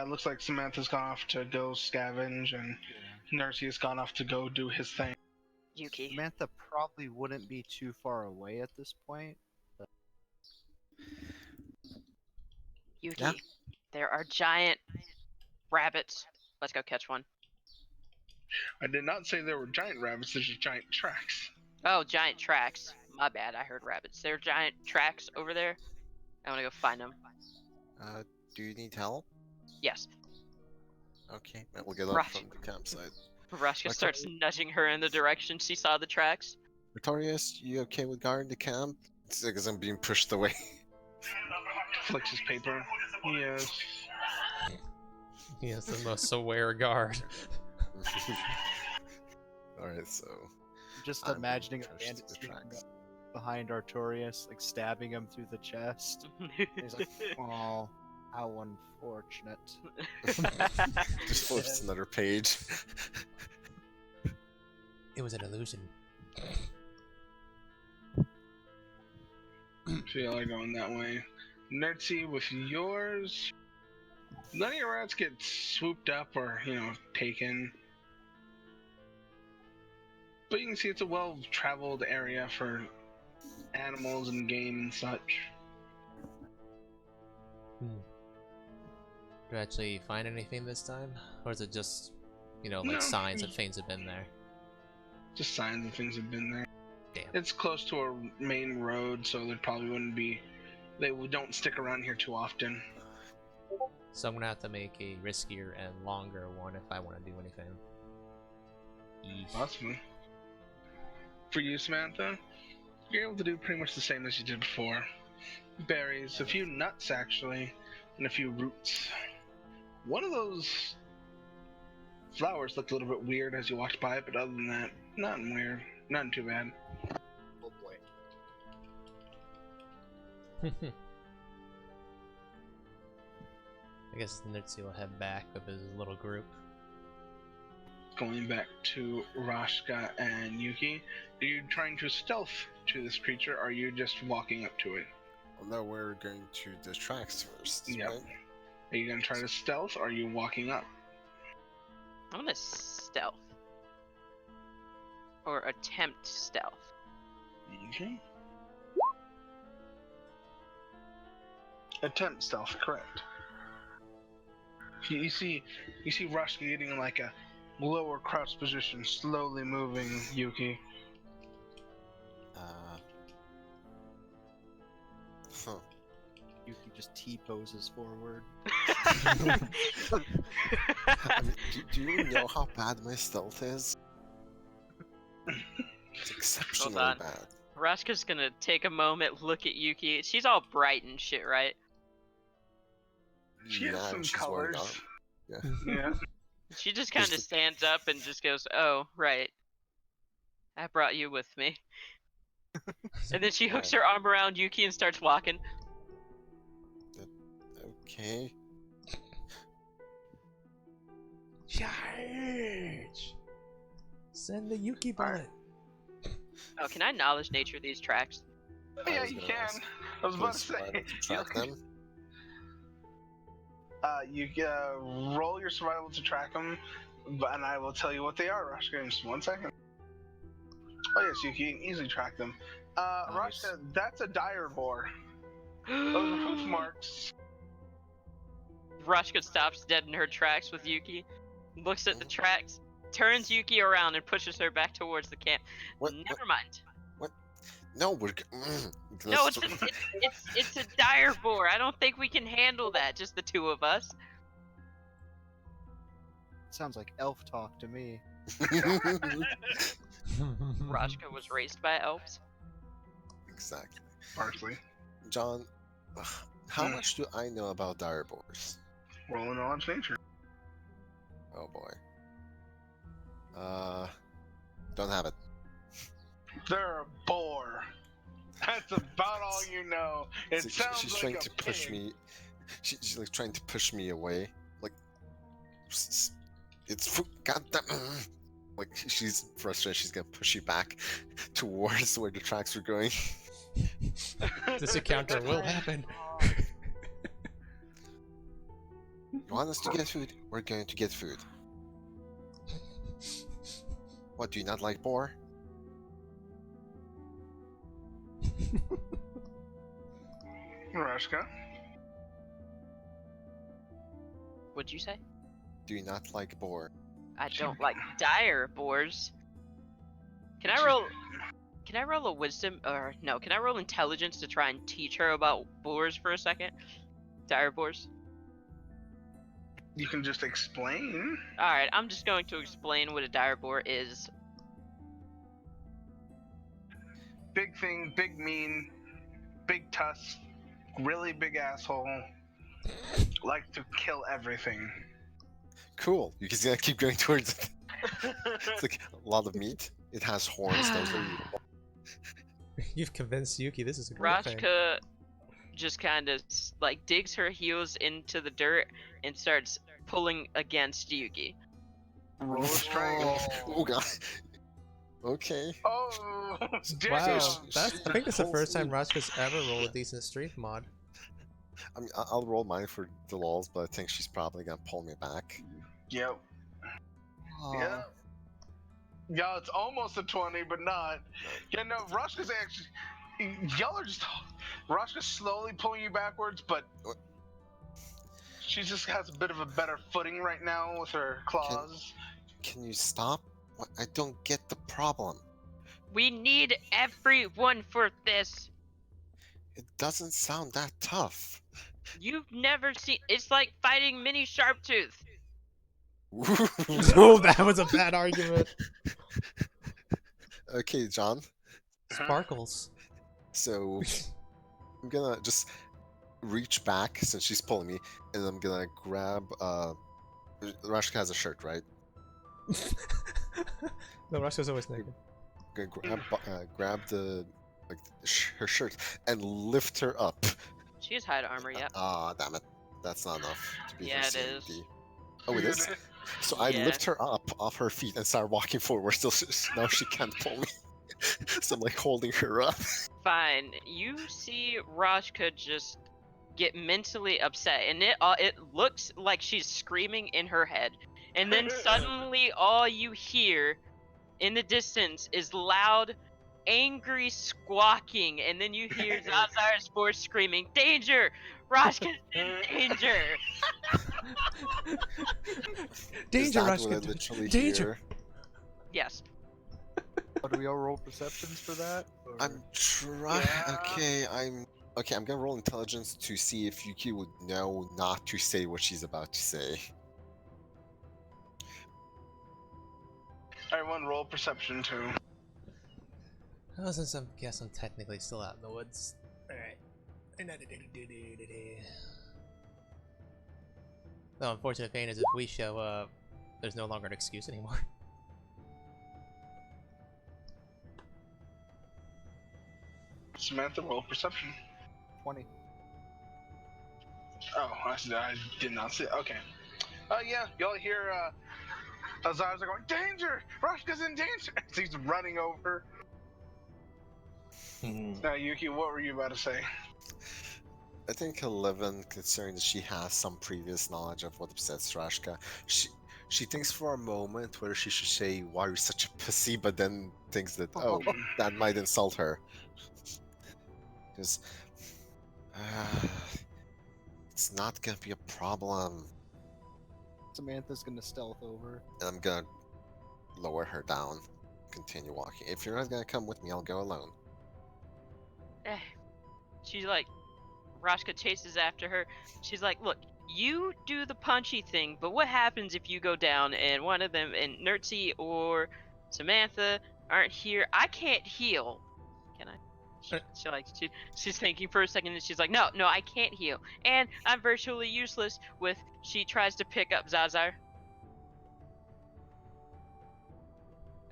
Looks like Samantha's gone off to go scavenge, and Gnerzi has gone off to go do his thing. Yuki. Samantha probably wouldn't be too far away at this point. Yuki. Yeah? There are giant rabbits. Let's go catch one. I did not say there were giant rabbits, there's just giant tracks. Oh, giant tracks. My bad, I heard rabbits. There are giant tracks over there. I want to go find them. Do you need help? Yes. Okay, we'll get up Right. from the campsite. Rashka Okay. starts nudging her in the direction she saw the tracks. Artorius, you okay with guarding the camp? It's because I'm being pushed away. Flicks his paper. Yes. He is the most aware guard. Alright, so... Just I'm imagining a pushed to bandit the sneaking tracks. up behind Artorius, like stabbing him through the chest. He's like, oh, how unfortunate. Just flips another page. It was an illusion. So y'all are going that way. Gnerzi, with yours, none of your rats get swooped up or, taken. But you can see it's a well-traveled area for animals and game and such. Do you actually find anything this time? Or is it just, like No. signs that things have been there? Just signs that things have been there. Damn. It's close to a main road, so there probably wouldn't be... They don't stick around here too often. So I'm gonna have to make a riskier and longer one if I want to do anything. Eesh. Possibly. For you, Samantha, you're able to do pretty much the same as you did before. Berries, a few nuts actually, and a few roots. One of those flowers looked a little bit weird as you walked by it, but other than that, nothing weird. Nothing too bad. Oh boy. I guess Gnerzi will head back with his little group. Going back to Rashka and Yuki, are you trying to stealth to this creature, or are you just walking up to it? Well, no, we're going to the tracks first. Yep. Right? Are you going to try to stealth, or are you walking up? I'm gonna stealth. Or attempt stealth. Okay. Attempt stealth, correct. You see Rashka getting like a lower crouch position, slowly moving Yuki. Huh. Yuki just T-poses forward. I mean, do you know how bad my stealth is? It's exceptionally on. bad. Rashka's gonna take a moment, look at Yuki. She's all bright and shit, right? She has Yeah, some and she's wearing colors. armor. Yeah. Yeah. She just kind of Just- stands up and just goes, "Oh, right. I brought you with me." And then she hooks her arm around Yuki and starts walking. Okay. Charge! Send the Yuki bullet. Oh, can I knowledge nature these tracks? Yeah, was you gonna can. ask, I was about to Please say. survival to track them. You roll your survival to track them, and I will tell you what they are, Rashka, in just 1 second. Oh yes, you can easily track them. Nice. Rashka, that's a dire boar. Those are hoof marks. Rashka stops dead in her tracks with Yuki, looks at the tracks, turns Yuki around and pushes her back towards the camp. What? Never mind. No, we're. No, it's a dire boar. I don't think we can handle that, just the two of us. Sounds like elf talk to me. Rashka was raised by elves. Exactly. Partially. John, how much do I know about dire boars? Roll knowledge nature. Oh boy. Don't have it. They're a boar. That's about all you know. It sounds She's like trying a to push pig. me. She's like trying to push me away. Like, it's goddamn. Like she's frustrated. She's gonna push you back towards where the tracks were going. This encounter will happen. You want us to get food? We're going to get food. What, do you not like boar? Rashka. What'd you say? Do you not like boar? I don't like dire boars. Can I roll a wisdom, or no, can I roll intelligence to try and teach her about boars for a second? Dire boars? You can just explain. Alright, I'm just going to explain what a dire boar is. Big thing, big mean, big tusk, really big asshole. Like to kill everything. Cool. You can see I keep going towards it. It's like a lot of meat. It has horns. Those are eatable. You've convinced Yuki this is a great thing. Rashka just kind of like digs her heels into the dirt and starts pulling against Yuki. Roll a strength. Oh god. Okay. Oh, damn. Wow, She I think that's the pulls first time me. Rashka's ever rolled a decent strength mod. I mean, I'll roll mine for the lols, but I think she's probably gonna pull me back. Yep. Yeah. Yeah, it's almost a 20, but not. Yeah, no, Rashka's actually. Y'all are just. Rashka's slowly pulling you backwards, but. What? She just has a bit of a better footing right now with her claws. Can you stop? What? I don't get the problem. We need everyone for this. It doesn't sound that tough. You've never seen. It's like fighting Mini Sharptooth. Oh, that was a bad argument. Okay, John. Sparkles. So I'm gonna just reach back since she's pulling me, and I'm gonna grab. Rashka has a shirt, right? No, Rashka's always naked. Gonna grab the her shirt and lift her up. She has hide armor, yep. Ah, damn it! That's not enough to be Yeah, for it is. safety. Oh, it is. So I Yeah. lift her up off her feet and start walking forward. Still, now she can't pull me. So I'm like holding her up. Fine. You see Rashka just get mentally upset, and it looks like she's screaming in her head. And then suddenly all you hear in the distance is loud angry squawking, and then you hear Zazar's voice screaming, "Danger! Roshka's in danger!" Danger, Is that what I Rushka! literally Danger! hear? Yes. Oh, do we all roll perceptions for that? Or- I'm trying. Yeah. Okay, I'm gonna roll intelligence to see if Yuki would know not to say what she's about to say. Everyone roll perception too. Oh, since I guess I'm technically still out in the woods. Alright. The unfortunate thing is if we show up, there's no longer an excuse anymore. Samantha, roll perception. 20. Oh, I did not see it. Okay. Yeah, y'all hear Azar's going, "Danger! Roshka's in danger!" So he's running over. Now, Yuki, what were you about to say? I think 11, considering that she has some previous knowledge of what upsets Rashka, she thinks for a moment whether she should say, "Why are you such a pussy?" but then thinks that, oh, that might insult her. Because it's not gonna be a problem. Samantha's gonna stealth over. And I'm gonna lower her down, continue walking. If you're not gonna come with me, I'll go alone. She's like, Roshka chases after her. She's like, "Look, you do the punchy thing, but what happens if you go down and one of them, and Gnerzi or Samantha aren't here? I can't heal. Can I?" She's thinking for a second, and she's like, no, I can't heal. And I'm virtually useless with, she tries to pick up Zazar.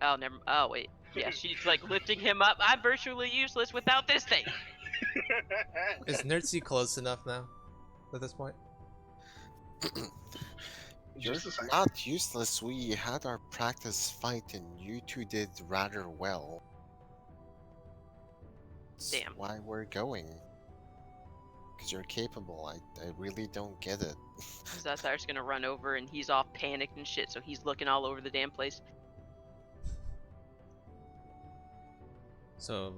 Oh, wait. Yeah, she's like lifting him up. I'm virtually useless without this thing. Is Gnerzi close enough now? At this point? You're Just a second. not useless. We had our practice fight and you two did rather well. That's Damn. why we're going. Because you're capable. I really don't get it. Zazar's gonna run over, and he's all panicked and shit, so he's looking all over the damn place. So,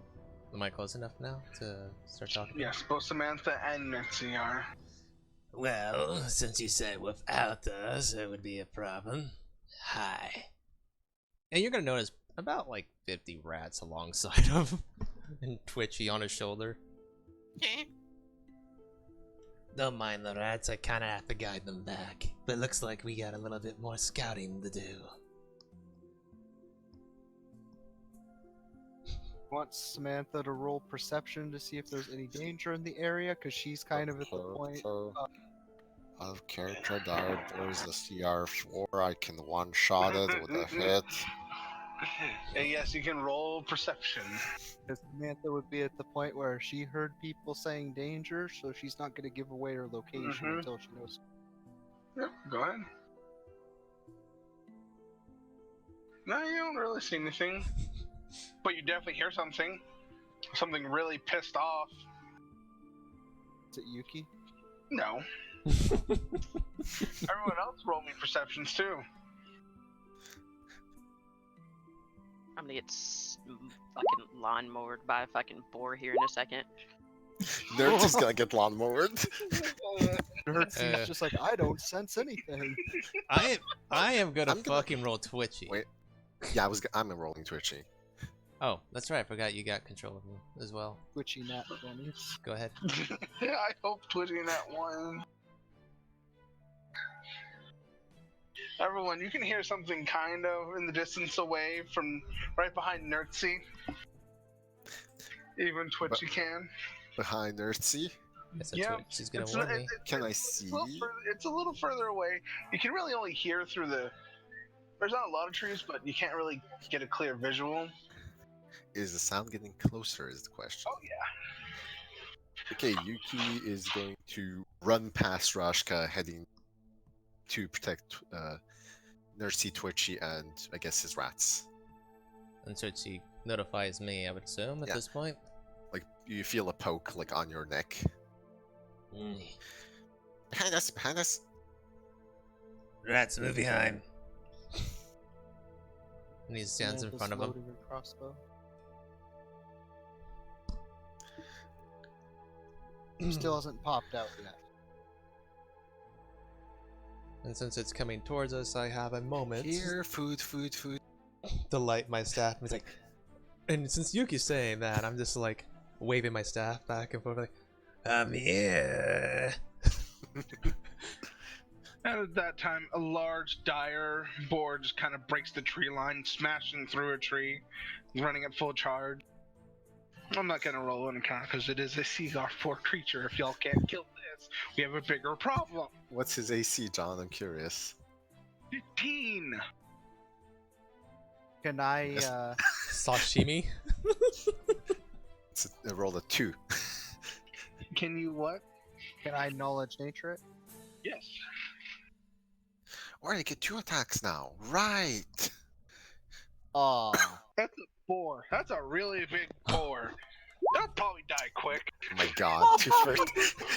am I close enough now to start talking? Yes, both Samantha and Gnerzi are. Well, since you said without us, it would be a problem. Hi. And you're gonna notice about like 50 rats alongside him, and Twitchy on his shoulder. Don't mind the rats, I kinda have to guide them back. But looks like we got a little bit more scouting to do. Want Samantha to roll perception to see if there's any danger in the area, because she's kind of at the point. Out of character, there's a CR4. I can one-shot it with a hit. And yes, you can roll perception. Because Samantha would be at the point where she heard people saying danger, so she's not going to give away her location Mhm. until she knows. Yep, go ahead. No, you don't really see anything. But you definitely hear something. Something really pissed off. Is it Yuki? No. Everyone else roll me perceptions too. I'm gonna get fucking lawnmowered by a fucking boar here in a second. They're just gonna get lawnmowered. Gnerzi's just like, I don't sense anything. I am gonna I'm gonna- fucking roll Twitchy. Wait. Yeah, I'm rolling Twitchy. Oh, that's right, I forgot you got control of me as well. Twitchy nat 20s. Go ahead. I hope twitching that one. Everyone, you can hear something kind of in the distance away from right behind Gnerzi. Even Twitchy can. Behind Gnerzi. Guess that's Yeah, what she's gonna It's, warn it- me. it- Can I it's see? It's a little further away. You can really only hear through the. There's not a lot of trees, but you can't really get a clear visual. Is the sound getting closer is the question. Oh yeah. Okay, Yuki is going to run past Rashka, heading to protect Gnerzi, Twitchy, and I guess his rats. And Twitchy notifies me, I would assume, at Yeah. this point. Like, you feel a poke, like, on your neck. Behind us, behind us! Rats, move behind. And he stands in Samantha's front of him. loading her crossbow. Still hasn't popped out yet. And since it's coming towards us, I have a moment Here, food. to light my staff. And, it's like, and since Yuki's saying that, I'm just like waving my staff back and forth like, I'm here. And at that time, a large dire boar just kind of breaks the tree line, smashing through a tree, running at full charge. I'm not gonna roll an encounter because it is a Seagar 4 creature. If y'all can't kill this, we have a bigger problem. What's his AC, John? I'm curious. 15! Can I, Sashimi? I rolled a 2. Can you what? can I knowledge nature it? Yes. Or I get 2 attacks now. Right. Aw. That's a 4. That's a really big boar. They'll probably die quick. Oh my god. 2 first.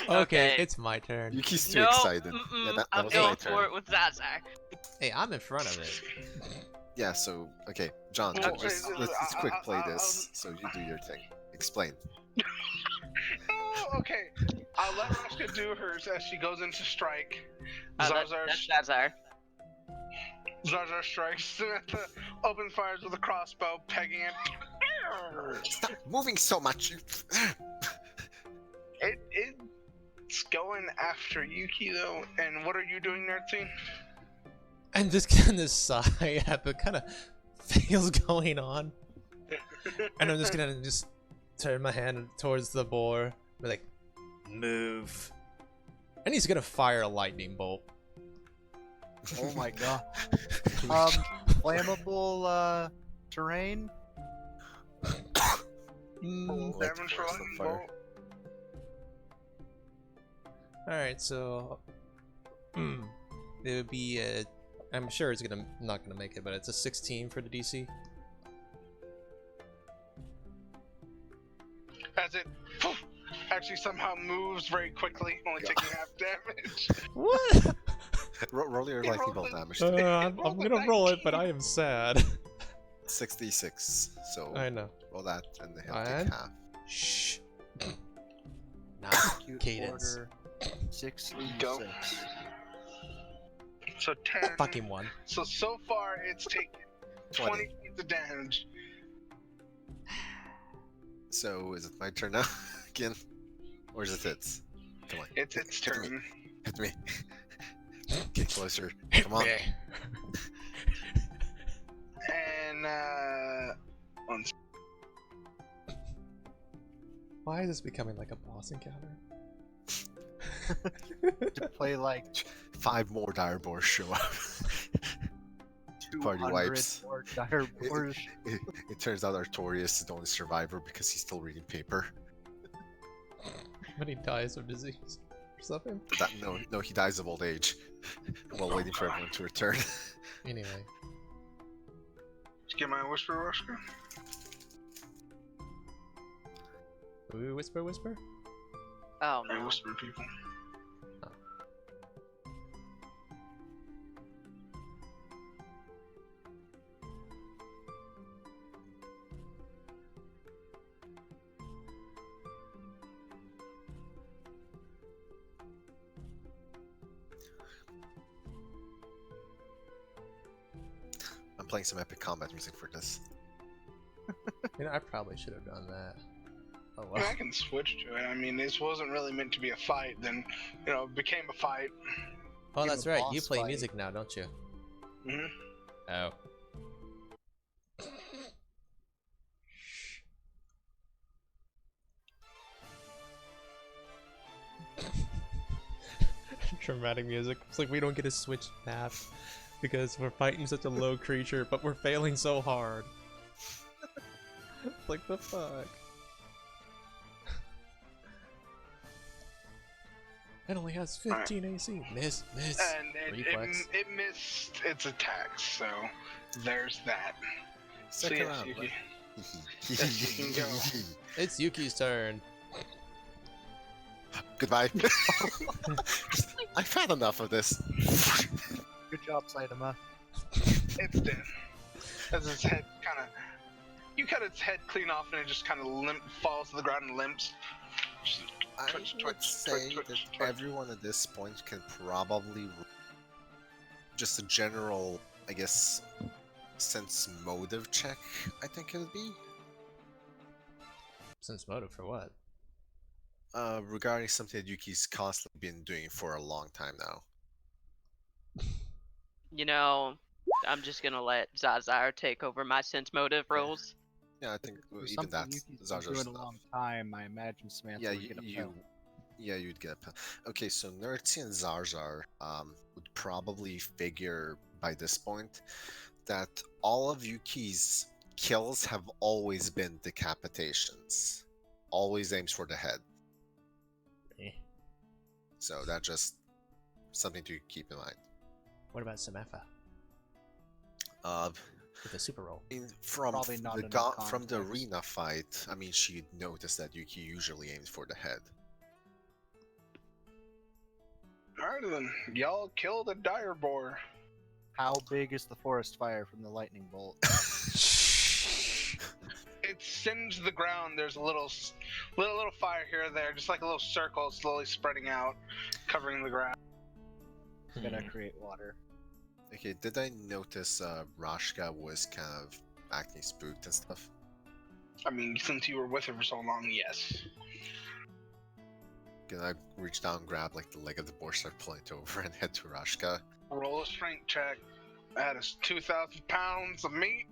Okay, Okay. it's my turn. Yuki's too No, excited. Yeah, that I'm was my going turn. for it with Zazar. Hey, I'm in front of it. Yeah, so, okay, John, Well, let's quick play this, so you do your thing. Explain. Oh, okay. I'll let Rashka do hers as she goes into strike. That's Zarzar Zazar. strikes, open fires with a crossbow, pegging it. Stop moving so much. It's going after Yuki though. And what are you doing, Gnerzi? I'm just gonna sigh at the kind of fails going on. And I'm just gonna turn my hand towards the boar. Be like, move. And he's gonna fire a lightning bolt. Oh my god. Flammable, terrain? Damage for lightning bolt. Alright, so it would be I'm sure it's not gonna make it, but it's a 16 for the DC. As it actually somehow moves very quickly, only taking half damage. What? Roll your He lightning rolled bolt a- damage. I'm rolled a gonna roll it, 19. but I am sad. 6d6, so I know. roll that and he'll And- take half. Shh. Now, Cute cadence. order. 6 Go. 6. So 10. Fucking one. So far it's taken 20 points of damage. So is it my turn now again, or is it its? Come on, It's its turn. hit me. Get closer. Come on. And Why is this becoming like a boss encounter? To play like 5 more dire boars show up. Party 200 wipes. more dire boars. It turns out Artorius is the only survivor because he's still reading paper. But he dies of disease or something. No, he dies of old age while waiting for everyone to return. Anyway. Did you get my whisper, Rashka? Ooh, whisper, whisper. Oh I no. whisper people. I'm playing some epic combat music for this. You know, I probably should have done that. Oh I mean, well. I can switch to it. I mean, this wasn't really meant to be a fight. Then, it became a fight. Oh, Give that's a right. boss You play fight. music now, don't you? hmm Oh. Dramatic music. It's like we don't get to switch maps because we're fighting such a low creature, but we're failing so hard. Like the fuck? It only has 15 AC. Miss. And Reflex. it missed its attacks, so there's that. So Second yes, round. Yuki. Yes, you can go. It's Yuki's turn. Goodbye. I've had enough of this. Good job, Saitama. It's dead. As its head you cut its head clean off and it just kind of falls to the ground and limps. Just I Twitch, would Twitch, say Twitch, that Twitch, Twitch. everyone at this point can probably just a general, I guess, sense motive check. I think it would be Sense motive for what? regarding something that Yuki's constantly been doing for a long time now. You know, I'm just gonna let Zazar take over my sense motive Okay. roles. Yeah, I think If it was even something that's Yuki's been doing Zarjar's a enough. long time, I imagine Samantha Yeah, would get a pill. you'd get a pill. Okay, so Gnerzi and Zarzar would probably figure by this point that all of Yuki's kills have always been decapitations. Always aims for the head. Eh. So that's just something to keep in mind. What about Samantha? Uh, With a super roll. from Probably not the enough from the context. arena fight, I mean, she'd noticed that Yuki usually aims for the head. Alright then, y'all kill the dire boar. How big is the forest fire from the lightning bolt? It singed the ground. There's a little fire here or there, just like a little circle slowly spreading out, covering the ground. Gonna create water. Okay, did I notice Rashka was kind of acting spooked and stuff? I mean, since you were with her for so long, yes. Can I reach down, grab like the leg of the boar, start pulling it over, and head to Rashka? Roll a strength check. That is 2,000 pounds of meat.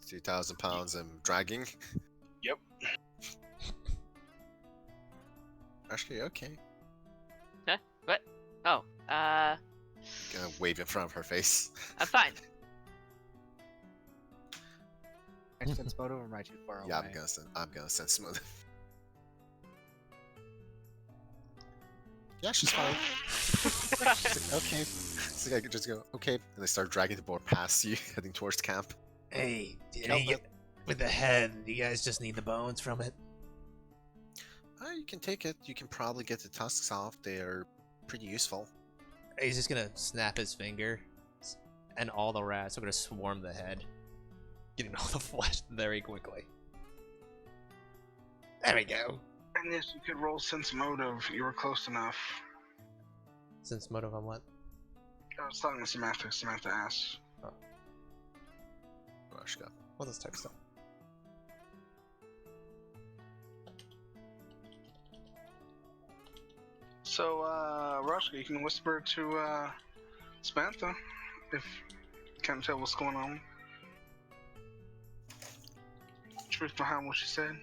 2,000 pounds and dragging? Yep. Rashka, you okay? Huh? What? Oh, Gonna wave in front of her face. I'm fine. My sense motive, or am I too far Yeah, away? I'm gonna send smooth. Yeah, she's fine. She's like, okay. So I could just go, okay. And they start dragging the boar past you, heading towards camp. Hey, it Kill ain't them. with the head. You guys just need the bones from it. You can take it. You can probably get the tusks off. They're pretty useful. He's just gonna snap his finger, and all the rats are gonna swarm the head, getting all the flesh very quickly. There we go. And yes, you could roll sense motive. You were close enough. Sense motive on what? I was talking to Samantha. Samantha asked. Rashka. Well, let's type stuff. So, Rashka, you can whisper to Samantha if you can't tell what's going on. Truth behind what she said.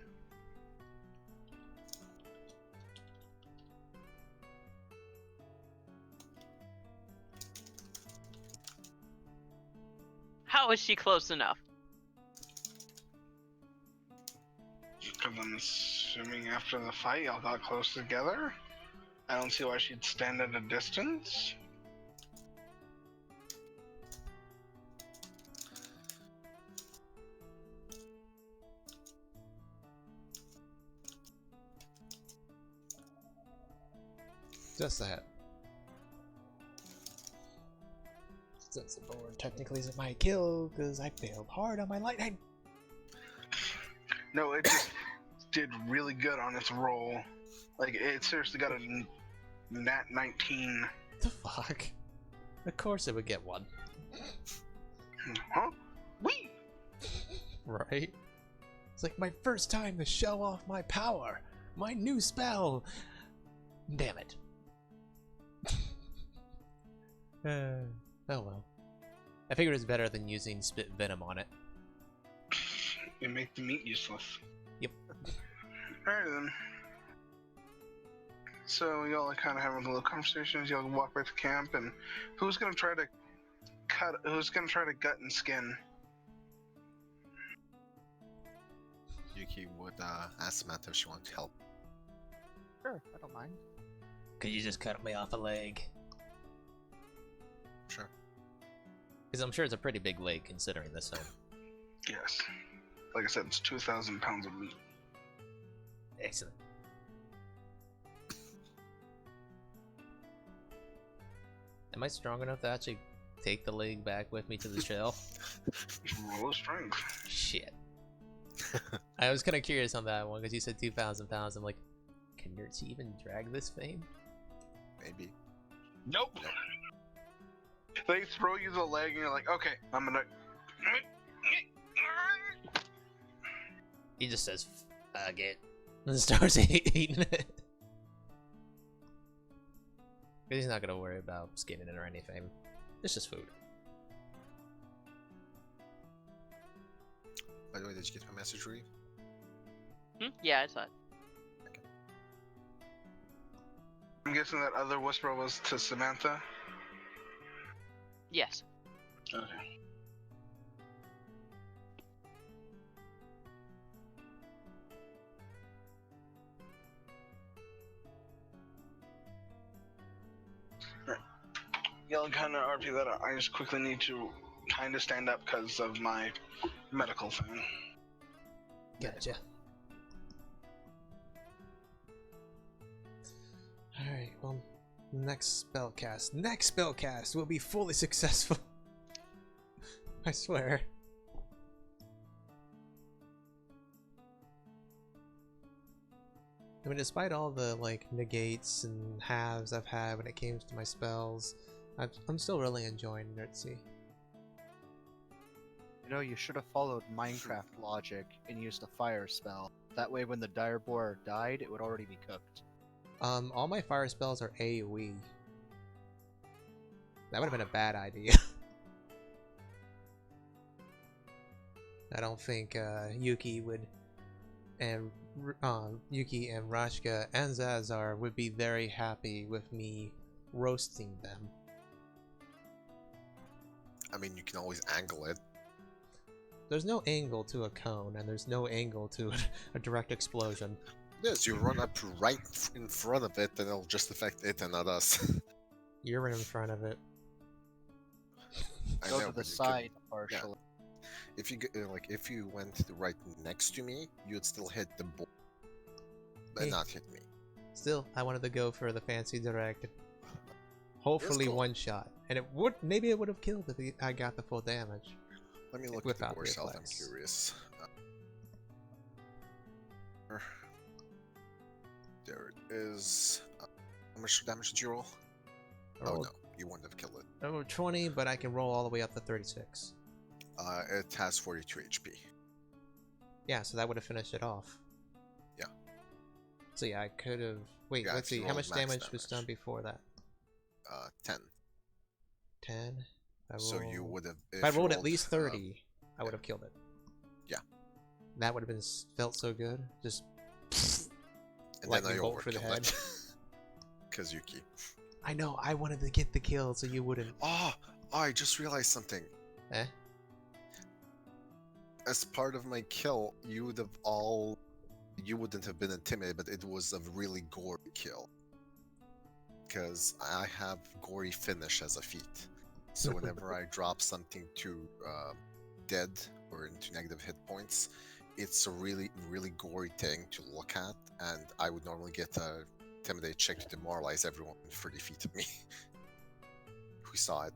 How is she close enough? Because I'm assuming after the fight y'all got close together. I don't see why she'd stand at a distance. Just that. Since the board technically isn't my kill, because I failed hard on my lightning. No, it just did really good on its roll. Like, it seriously got a nat 19. The fuck? Of course it would get one. Huh? Wee! Right? It's like my first time to show off my power. My new spell. Damn it. Oh well. I figured it's better than using spit venom on it. You make the meat useless. Yep. Alright then. So y'all are kind of having a little conversations. Y'all walk back to camp, and who's gonna try to gut and skin? Yuki would ask Samantha if she wants help. Sure, I don't mind. Could you just cut me off a leg? Sure. Because I'm sure it's a pretty big leg considering this time. Yes. Like I said, it's 2,000 pounds of meat. Excellent. Am I strong enough to actually take the leg back with me to the shell? Roll of strength. Shit. I was kind of curious on that one because you said 2,000 pounds. I'm like, Can Gnerzi even drag this fame? Maybe. Nope. They throw you the leg and you're like, okay, I'm gonna. He just says, fuck it, and starts eating it. He's not gonna worry about skinning it or anything. It's just food. By the way, did you get my message, Rui? Yeah, I saw it. I'm guessing that other whisper was to Samantha. Yes. Okay. Yelling kind of RP that I just quickly need to kind of stand up because of my medical thing. Gotcha. Alright, well, next spellcast will be fully successful. I swear. I mean, despite all the, like, negates and halves I've had when it came to my spells, I'm still really enjoying Gnerzi. You know, you should have followed Minecraft logic and used a fire spell. That way when the dire boar died, it would already be cooked. All my fire spells are AoE. That would have been a bad idea. I don't think Yuki and Rashka and Zazar would be very happy with me roasting them. I mean, you can always angle it. There's no angle to a cone, and there's no angle to a direct explosion. Yes, you run up right in front of it, and it'll just affect it and not us. You're in front of it. I Go know, to the but you side could- partially. If you if you went right next to me, you'd still hit the board, but Hey. not hit me. Still, I wanted to go for the fancy direct. Hopefully cool. one shot, and maybe it would have killed if I got the full damage. Let me look Without at the the board health. I'm reflex. curious. There it is. How much damage did you roll? I Oh rolled, no, you wouldn't have killed it. I rolled 20, but I can roll all the way up to 36. It has 42 HP. Yeah, so that would have finished it off. Yeah. So yeah, I could have. Wait, Yeah, let's if you see. How rolled much max damage was done damage. before that? 10. 10. So you would have. If I you rolled at least 30, I would yeah. have killed it. Yeah. That would have been felt so good. Just. And then I lightning bolt for the overkilled head. it. Kazuki. I know. I wanted to get the kill, so you wouldn't. Oh, I just realized something. Eh? As part of my kill, you wouldn't have been intimidated, but it was a really gory kill. Because I have gory finish as a feat. So whenever I drop something to dead or into negative hit points, it's a really, really gory thing to look at, and I would normally get a intimidate check to demoralize everyone 30 feet of me. We saw it.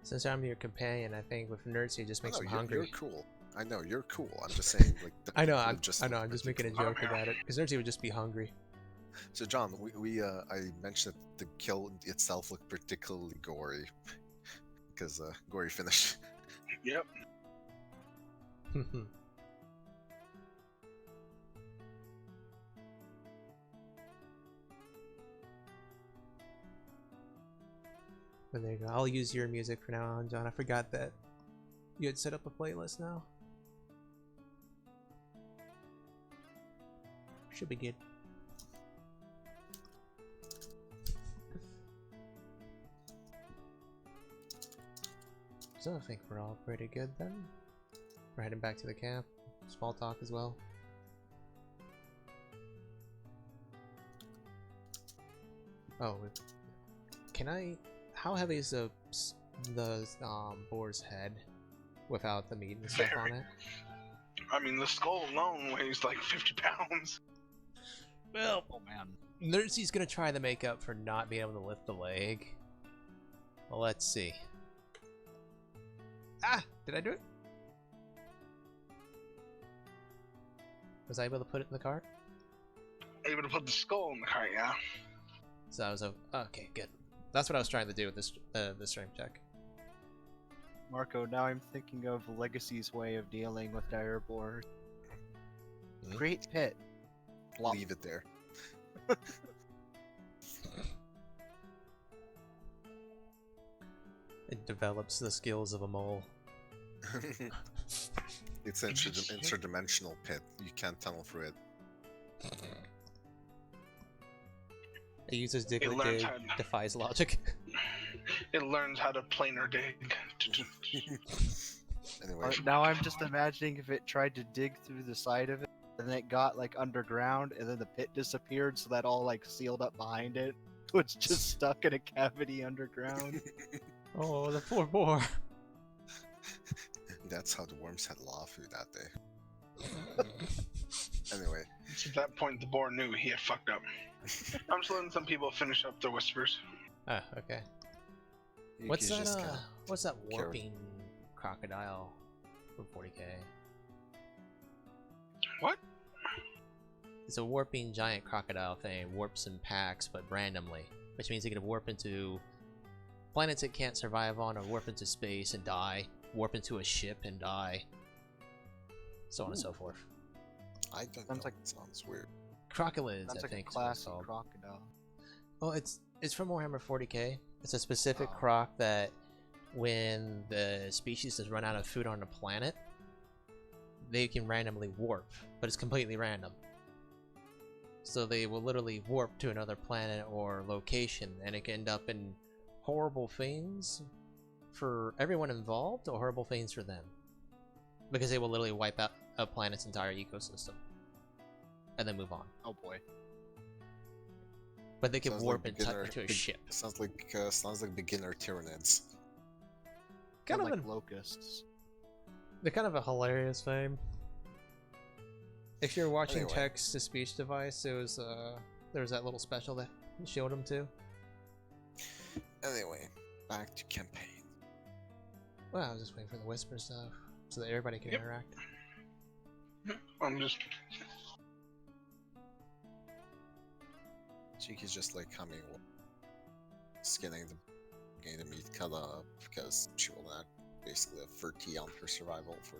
Since I'm your companion, I think with Gnerzi it just makes No, him you're hangry. cool. I know, you're cool. I'm just saying, like... I know. I'm I'm just making a joke about it because Gnerzi would just be hungry. So John, I mentioned that the kill itself looked particularly gory because gory finish. Yep. But there you go. I'll use your music for now on, John. I forgot that you had set up a playlist now. Should be good. So I think we're all pretty good then. We're heading back to the camp. Small talk as well. Oh, can I? How heavy is the boar's head without the meat and stuff on it? I mean, the skull alone weighs like 50 pounds. Well, Oh man. Gnerzi's gonna try to make up for not being able to lift the leg. Well, let's see. Ah! Did I do it? Was I able to put it in the cart? able to put the skull in the cart, yeah? So I was okay, good. That's what I was trying to do with this strength check. Marco, now I'm thinking of Legacy's way of dealing with dire boars. Hmm? Great pit. Plop. Leave it there. It develops the skills of a mole. It's an interdimensional pit. You can't tunnel through it. It uses dig or learns dig, how to- defies logic. It learns how to planar dig. Anyway, Now I'm just imagining if it tried to dig through the side of it, and then it got like underground, and then the pit disappeared, so that all like sealed up behind it. So it's just stuck in a cavity underground. Oh, the poor boar. that's how the worms had law food that day. Anyway, At that point, the boar knew he had fucked up. I'm just letting some people finish up their whispers. Ah, okay. you What's can that? just kinda What's that carry- warping crocodile from 40k? What? It's a warping giant crocodile thing. Warps in packs, but randomly, which means it can warp into planets it can't survive on, or warp into space and die. Warp into a ship and die. So on and so forth. I don't Sounds know. like- It sounds weird. Crocolids, Sounds I like a think. is what it's classic called. crocodile. Well, it's from Warhammer 40k. It's a specific Oh. croc that when the species has run out of food on the planet, they can randomly warp, but it's completely random. So they will literally warp to another planet or location, and it can end up in horrible things for everyone involved, or horrible things for them. Because they will literally wipe out a planet's entire ecosystem. And then move on. Oh boy. But they can Sounds warp like into a big- ship. Sounds like beginner Tyranids. Kind And of like an locusts. They're kind of a hilarious thing. If you're watching Anyway. text to speech device, it was there was that little special that showed them too. Anyway, back to campaign. Well, I was just waiting for the whisper stuff so that everybody can Yep. interact. I'm just. Cheeky's just like coming, getting the meat cut up because she will not basically have 30 on her survival for.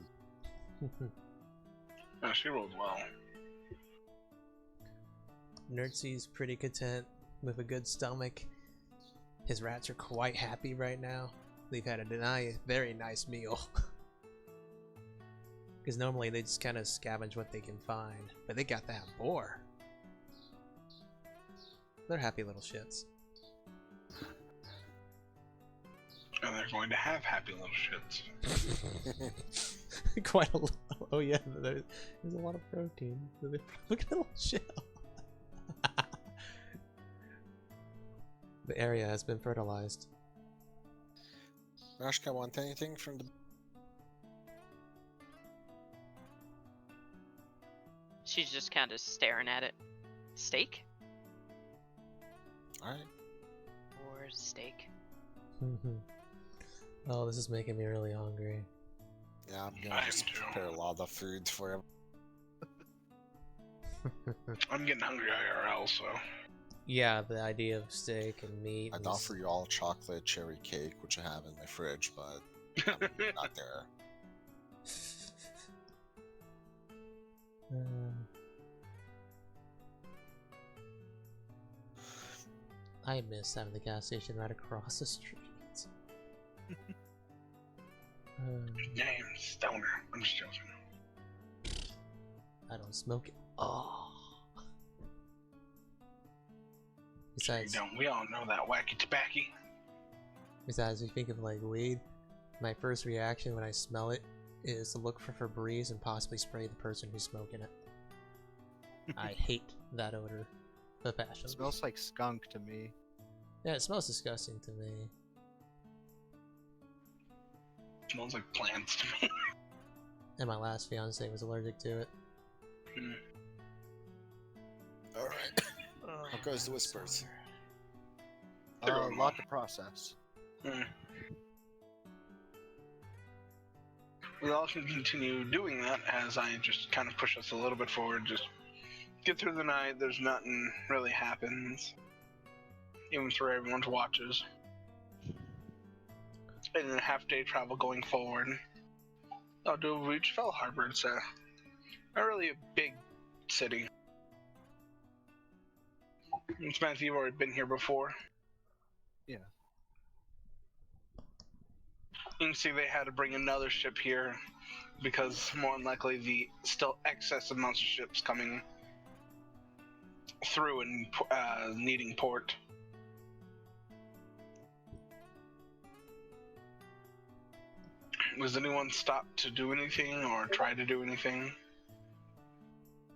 Oh, she rolled well. Gnerzi's pretty content with a good stomach. His rats are quite happy right now. They've had a very nice meal. Because normally they just kind of scavenge what they can find. But they got that boar. They're happy little shits. And they're going to have happy little shits. Quite a lot. Oh yeah, there's a lot of protein. Look at the little shell. The area has been fertilized. Rashka, want anything from the? She's just kind of staring at it. Steak? Alright. Or steak? Oh, this is making me really hungry. Yeah, I'm I gonna am just too. prepare a lot of food for him. I'm getting hungry IRL, so. Yeah, the idea of steak and meat. I'd and offer you all chocolate cherry cake, which I have in my fridge, but not there. I miss having the gas station right across the street. Damn, stoner. I'm just joking. I don't smoke it. Oh. Besides, We all know that wacky tobacco. Besides, if you think of like weed, my first reaction when I smell it is to look for Febreze and possibly spray the person who's smoking it. I hate that odor. The passion. It smells like skunk to me. Yeah, it smells disgusting to me. Smells like plants to me. And my last fiance was allergic to it. Alright. How goes the whispers? They're A going lot well. to process. We all can continue doing that as I just kind of push us a little bit forward, just get through the night, there's nothing really happens. Even through everyone's watches. And then a half-day travel going forward. I'll do reach Fell Harbor. It's not really a big city. Samantha, you've already been here before. Yeah. You can see they had to bring another ship here because more than likely the still excess amounts of ships coming through and needing port. Was anyone stopped to do anything or try to do anything?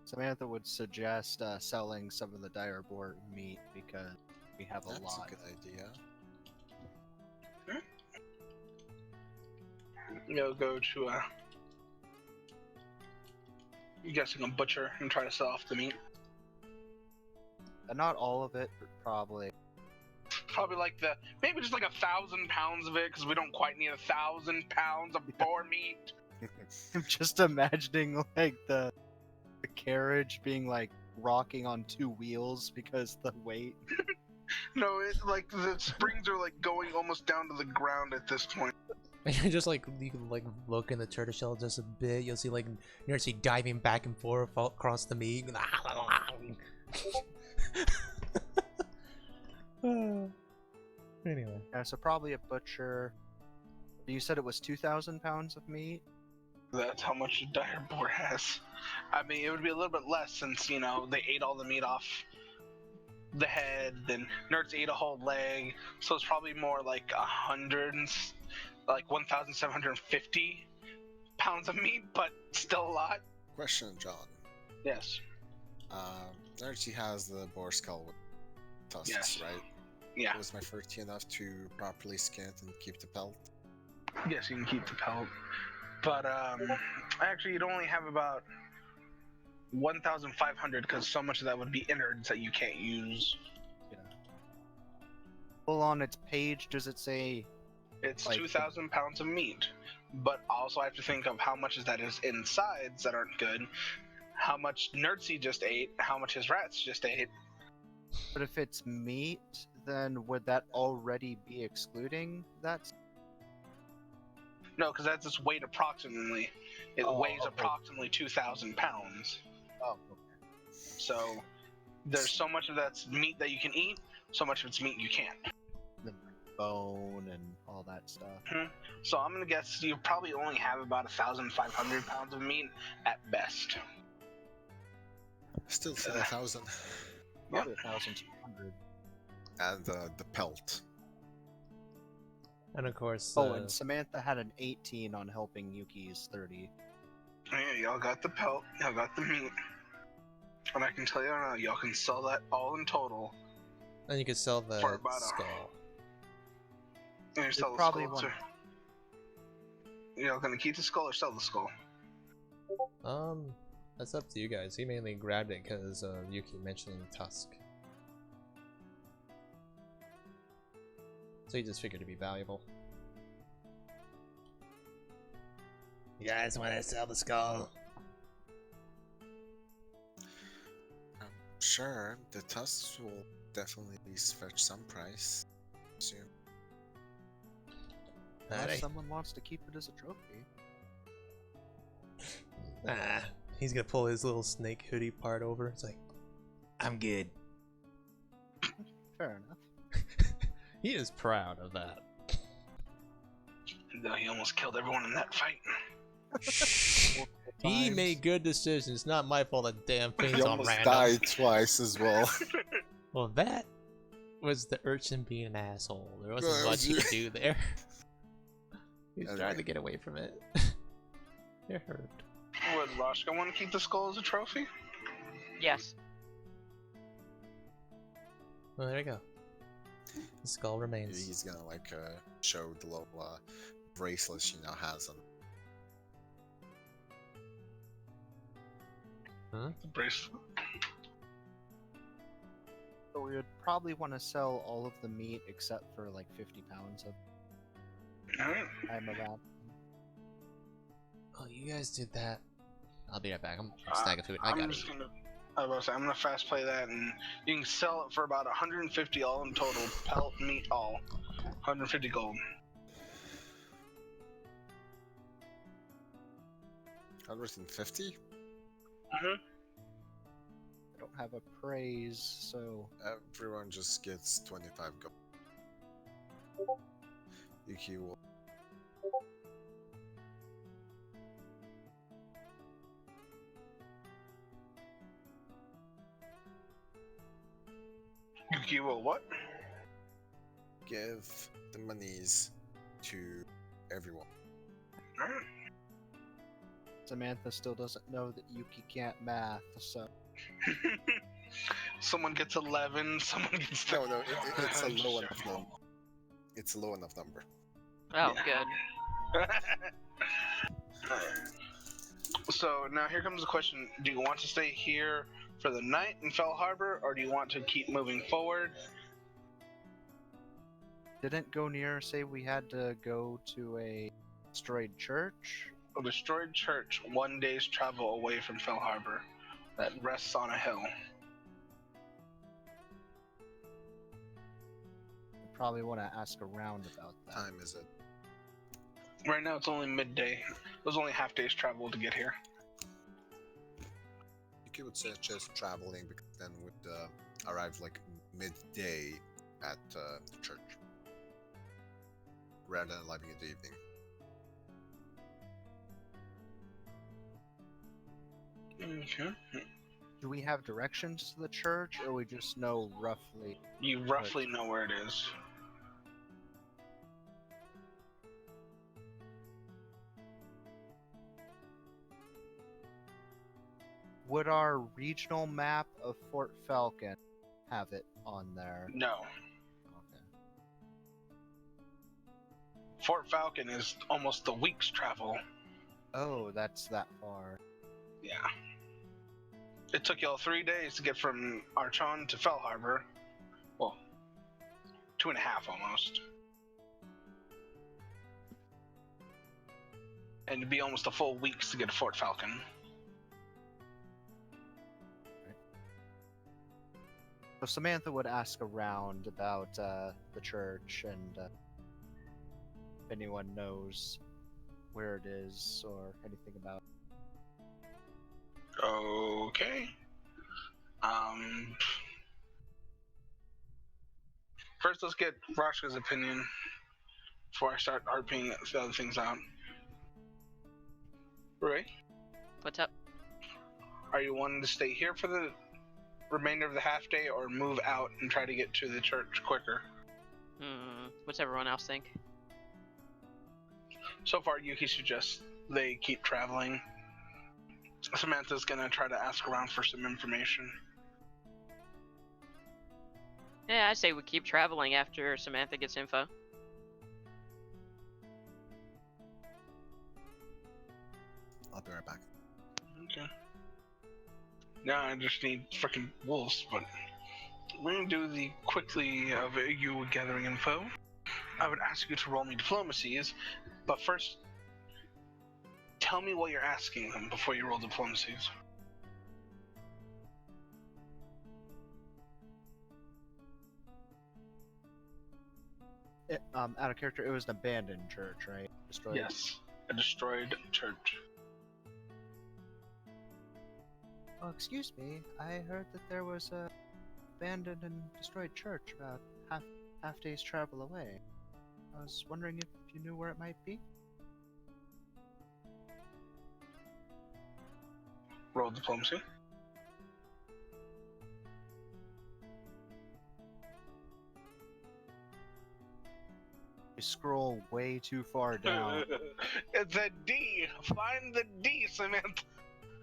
Samantha would suggest selling some of the direboard meat because we have a That's lot. a good idea. You'll go to I'm guessing a butcher and try to sell off the meat. Not all of it, but probably. Probably like maybe just like 1,000 pounds of it, because we don't quite need 1,000 pounds of boar meat. I'm just imagining like the carriage being like rocking on 2 wheels because the weight. No, it's like the springs are like going almost down to the ground at this point. Just like you can like look in the turtle shell just a bit. You'll see like Gnerzi diving back and forth across the meat. Anyway, Yeah, so probably a butcher. You said it was 2,000 pounds of meat. That's how much a dire boar has. I mean, it would be a little bit less since, you know, they ate all the meat off the head, then Nerds ate a whole leg, so it's probably more like 1,750 pounds of meat, but still a lot. Question, John. Yes. Gnerzi has the boar skull with tusks, Yes. right? Yeah. Was my furty enough to properly skin it and keep the pelt? Yes, you can keep the pelt. But, actually, you'd only have about 1,500 because so much of that would be innards that you can't use. Yeah. Well, on its page, does it say It's like 2,000 pounds of meat, but also I have to think of how much of that is insides that aren't good, how much Gnerzi just ate, how much his rats just ate. But if it's meat, then would that already be excluding that? No, because that's its weight approximately. It Oh, weighs okay. approximately 2,000 pounds. Oh, okay. So there's so much of that's meat that you can eat, so much of it's meat you can't. The bone and all that stuff. So I'm gonna guess you probably only have about 1,500 pounds of meat at best. Still 1,000. Probably 1,200. And the pelt. and of course, Oh, and Samantha had an 18 on helping Yuki's 30. Yeah, y'all got the pelt, y'all got the meat. And I can tell you now, y'all can sell that all in total. and you could sell the for about skull. And you sell the probably skull want- too. Y'all gonna keep the skull or sell the skull? That's up to you guys. He mainly grabbed it because of Yuki mentioning Tusk. So he just figured it'd be valuable. You guys want to sell the skull? Sure, the tusks will definitely fetch some price. Soon. Unless someone wants to keep it as a trophy. He's gonna pull his little snake hoodie part over. It's like, I'm good. Fair enough. He is proud of that. Though he almost killed everyone in that fight. He made good decisions. It's not my fault that damn thing's He on almost random. died twice as well. Well, that was the urchin being an asshole. There wasn't That much was he you. could do there. He's trying Anyway. to get away from it. It hurt. Would Roshka want to keep the skull as a trophy? Yes. Well, there you go. The skull remains. He's gonna like show the little bracelet she now has on. The bracelet. So we would probably want to sell all of the meat except for like 50 pounds of Alright. I'm about. Oh, you guys did that. I'll be right back. I'm stacking food. I I'm got just it. gonna I was about to say, I'm gonna fast play that, and you can sell it for about 150 all in total. Pelt, meat, all. 150 gold. 150? Mm-hmm. I don't have a praise, so Everyone just gets 25 gold. Yuki will. Yuki will what? Give the monies to everyone. Alright. Samantha still doesn't know that Yuki can't math, so Someone gets 11, someone gets... No, it's a low enough number. It's a low enough number. Oh, Yeah. good. So now here comes the question: do you want to stay here for the night in Fell Harbor, or do you want to keep moving forward? didn't Gner say we had to go to a destroyed church? A destroyed church 1 day's travel away from Fell Harbor that rests on a hill. I probably want to ask around about that. Time is it? Right now it's only midday. It was only half day's travel to get here. Yuki would suggest traveling because then would arrive like midday at the church rather than arriving in the evening. Okay. Do we have directions to the church, or we just know roughly? You roughly know where it is. Would our regional map of Fort Falcon have it on there? No. Okay. Fort Falcon is almost a week's travel. Oh, that's that far. Yeah. It took y'all 3 days to get from Archon to Fell Harbor. Well, 2.5 almost. And it'd be almost a full week to get to Fort Falcon. So Samantha would ask around about the church and if anyone knows where it is or anything about it. Okay. First, let's get Rashka's opinion before I start RPing the other things out. Ray, What's up? are you wanting to stay here for the remainder of the half day, or move out and try to get to the church quicker? What's everyone else think? So far, Yuki suggests they keep traveling. Samantha's gonna try to ask around for some information. Yeah, I say we keep traveling after Samantha gets info. I'll be right back. Okay. Now I just need freaking wolves, but we're gonna do the quickly of you gathering info. I would ask you to roll me diplomacies, but first, tell me what you're asking them before you roll diplomacies. Out of character, it was an abandoned church, right? Destroyed. Yes, a destroyed church. Oh, excuse me. I heard that there was a abandoned and destroyed church about half day's travel away. I was wondering if you knew where it might be. Roll diplomacy. You scroll way too far down. It's a D. Find the D, Samantha.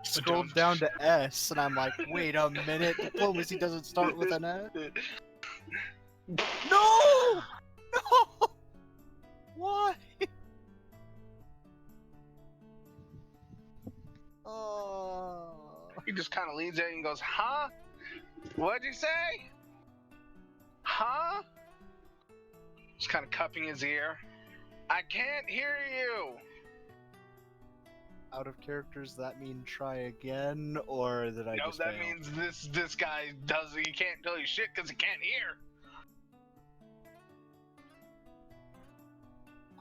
Scrolled down to S, and I'm like, wait a minute. Diplomacy doesn't start with an S. No! No! Why? Oh. He just kind of leans in and goes, huh? What'd you say? Huh? Just kind of cupping his ear. I can't hear you. out of character, does that mean try again, or did I No, just that fail? means this guy he can't tell you shit because he can't hear.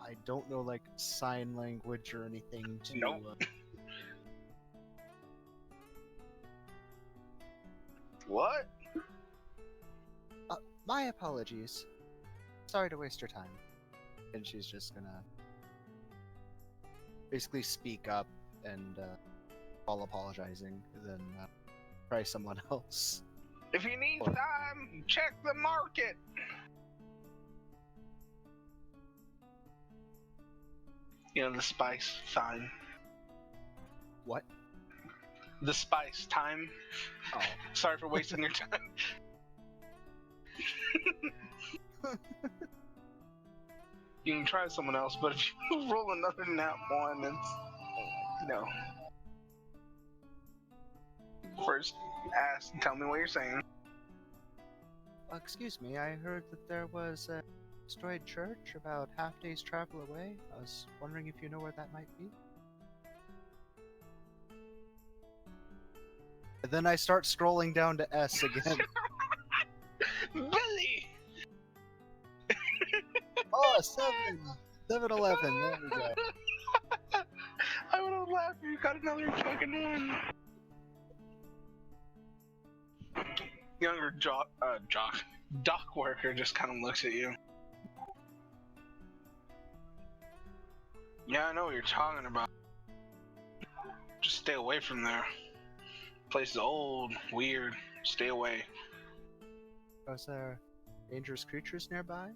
I don't know, like, sign language or anything to... Nope. What? My apologies. Sorry to waste your time. And she's just gonna basically speak up and while apologizing, then try someone else. If you need time, check the market. You know, the spice sign. What? The spice time. Oh. Sorry for wasting your time. You can try someone else, but if you roll another nat one, it's no. First, tell me what you're saying. Excuse me, I heard that there was a destroyed church about half day's travel away. I was wondering if you know where that might be. And then I start scrolling down to S again. Billy! Oh, 7-11, there we go. I would have laughed if you got another fucking one. Younger dock worker just kind of looks at you. Yeah, I know what you're talking about. Just stay away from there. Place is old, weird. Stay away. Was there dangerous creatures nearby?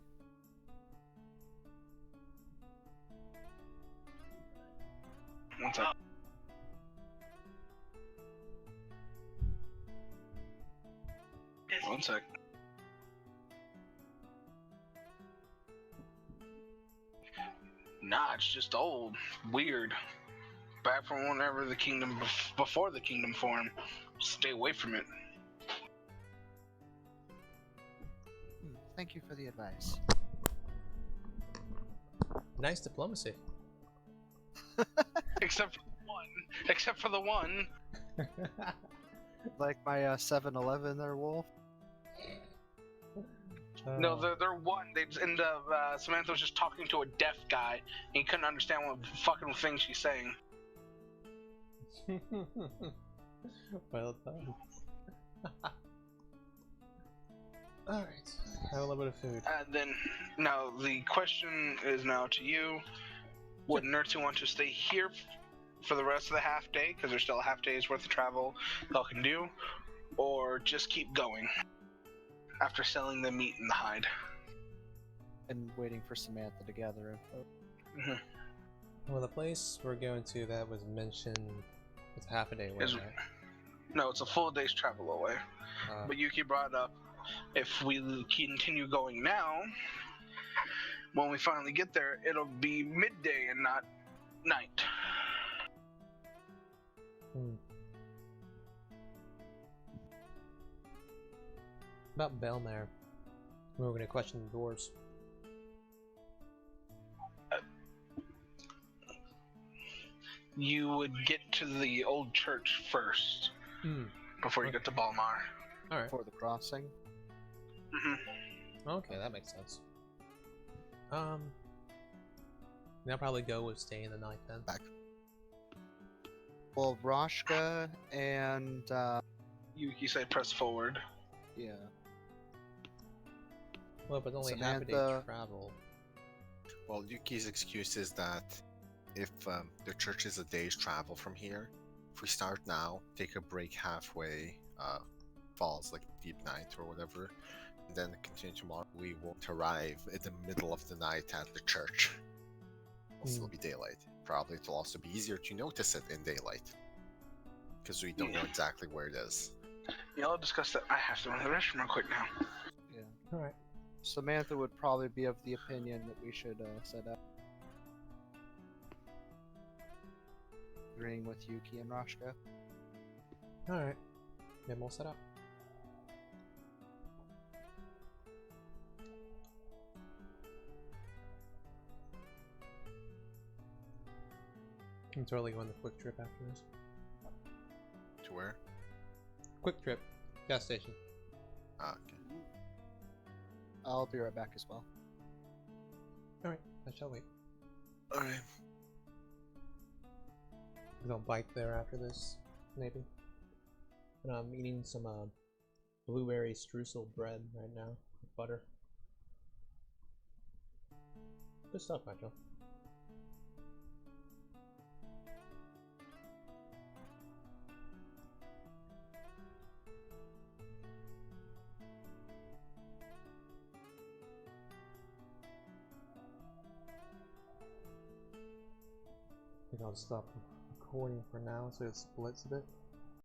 One sec. One sec. Nah, it's just old, weird. Back from whenever the kingdom, before the kingdom formed. Stay away from it. Thank you for the advice. Nice diplomacy. Except for the one. Like my 7-11 there, Wolf? No, they're one. Samantha was just talking to a deaf guy, and he couldn't understand what fucking thing she's saying. Well done. Alright, have a little bit of food. And then, now the question is now to you. Would Gnerzi want to stay here for the rest of the half day, because there's still a half day's worth of travel y'all can do, or just keep going after selling the meat and the hide? And waiting for Samantha to gather info. Well, the place we're going to that was mentioned, it's half a day away, right? No, it's a full day's travel away. But Yuki brought up, if we continue going now, when we finally get there, it'll be midday and not night. About Belmare, we were going to question the doors. You would get to the old church first, before you get to Balmar. Alright. For the crossing. Okay, that makes sense. I'll probably go with staying the night then. Back. Well, Roshka and Yuki say press forward. yeah. Well, but only half a day Samantha. travel. Well, Yuki's excuse is that if the church is a day's travel from here, if we start now, take a break halfway, falls like deep night or whatever, and then continue tomorrow, we won't arrive in the middle of the night at the church. It'll still be daylight. Probably it'll also be easier to notice it in daylight, because we don't know exactly where it is. Yeah, I'll discuss that. I have to run to the restroom real quick now. Yeah. Alright. Samantha would probably be of the opinion that we should set up. Agreeing with Yuki and Roshka. Alright. Then we'll set up. I'm totally going the quick trip after this. To where? Quick trip. Gas station. Ah, okay. I'll be right back as well. Alright, I shall wait. Alright. I'll bike there after this, maybe. And I'm eating some blueberry streusel bread right now with butter. Good stuff, Nigel. I think I'll stop recording for now so it splits a bit.